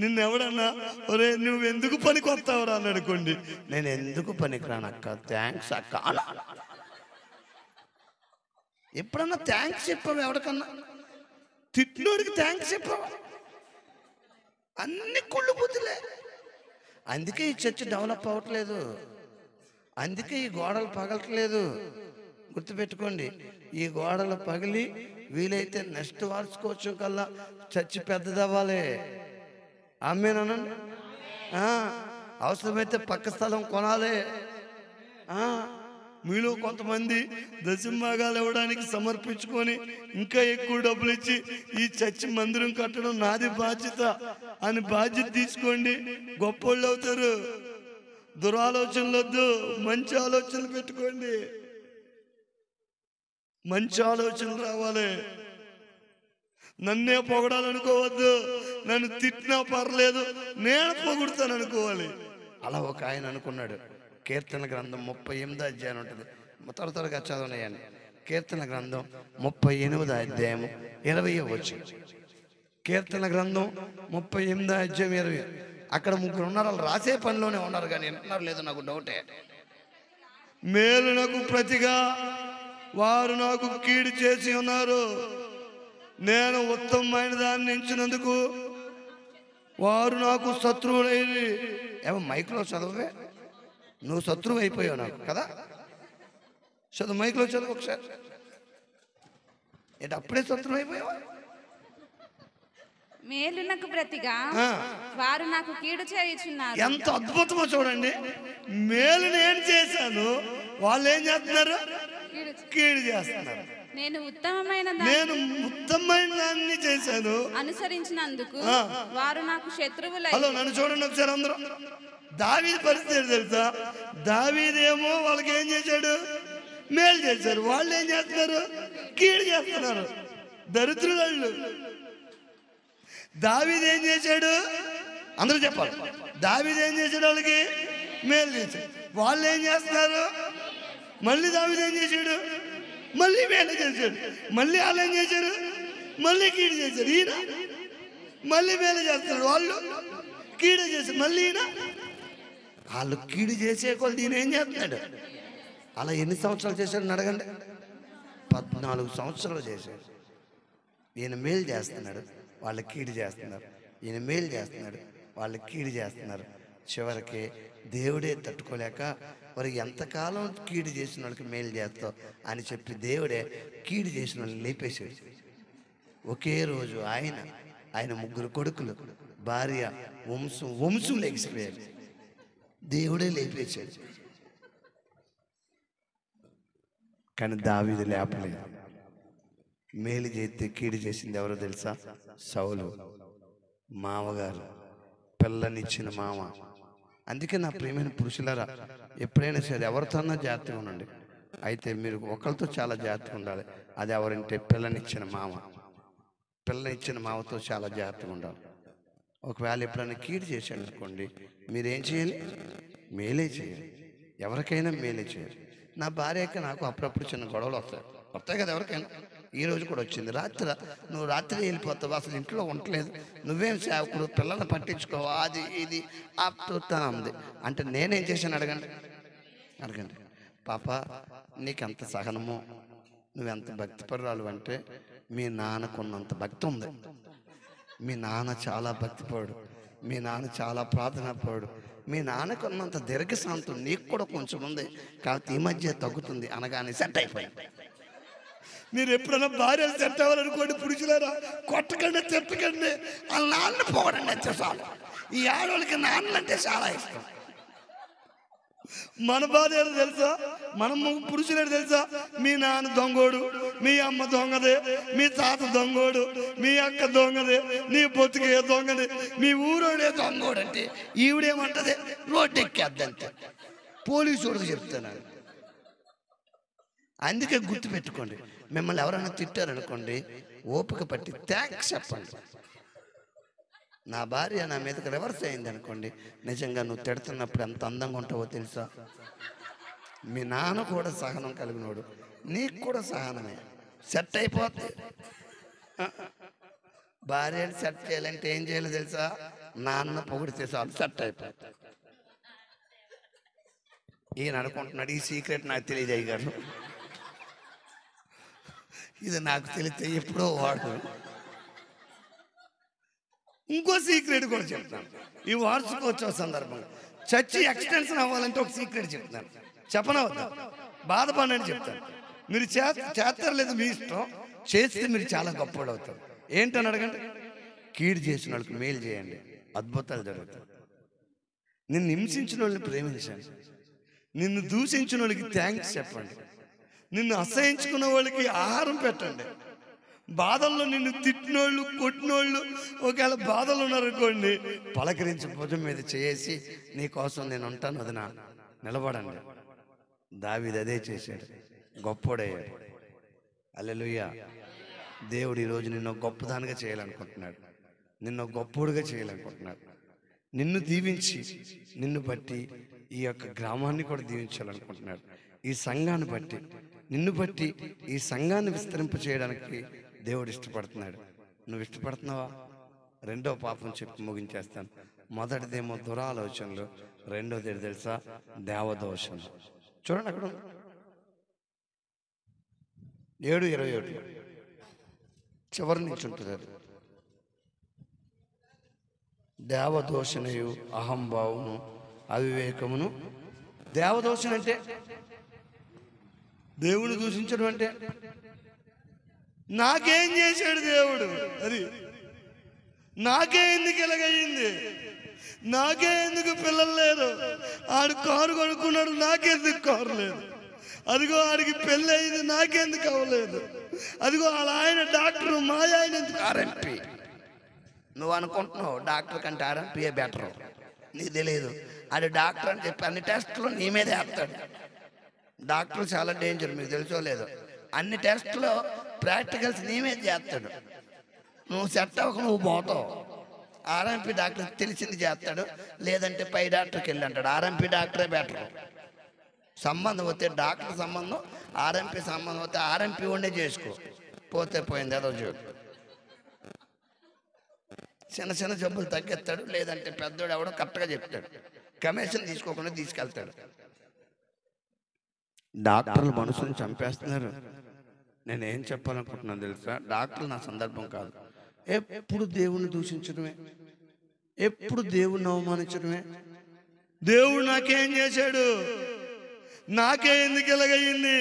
నిన్నెవడన్నా ఒరే నువ్వు ఎందుకు పనికి వస్తావురా అని అనుకోండి, నేను ఎందుకు పనికిరాను అక్క, థ్యాంక్స్ అక్క అలా. ఎప్పుడన్నా థ్యాంక్స్ చెప్పావు ఎవరికన్నా? తిట్టినోడికి థ్యాంక్స్ చెప్పావు? అన్ని కుళ్ళు బుద్ధులే. అందుకే ఈ చర్చ డెవలప్ అవ్వట్లేదు, అందుకే ఈ గోడలు పగలట్లేదు. గుర్తుపెట్టుకోండి, ఈ గోడలు పగిలి వీలైతే నెక్స్ట్ వార్చుకోవచ్చు కల్లా చర్చి పెద్దదవ్వాలి. ఆమేనండి. అవసరమైతే పక్క స్థలం కొనాలి. మీలో కొంతమంది దశంభాగాలు ఇవ్వడానికి సమర్పించుకొని ఇంకా ఎక్కువ డబ్బులు ఇచ్చి ఈ చర్చి మందిరం కట్టడం నాది బాధ్యత అని బాధ్యత తీసుకోండి, గొప్పోళ్ళు అవుతారు. దురాలోచనలు వద్దు, మంచి ఆలోచనలు పెట్టుకోండి. మంచి ఆలోచనలు రావాలి. నన్నే పొగడాలనుకోవద్దు, నన్ను తిట్టినా పర్లేదు, నేను పొగుడుతాను అనుకోవాలి. అలా ఒక ఆయన అనుకున్నాడు. కీర్తన గ్రంథం 38 అధ్యాయం ఉంటుంది. త్వరగా చదవనయండి. కీర్తన గ్రంథం 38 అధ్యాయం 20వ వచనం. కీర్తన గ్రంథం 38 అధ్యాయం 20. అక్కడ ముగ్గురు ఉన్నారు, వాళ్ళు రాసే పనిలోనే ఉన్నారు కానీ వింటున్నారు లేదో నాకు డౌటే. మేలునకు ప్రతిగా వారు నాకు కీడు చేసి ఉన్నారు, నేను ఉత్తమమైన దాన్ని ఎంచినందుకు వారు నాకు శత్రువులైంది. ఏమో మైక్లో చదవే, నువ్వు శత్రువు అయిపోయావు నాకు కదా. చదువు, మైక్లో చదువు ఒకసారి. ఏంటి అప్పుడే శత్రువు అయిపోయావా? మేలునకు ప్రతిగా వారు నాకు కీడు చేయుచున్నారు. ఎంత అద్భుతమో చూడండి. మేలు నేను చేశాను, వాళ్ళు ఏం చేస్తున్నారు? కీడు చేస్తున్నారు. నేను ఉత్తమమైన దాన్ని చేశాను, అనుసరించినందుకు వారు నాకు శత్రువులై. హలో, నన్ను చూడండి ఒకసారి అందరూ. దావీదు పరిస్థితి తెలుసా? దావీదేమో వాళ్ళకి ఏం చేశాడు? మేలు చేశారు. వాళ్ళు ఏం చేస్తున్నారు? కీడు చేస్తున్నారు. దరిద్రులు. దావీదు ఏం చేశాడు? అందరూ చెప్పాలి. దావీదు ఏం చేశాడు? వాళ్ళకి మేలు చేశాడు. వాళ్ళు ఏం చేస్తున్నారు? మళ్ళీ దావీదు ఏం చేశాడు? మళ్ళీ మేలు చేశాడు. మళ్ళీ వాళ్ళు ఏం చేశారు? మళ్ళీ కీడు చేశారు. ఈయన మళ్ళీ మేలు చేస్తారు, వాళ్ళు కీడు చేశారు. మళ్ళీ ఈయన వాళ్ళు కీడు చేసే కొద్ది ఈయన ఏం చేస్తున్నాడు? అలా ఎన్ని సంవత్సరాలు చేశాడు అడగండి. 14 సంవత్సరాలు చేశాడు. ఈయన మేలు చేస్తున్నాడు, వాళ్ళు కీడు చేస్తున్నారు. ఈయన మేలు చేస్తున్నాడు, వాళ్ళు కీడు చేస్తున్నారు. చివరికి దేవుడే తట్టుకోలేక, వారికి ఎంతకాలం కీడు చేసిన వాళ్ళకి మేలు చేస్తావు అని చెప్పి దేవుడే కీడు చేసిన వాళ్ళని లేపేశాడు. ఒకే రోజు ఆయన 3 కొడుకులు, భార్య, వంశం లేచిపోయారు. దేవుడే లేపేశాడు. కానీ దావీదు లేపలేదు. మేలు చేస్తే కీడు చేసింది ఎవరో తెలుసా? సౌలు మామగారు, పిల్లనిచ్చిన మామ. అందుకే నా ప్రియమైన పురుషులారా, ఎప్పుడైనా సరే ఎవరితోన్నా జాగ్రత్తగా ఉండండి. అయితే మీరు ఒకరితో చాలా జాగ్రత్తగా ఉండాలి. అది ఎవరంటే పిల్లనిచ్చిన మామ. పిల్లనిచ్చిన మామతో చాలా జాగ్రత్తగా ఉండాలి. ఒకవేళ ఎప్పుడైనా కీడు చేశాడు అనుకోండి, మీరేం చేయాలి? మేలే చేయాలి. ఎవరికైనా మేలే చేయాలి. నా భార్యకి నాకు అప్పుడప్పుడు చిన్న గొడవలు వస్తాయి కదా ఎవరికైనా. ఈరోజు కూడా వచ్చింది. నువ్వు రాత్రి వెళ్ళిపోతావు, అసలు ఇంట్లో ఉండలేదు, నువ్వేం సేవకుడు, పిల్లల్ని పట్టించుకోవా, అది ఇది ఆపుతుంది అంటే నేనేం చేశాను అడగండి. పాప, నీకెంత సహనమో, నువ్వెంత భక్తిపరురాలు అంటే మీ నాన్నకున్నంత భక్తి ఉంది. మీ నాన్న చాలా భక్తిపరుడు, మీ నాన్న చాలా ప్రార్థనాపరుడు, మీ నాన్నకున్నంత దీర్ఘశాంతం నీకు కూడా కొంచెం ఉంది, కాబట్టి ఈ మధ్య తగ్గుతుంది అనగానే సెట్ అయిపోయింది. మీరు ఎప్పుడైనా భార్యలు సెట్ అవ్వాలనుకోండి, పురుషులారా, కొట్టకండి, తిట్టకండి, వాళ్ళ నాన్న పోవడండి అంతే చాలు. ఈ ఆడవాళ్ళకి నాన్నంటే చాలా ఇష్టం. మన బాధ ఏదో తెలుసా? మనం పురుషులేడు తెలుసా? మీ నాన్న దొంగోడు, మీ అమ్మ దొంగదే, మీ తాత దొంగోడు, మీ అక్క దొంగదే, నీ బొత్తుకే దొంగదే, మీ ఊరోడే దొంగోడు అంటే ఈవిడేమంటది? రోడ్డు ఎక్కేద్దంటే పోలీసుడికి చెప్తాను. అందుకే గుర్తుపెట్టుకోండి, మిమ్మల్ని ఎవరైనా తిట్టారనుకోండి, ఓపిక పట్టి థ్యాంక్స్ చెప్పండి. నా భార్య నా మీదకి రివర్స్ అయింది అనుకోండి, నిజంగా నువ్వు తిడుతున్నప్పుడు ఎంత అందంగా ఉంటావో తెలుసా? మీ నాన్న కూడా సహనం కలిగినోడు, నీకు కూడా సహనమే. సెట్ అయిపోద్ది. భార్యను సెట్ చేయాలంటే ఏం చేయాలో తెలుసా? నాన్న పొగిడితే చాలు సెట్ అయిపోద్ది. ఈయన అనుకుంటున్నాడు ఈ సీక్రెట్ నాకు తెలియదు అయ్యగారు, ఇది నాకు తెలిస్తే ఎప్పుడో వాడు. ఇంకో సీక్రెట్ కూడా చెప్తాను. ఈ వార్షికోత్సవ సందర్భంగా చర్చి ఎక్స్టెన్షన్ అవ్వాలంటే ఒక సీక్రెట్ చెప్తాను. చెప్పనవద్దా? బాధపడని చెప్తాను. మీరు చేస్తారు లేదు మీ ఇష్టం, చేస్తే మీరు చాలా గొప్పవాడు అవుతారు. ఏంటని అడగండి. కీడు చేసిన వాళ్ళకి మేలు చేయండి, అద్భుతాలు జరుగుతాయి. నిన్ను హింసించిన వాళ్ళని ప్రేమించండి, నిన్ను దూషించిన వాళ్ళకి థ్యాంక్స్ చెప్పండి, నిన్ను అసహించుకున్న వాళ్ళకి ఆహారం పెట్టండి. బాధల్లో నిన్ను తిట్టినోళ్ళు, కొట్టినోళ్ళు ఒకవేళ బాధలు ఉన్నారనుకోండి, పలకరించి భుజం మీద చేసి నీకోసం నేను ఉంటాను వదినా, నిలబడండి. దావీదు అదే చేశాడు, గొప్పోడయ్యాడు. హల్లెలూయా. దేవుడు ఈరోజు నిన్ను గొప్పదానిగా చేయాలనుకుంటున్నాడు, నిన్ను గొప్పోడుగా చేయాలనుకుంటున్నాడు. నిన్ను దీవించి, నిన్ను బట్టి ఈ యొక్క గ్రామాన్ని కూడా దీవించాలనుకుంటున్నాడు. ఈ సంఘాన్ని బట్టి, నిన్ను బట్టి ఈ సంఘాన్ని విస్తరింప చేయడానికి దేవుడు ఇష్టపడుతున్నాడు. నువ్వు ఇష్టపడుతున్నావా? రెండో పాపం చెప్పి ముగించేస్తాను. మొదటిదేమో దురాలోచనలు, రెండోది తెలుసా? దేవదోషం. చూడండి అక్కడ 7:27 చివరి నుంచి ఉంటుంది అది. దేవదోషణయు అహంభావము అవివేకమును. దేవదోషణ అంటే దేవుని దూషించడం అంటే నాకేం చేశాడు దేవుడు, అది నాకే ఎందుకు ఎలాగయ్యింది, నాకే ఎందుకు పిల్లలు లేరు, ఆడు కారు కొనుక్కున్నాడు నాకెందుకు కారు లేదు, అదిగో ఆడికి పెళ్ళి అయింది నాకెందుకు అవ్వలేదు, అదిగో వాళ్ళ ఆయన డాక్టర్ మా ఆయన ఎందుకు ఆర్ఎంపీ. నువ్వు అనుకుంటున్నావు డాక్టర్ కంటే ఆర్ఎంపీయే బెటర్, నీకు తెలియదు. అది డాక్టర్ అని చెప్పి అన్ని టెస్టులు నీ మీదే వేస్తాడు. డాక్టర్ చాలా డేంజర్, మీకు తెలుసో లేదో. అన్ని టెస్టులు ప్రాక్టికల్స్ నీ మీద చేస్తాడు. నువ్వు సెట్ అవ్వక నువ్వు పోతావు. ఆర్ఎంపీ డాక్టర్ తెలిసింది చేస్తాడు, లేదంటే పై డాక్టర్కి వెళ్ళి అంటాడు. ఆర్ఎంపీ డాక్టరే బెటర్. సంబంధం వస్తే డాక్టర్ సంబంధం, ఆర్ఎంపీ సంబంధం వస్తే ఆర్ఎంపీ ఉండే చేసుకో, పోతే పోయింది ఏదో జోడు. చిన్న చిన్న జబ్బులు తగ్గిస్తాడు, లేదంటే పెద్దోడు ఎవడో కరెక్ట్గా చెప్తాడు, కమిషన్ తీసుకోకుండా తీసుకెళ్తాడు. డాక్టర్లు మనుషులను చంపేస్తున్నారు. నేనేం చెప్పాలనుకుంటున్నాను తెలుసా? డాక్టర్లు నా సందర్భం కాదు. ఎప్పుడు దేవుణ్ణి దూషించడమే, ఎప్పుడు దేవుణ్ణి అవమానించడమే. దేవుడు నాకేం చేశాడు, నాకే ఎందుకు ఎలాగయ్యింది,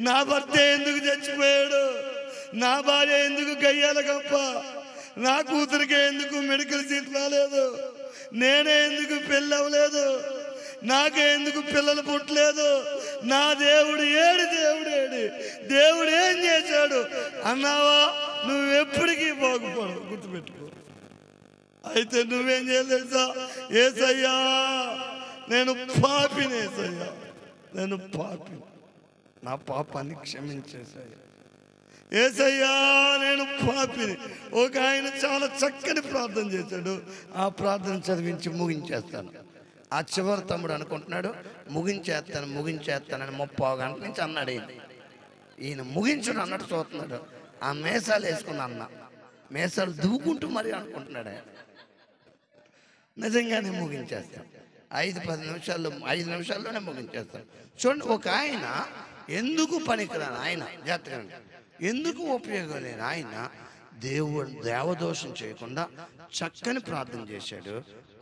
నా భర్త ఎందుకు చచ్చిపోయాడు, నా భార్య ఎందుకు గయ్యాల గొప్ప, నా కూతురికే ఎందుకు మెడికల్ సీట్ రాలేదు, నేనే ఎందుకు పెళ్ళి అవ్వలేదు, నాకే ఎందుకు పిల్లలు పుట్టలేదు, నా దేవుడు ఏడు, దేవుడు ఏం చేశాడు అన్నావా, నువ్వు ఎప్పటికీ బాగుపడవు, గుర్తుపెట్టుకో. అయితే నువ్వేం చేయలేసా? యేసయ్యా నేను పాపిని, యేసయ్యా నేను పాపి, నా పాపాన్ని క్షమించేసయ్యా, యేసయ్యా నేను పాపిని. ఒక ఆయన చాలా చక్కని ప్రార్థన చేశాడు, ఆ ప్రార్థన చదివించి ముగించేస్తాను. ఆ చివరి తమ్ముడు అనుకుంటున్నాడు ముగించేస్తానని 30 గంటల నుంచి అన్నాడు. ఈయన ముగించడు అన్నట్టు చూస్తున్నాడు. ఆ మేసాలు వేసుకున్న అన్న మేసాలు దువ్వుకుంటూ మరి అనుకుంటున్నాడు ఆయన. నిజంగానే ముగించేస్తాను. 5 నిమిషాల్లోనే ముగించేస్తాను. చూడండి, ఒక ఆయన ఎందుకు పనికిరాని ఆయన, జాగ్రత్తగా ఎందుకు ఉపయోగం లేని ఆయన దేవదోషం చేయకుండా చక్కని ప్రార్థన చేశాడు,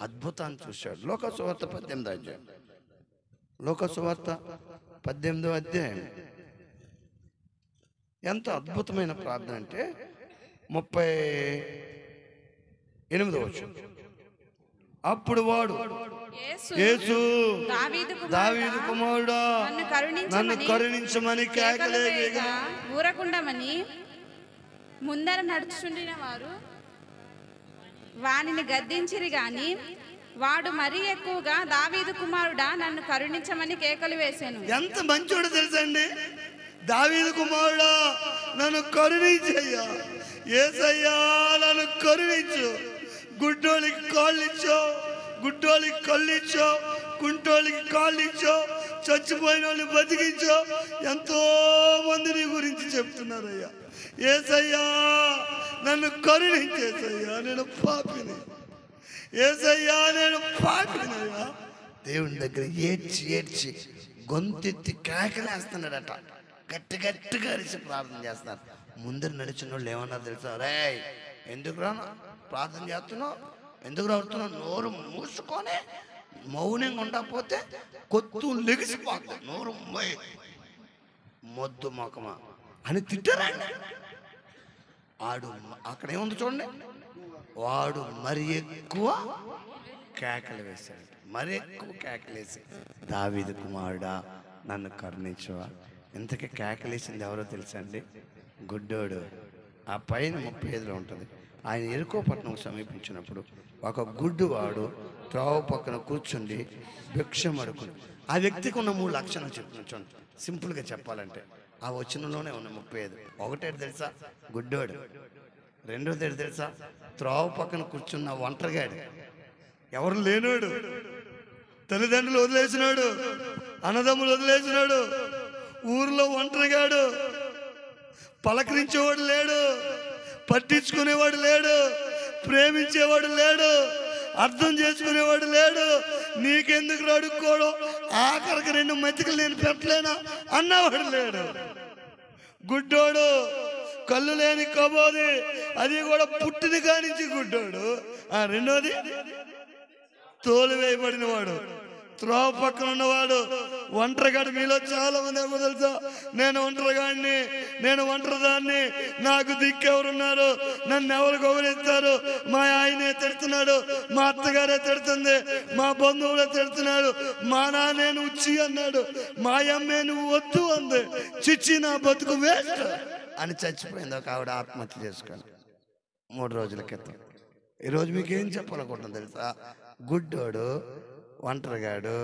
అద్భుతాన్ని చూశాడు. లోకసువార్త 18వ అధ్యాయం ఎంత అద్భుతమైన ప్రార్థన అంటే 38వ వచనం. అప్పుడు వాడు యేసు దావీదు కుమారుడా నన్ను కరుణించమని కేకలేగా ఊరకుండమని ముందర నడుచుండిన వారు వానిని గద్దించిరి గాని వాడు మరీ ఎక్కువగా దావీదు కుమారుడా నన్ను కరుణించమని కేకలు వేశాను. ఎంత మంచోడు తెలుసండి. దావీదు కుమారుడా నన్ను కరుణించయ్యా, యేసయ్యా నన్ను కరుణించు. గుడ్డోళ్ళకి కాళ్ళు ఇచ్చో, గుడ్డోళ్ళకి కళ్ళు ఇచ్చో, కుంటోళ్ళకి కాళ్ళు ఇచ్చో, చచ్చిపోయిన వాళ్ళని బతికించో. ఎంతో మంది నీ గురించి చెప్తున్నారయ్యా. యేసయ్యా నన్ను కరుణించేసయ్యా, నేను పాపిని, యేసయ్యా నేను పాపినయ్యా. దేవుని దగ్గర ఏడ్చి గొంతెత్తి కేకలేస్తున్నాడట. గట్టిగా అరిచి ప్రార్థన చేస్తున్నారు. ముందర నడిచిన వాళ్ళు ఏమన్నారు తెలుసా? రే ఎందుకురా ప్రార్థన చేస్తున్నావు, ఎందుకు రావుతున్నావు, నోరు మూసుకొని మౌనంగా ఉండకపోతే కొత్తు లెగిసిపోతుంది, నోరు మొద్దు మొక్కమా అని తిట్టారండి. వాడు అక్కడ ఏముంది చూడండి, వాడు మరి ఎక్కువ కేకలు వేశాడు, మరి ఎక్కువ కేకలేసి దావీదు కుమారుడా నన్ను కరుణించవా. ఇంతకీ కేకలేసింది ఎవరో తెలుసా అండి? గుడ్డోడు. ఆ పైన 35లో ఉంటుంది. ఆయన ఎరుకోపట్నం సమీపించినప్పుడు ఒక గుడ్డువాడు త్రోవ పక్కన కూర్చుండి భిక్షం అడుకుని. ఆ వ్యక్తికి ఉన్న 3 లక్షణాలు చెప్తున్నాను చూడండి, సింపుల్గా చెప్పాలంటే. ఆ వచనంలోనే ఉన్న 35. ఒకటేది తెలుసా? గుడ్డోడు. రెండోది తెలుసా? త్రోవ పక్కన కూర్చున్న ఒంటరిగాడు, ఎవరు లేనోడు. తల్లిదండ్రులు వదిలేసినాడు, అన్నదమ్ములు వదిలేసినాడు, ఊరిలో ఒంటరిగాడు, పలకరించేవాడు లేడు, పట్టించుకునేవాడు లేడు, ప్రేమించేవాడు లేడు, అర్థం చేసుకునేవాడు లేడు. నీకెందుకు అడుక్కోవడం, ఆఖరికి 2 మెతుకులు నేను పెట్టలేనా అన్నవాడు లేడు. గుడ్డోడు, కళ్ళు లేని కబోది, అది కూడా పుట్టిన కానించి గుడ్డోడు. రెండోది తోలు వేయబడిన వాడు, త్రోవ పక్కన ఉన్నవాడు, ఒంటరిగాడు. మీలో చాలా మంది ఏమో తెలుసా, నేను ఒంటరిగాడిని, నేను ఒంటరిదాన్ని, నాకు దిక్కెవరున్నారు, నన్ను ఎవరు గౌరవిస్తారు, మా ఆయనే తిడుతున్నాడు, మా అత్తగారే తిడుతుంది, మా బంధువులే తిడుతున్నాడు, మా నాన్నే ఉచ్చి అన్నాడు, మా అమ్మే నువ్వు వద్దు అంది, చిచ్చి నా బతుకు వేస్ట్ అని చచ్చిపోయింది ఒక ఆవిడ ఆత్మహత్య చేసుకొని 3 రోజుల క్రితం. ఈరోజు మీకు ఏం చెప్పాలనుకుంటున్నాను తెలుసా? గుడ్డోడు, ఒంటరిగాడు,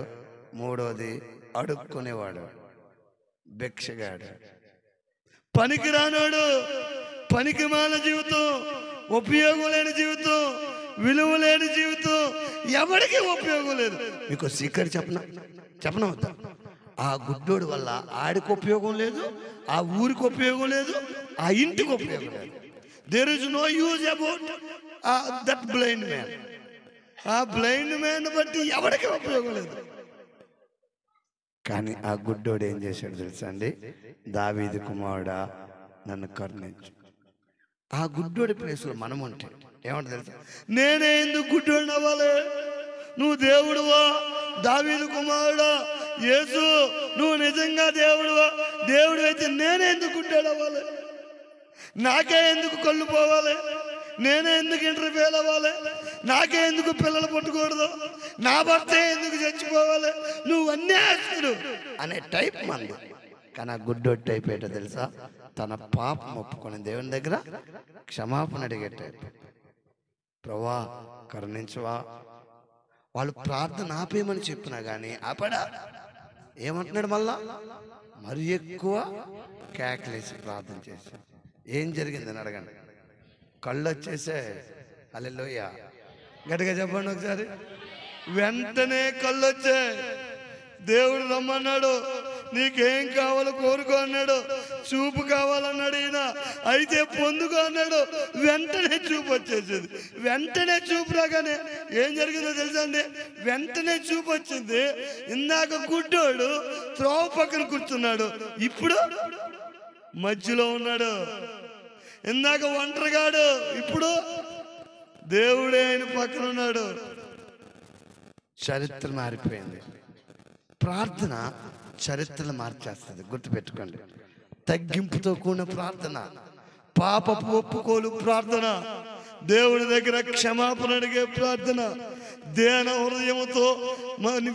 మూడోది అడుక్కునేవాడు, భిక్షగాడు, పనికి రానోడు, పనికి మాల జీవితం, ఉపయోగం లేని జీవితం, విలువ లేని జీవితం, ఎవరికి ఉపయోగం లేదు. మీకు సీక్రెట్ చెప్పనా వద్దా? ఆ గుడ్డోడు వల్ల ఆడికి ఉపయోగం లేదు, ఆ ఊరికి ఉపయోగం లేదు, ఆ ఇంటికి ఉపయోగం లేదు. There is no use about that blind man. ఆ బ్లైండ్ మ్యాన్ బట్టి ఎవరికి ఉపయోగం లేదు. కానీ ఆ గుడ్డోడు ఏం చేశాడు తెలుసా అండి? దావీదు కుమారుడా నన్ను కరుణించు. ఆ గుడ్డోడి ప్లేస్లో మనం ఉంటే ఏమంటే తెలుసా? నేనే ఎందుకు గుడ్డోడిని అవ్వాలి? నువ్వు దేవుడువా, దావీదు కుమారుడా, యేసు నువ్వు నిజంగా దేవుడువా, దేవుడు అయితే నేనే ఎందుకు గుడ్డోడు అవ్వాలి? నాకే ఎందుకు కళ్ళు పోవాలి? నేనే ఎందుకు ఇంటర్వ్యూలు అవ్వాలి? నాకే ఎందుకు పిల్లలు పుట్టకూడదు? నా భర్తే ఎందుకు చచ్చిపోవాలి? నువ్వు అన్యాయస్తుడు అనే టైప్ మంది. కానీ ఆ గుడ్డోడి టైప్ ఏంటో తెలుసా? తన పాపం ఒప్పుకొని దేవుని దగ్గర క్షమాపణ అడిగే టైప్. ప్రభా కరుణించవా. వాళ్ళు ప్రార్థన ఆపేయమని చెప్పినా కానీ ఆపడా. ఏమంటున్నాడు మళ్ళా? మరి ఎక్కువ కేకలేసి ప్రార్థన చేసి ఏం జరిగిందని అడగండి. కళ్ళు వచ్చేసే. హల్లెలూయా, గట్టిగా చెప్పండి ఒకసారి. వెంటనే కళ్ళు వచ్చాయి. దేవుడు రమ్మన్నాడు, నీకేం కావాలో కోరుకో అన్నాడు. చూపు కావాలన్నాడు ఈయన, అయితే పొందుకో అన్నాడు. వెంటనే చూపు వచ్చేసింది. వెంటనే చూపు రాగానే ఏం జరిగిందో తెలుసా అండి? వెంటనే చూపు వచ్చింది. ఇందాక గుడ్డోడు త్రోవ పక్కన కూర్చున్నాడు, ఇప్పుడు మధ్యలో ఉన్నాడు. ఇందాక ఒంటరిగాడు, ఇప్పుడు దేవుడే ఆయన పక్కన ఉన్నాడు. చరిత్ర మారిపోయింది. ప్రార్థన చరిత్రలు మార్చేస్తుంది, గుర్తుపెట్టుకోండి. తగ్గింపుతో కూడిన ప్రార్థన, పాపపు ఒప్పుకోలు ప్రార్థన, దేవుడి దగ్గర క్షమాపణ అడిగే ప్రార్థన, దేన హృదయంతో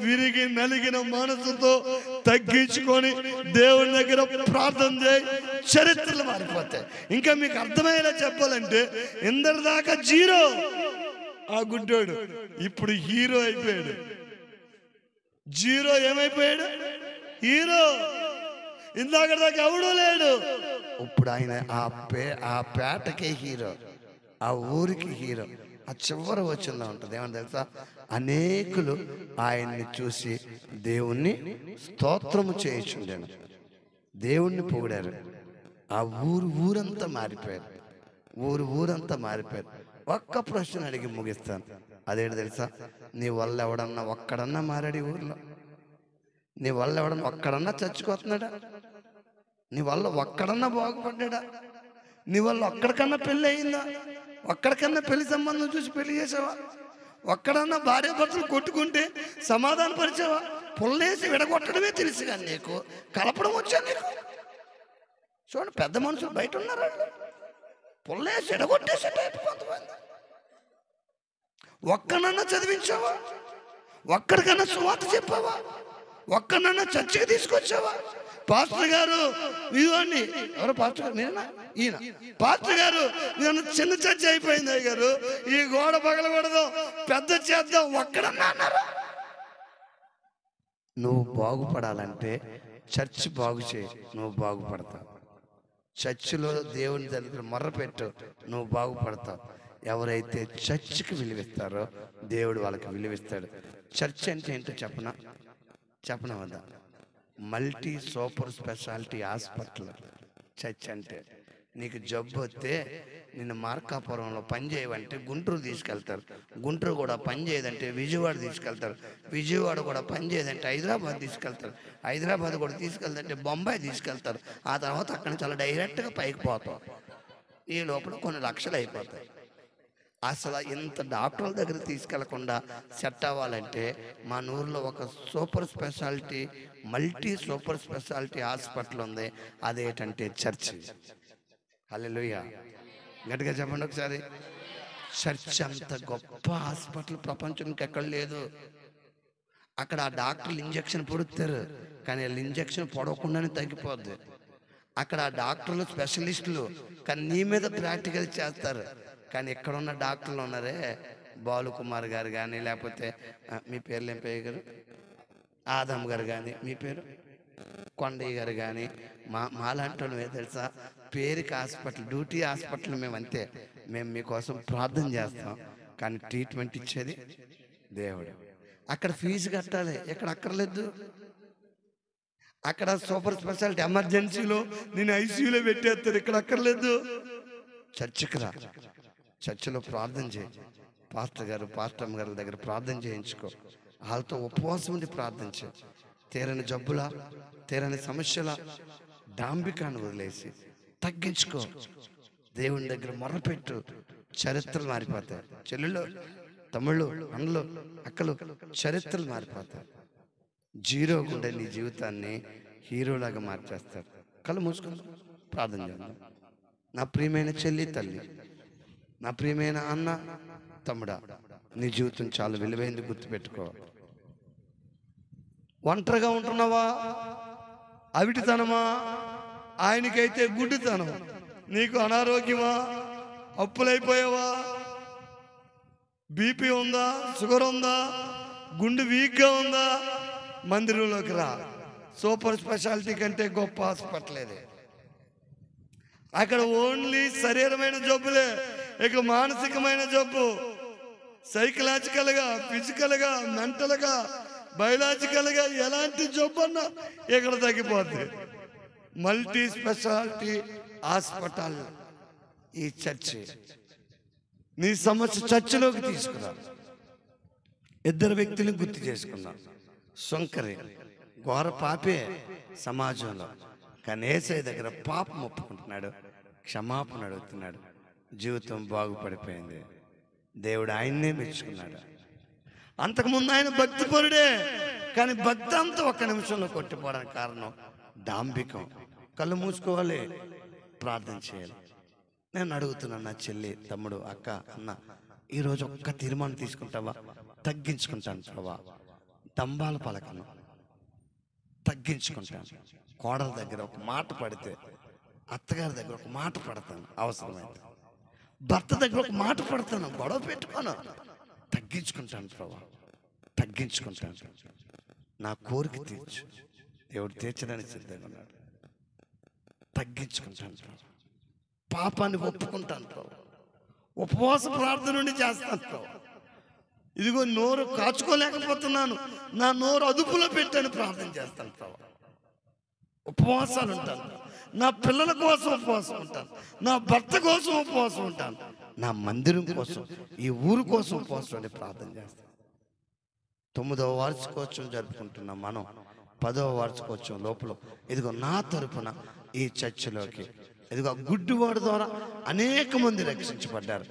విరిగి నలిగిన మనసుతో తగ్గించుకొని దేవుడి దగ్గర ప్రార్థన చేయి, చరిత్రలు మారిపోతాయి. ఇంకా మీకు అర్థమయ్యేలా చెప్పాలంటే, ఇందరిదాకా జీరో ఆ గుడ్డోడు ఇప్పుడు హీరో అయిపోయాడు. జీరో ఏమైపోయాడు? హీరో. ఇందాక దాకా ఎవడూ లేడు, ఇప్పుడు ఆయన ఆ పేటకే హీరో, ఆ ఊరికి హీరో. ఆ చివరి వచ్చిందా ఉంటుంది ఏమని తెలుసా? అనేకులు ఆయన్ని చూసి దేవుణ్ణి స్తోత్రము చేయించుండాను, దేవుణ్ణి పొగిడారు. ఆ ఊరంతా మారిపోయారు. ఊరంతా మారిపోయారు. ఒక్క ప్రశ్న అడిగి ముగిస్తాను. అదేంటి తెలుసా? నీ వల్ల ఎవడన్నా ఒక్కడన్నా మారాడు ఈ ఊర్లో? నీ వల్ల ఎవడన్నా ఒక్కడన్నా చచ్చిపోతున్నాడా? నీ వల్ల ఒక్కడన్నా బాగుపడ్డా? నీ వల్ల ఒక్కడికన్నా పెళ్ళి అయిందా? ఒక్కడికన్నా పెళ్లి సంబంధం చూసి పెళ్లి చేసావా? ఒక్కడన్నా భార్య భర్తలు కొట్టుకుంటే సమాధాన పరిచావా? పుల్లేసి విడగొట్టడమే తెలుసు కానీ నీకు కలపడం వచ్చా నీకు? చూడండి, పెద్ద మనుషులు బయట ఉన్నారు, పుల్లేసి విడగొట్టేసే టైపు కొంతమంది. ఒక్కడన్నా చదివించావా? ఒక్కడికన్నా సువార్త చెప్పావా? ఒక్కడన్నా చర్చికి తీసుకొచ్చావా? పాస్టర్ గారు ఇదిగోండి, ఎవరో పాస్టర్ గారు, నేనా? ఈయన పాస్టర్ గారు, చిన్న చర్చ అయిపోయింది అయ్య గారు, ఈ గోడ పగలకూడదు, పెద్ద చేద్దాం, ఒక్కడన్నా అన్నారా? నువ్వు బాగుపడాలంటే చర్చ్ బాగు చేయి, నువ్వు బాగుపడతావు. చర్చిలో దేవుని దగ్గర మొర్రపెట్టు, నువ్వు బాగుపడతావు. ఎవరైతే చర్చికి విలువిస్తారో దేవుడు వాళ్ళకి విలువిస్తాడు. చర్చ్ అంటే ఏంటో చెప్పనా వద్దా? Multi super speciality hospital church అంటే. నీకు జబ్బు వస్తే నిన్ను మార్కాపురంలో పని చేయవంటే గుంటూరు తీసుకెళ్తారు, గుంటూరు కూడా పని చేయదంటే విజయవాడ తీసుకెళ్తారు, విజయవాడ కూడా పని చేయదంటే హైదరాబాద్ తీసుకెళ్తారు, హైదరాబాద్ కూడా తీసుకెళ్తారంటే బొంబాయి తీసుకెళ్తారు. ఆ తర్వాత అక్కడి నుంచి అలా డైరెక్ట్గా పైకి పోతాం. ఈ లోపల కొన్ని లక్షలు అయిపోతాయి. అసలు ఇంత డాక్టర్ల దగ్గర తీసుకెళ్లకుండా సెట్ అవ్వాలంటే మా ఊర్లో ఒక super speciality multi super speciality hospital ఉంది. అదేంటంటే చర్చ్. హల్లెలూయా, గట్టిగా చెప్పండి ఒకసారి. చర్చ్ అంత గొప్ప హాస్పిటల్ ప్రపంచానికి ఎక్కడ లేదు. అక్కడ ఆ డాక్టర్లు ఇంజక్షన్ పొడుస్తారు, కానీ వాళ్ళు ఇంజక్షన్ పొడవకుండానే తగ్గిపోద్ది. అక్కడ ఆ డాక్టర్లు స్పెషలిస్టులు, కానీ నీ మీద ప్రాక్టికల్ చేస్తారు. కానీ ఇక్కడ ఉన్న డాక్టర్లు ఉన్నారే, బాలుకుమార్ గారు కానీ, లేకపోతే మీ పేర్లు ఏం పేరు గారు, ఆదమ్ గారు కానీ, మీ పేరు కొండయ్య గారు కానీ, మాలాంటి వాళ్ళు తెలుసా, పేరుకి హాస్పిటల్, డ్యూటీ హాస్పిటల్. మేము అంతే, మేము మీకోసం ప్రార్థన చేస్తాం, కానీ ట్రీట్మెంట్ ఇచ్చేది దేవుడు. అక్కడ ఫీజు కట్టాలి, ఇక్కడ అక్కర్లేదు. అక్కడ సూపర్ స్పెషాలిటీ ఎమర్జెన్సీలో నేను ఐసీయూలో పెట్టేస్తారు, ఇక్కడ అక్కర్లేదు. చర్చికి రా, చర్చిలో ప్రార్థన చేయి. పాస్టర్ గారు పాస్టమ్ గారి దగ్గర ప్రార్థన చేయించుకో, వాళ్ళతో ఉపవాసం ఉండి ప్రార్థన చేయి. తీరని జబ్బులా, తీరని సమస్యల డాంబికాన్ని వదిలేసి తగ్గించుకో, దేవుని దగ్గర మొర్రపెట్టు. చరిత్రలు మారిపోతాయి. చెల్లెళ్ళు, తమ్ముళ్ళు, అన్నలు, అక్కలు, చరిత్రలు మారిపోతాయి. జీరో ఉండే నీ జీవితాన్ని హీరోలాగా మార్చేస్తారు. కళ్ళు మూసుకుందాం, ప్రార్థన చేద్దాం. నా ప్రియమైన చెల్లి, తల్లి, నా ప్రియమైన అన్న, తమ్ముడా, నీ జీవితం చాలా విలువైంది, గుర్తుపెట్టుకో. ఒంటరిగా ఉంటున్నావా? అవిటితనమా? ఆయనకైతే గుడ్డితనం. నీకు అనారోగ్యమా? అప్పులైపోయావా? బీపీ ఉందా? షుగర్ ఉందా? గుండె వీక్గా ఉందా? మందిరంలోకి రా. సూపర్ స్పెషాలిటీ కంటే గొప్ప హాస్పిటల్ ఇది. అక్కడ ఓన్లీ శరీరమైన జబ్బులే, ఇక మానసికమైన జబ్బు, సైకలాజికల్గా, ఫిజికల్గా, మెంటల్గా, బయలాజికల్గా ఎలాంటి జబ్బు అన్నా ఇక్కడ తగ్గిపోద్ది. మల్టీ స్పెషాలిటీ హాస్పిటల్ ఈ చర్చి. నీ సమస్య చర్చిలోకి తీసుకురా. ఇద్దరు వ్యక్తులను గుర్తు చేసుకున్నాం. సొంకరి ఘోర పాపే సమాజంలో, కానీ యేసయ్య దగ్గర పాపం ఒప్పుకుంటున్నాడు, క్షమాపణ అడుగుతున్నాడు. జీవితం బాగుపడిపోయింది. దేవుడు ఆయన్నే మెచ్చుకున్నాడు. అంతకుముందు ఆయన భక్తిపరుడే, కానీ భక్తి అంతా ఒక్క నిమిషంలో కొట్టిపోవడానికి కారణం డాంబికం. కళ్ళు మూసుకోవాలి, ప్రార్థన చేయాలి. నేను అడుగుతున్నాను, నా చెల్లి, తమ్ముడు, అక్క, అన్న, ఈరోజు ఒక్క తీర్మానం తీసుకుంటావా? తగ్గించుకుంటాను ప్రభా, దంబాల పలకను, తగ్గించుకుంటాను. కోడల దగ్గర ఒక మాట పడితే, అత్తగారి దగ్గర ఒక మాట పడతాను, అవసరమైతే భర్త దగ్గర ఒక మాట పడతాను, గొడవ పెట్టుకోను, తగ్గించుకుంటాను ప్రభా, తగ్గించుకుంటాను. నా కోరిక తీర్చు. దేవుడు తీర్చడానికి సిద్ధంగా ఉన్నాడు. తగ్గించుకుంటాను ప్రభా, పాపాన్ని ఒప్పుకుంటాను ప్రభా, ఉపవాస ప్రార్థన నుండి చేస్తాను ప్రభా. ఇదిగో నోరు కాచుకోలేకపోతున్నాను, నా నోరు అదుపులో పెట్టాను, ప్రార్థన చేస్తాను ప్రభా. ఉపవాసాలు ఉంటాను, నా పిల్లల కోసం ఉపవాసం ఉంటాను, నా భర్త కోసం ఉపవాసం ఉంటాను, నా మందిరం కోసం, ఈ ఊరు కోసం ఉపవాసం అని ప్రార్థన చేస్తాను. 9వ వార్షికోత్సవం జరుపుకుంటున్నాం మనం. 10వ వార్షికోత్సవం లోపల ఇదిగో నా తరపున ఈ చర్చిలోకి, ఇదిగో గుడ్డివాడి ద్వారా అనేక మంది రక్షించబడ్డారు.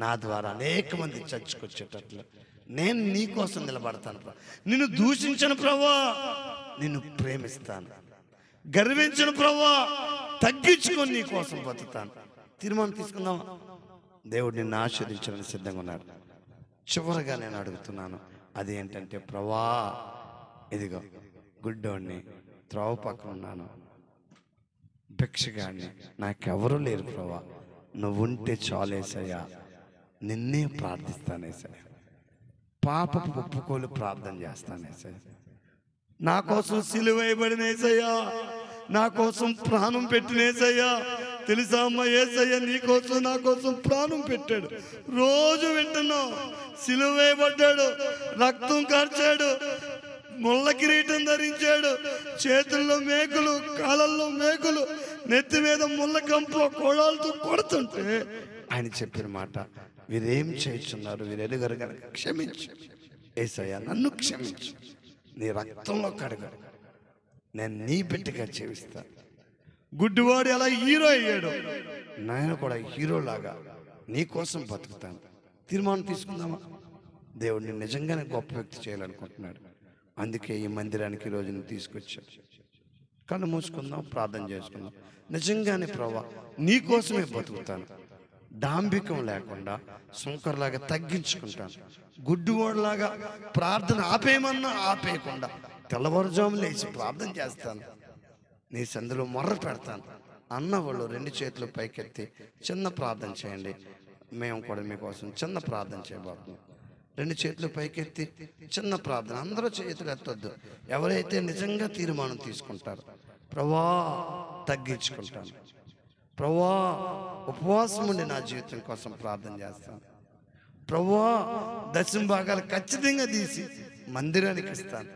నా ద్వారా అనేక మంది చర్చికి వచ్చేటట్లు నేను నీ కోసం నిలబడతాను ప్రభా. నిన్ను దూషించను ప్రభా, నిన్ను ప్రేమిస్తాను. గర్వించను ప్రభా, తగ్గించుకొని నీ కోసం బతుకుతాను. తీర్మానం తీసుకుందాం. దేవుడు నిన్ను ఆశీర్వదించడానికి సిద్ధంగా ఉన్నాడు. చివరగా నేను అడుగుతున్నాను, అదేంటంటే ప్రభా, ఇదిగో గుడ్డోడిని, త్రోవ పక్కన ఉన్నాను, భిక్షగాడిని, నాకెవరూ లేరు ప్రభా, నువ్వుంటే చాలేసయ్యా, నిన్నే ప్రార్థిస్తానేసయ్యా, పాపపు ఒప్పుకోలు ప్రార్థన చేస్తానేసయ్యా, నా కోసం సిలువ వేయబడినేసయ్యా, నా కోసం ప్రాణం పెట్టినేసయ్యా, తెలుసా అమ్మ, యేసయ్య నీ కోసం నా కోసం ప్రాణం పెట్టాడు. రోజు వింటున్నాం, సిలువ వేయబడ్డాడు, రక్తం కార్చాడు, ముళ్ళ కిరీటం ధరించాడు, చేతుల్లో మేకులు, కాళ్ళల్లో మేకులు, నెత్తి మీద ముళ్ళ కంప కోడాలతో కొడుతుంటే ఆయన చెప్పిన మాట, వీరేం చేస్తున్నారు, వీరెరుగరు గనుక క్షమించు. యేసయ్య నన్ను క్షమించు, నీ రక్తంలో కడగడు, నేను నీ బిడ్డగా జీవిస్తాను. గుడ్డివాడు ఎలా హీరో అయ్యాడు, నేను కూడా హీరోలాగా నీ కోసం బతుకుతాను. తీర్మానం తీసుకుందామా? దేవుడిని నిజంగానే గొప్ప వ్యక్తి చేయాలనుకుంటున్నాడు. అందుకే ఈ మందిరానికి ఈ రోజున తీసుకొచ్చాడు. కళ్ళు మూసుకుందాం, ప్రార్థన చేసుకుందాం. నిజంగానే ప్రభువా నీ కోసమే బతుకుతాను, డాంబికం లేకుండా సుంకర్లాగా తగ్గించుకుంటాను, గుడ్డివాడులాగా ప్రార్థన ఆపేయమన్నా ఆపేయకుండా తెల్లవారుజాము లేచి ప్రార్థన చేస్తాను, నీ సందులో మొర్ర పెడతాను అన్నవాళ్ళు 2 చేతులు పైకెత్తి చిన్న ప్రార్థన చేయండి. మేము కూడా మీకోసం చిన్న ప్రార్థన చేయబోతున్నాం. 2 చేతులు పైకెత్తి చిన్న ప్రార్థన. అందరూ చేతులు ఎత్తొద్దు. ఎవరైతే నిజంగా తీర్మానం తీసుకుంటారో, ప్రభువా తగ్గించుకుంటాను, ప్రభువా ఉపవాసం ఉండి నా జీవితం కోసం ప్రార్థన చేస్తాను, ప్రభువా దశమ భాగాలు ఖచ్చితంగా తీసి మందిరానికి ఇస్తాను,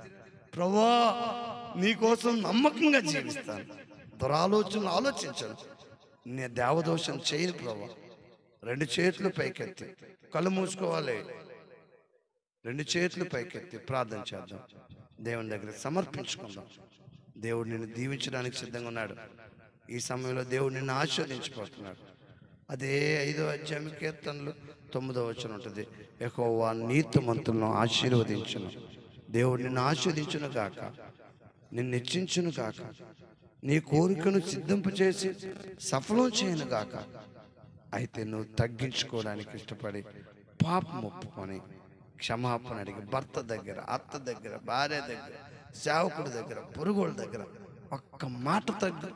ప్రభువా నీకోసం నమ్మకంగా జీవిస్తాను, దురాలోచనలు ఆలోచించను, నీ దేవదోషం చేయను ప్రభువా. 2 చేతులు పైకెత్తి, కళ్ళు మూసుకోవాలి, 2 చేతులు పైకెత్తి ప్రార్థన చేద్దాం. దేవుని దగ్గర సమర్పించుకుందాం. దేవుడు నిన్ను దీవించడానికి సిద్ధంగా ఉన్నాడు. ఈ సమయంలో దేవుడు నిన్ను ఆశీర్వదించిపోతున్నాడు. అదే 5వ అధ్యాయం కీర్తనలు 9వ వచనం ఉంటుంది, యెహోవా నీతిమంతులను ఆశీర్వదించును. దేవుడు నిన్ను ఆశీర్వదించును గాక, నిన్ను హెచ్చించును గాక, నీ కోరికను సిద్ధింపచేసి సఫలం చేయను గాక. అయితే నువ్వు తగ్గించుకోవడానికి ఇష్టపడి పాపం ఒప్పుకొని క్షమాపణ అడిగి భర్త దగ్గర, అత్త దగ్గర, భార్య దగ్గర, సేవకుడి దగ్గర, పొరుగుల దగ్గర ఒక్క మాట తగ్గు,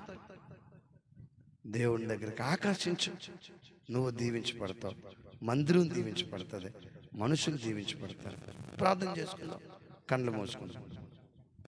దేవుని దగ్గరికి ఆకర్షించు. నువ్వు దీవించబడతావు, మందిరం దీవించబడుతుంది, మనుషులు దీవించబడతారు. ప్రార్థన చేసుకుందాం, కళ్ళు మూసుకుందాం.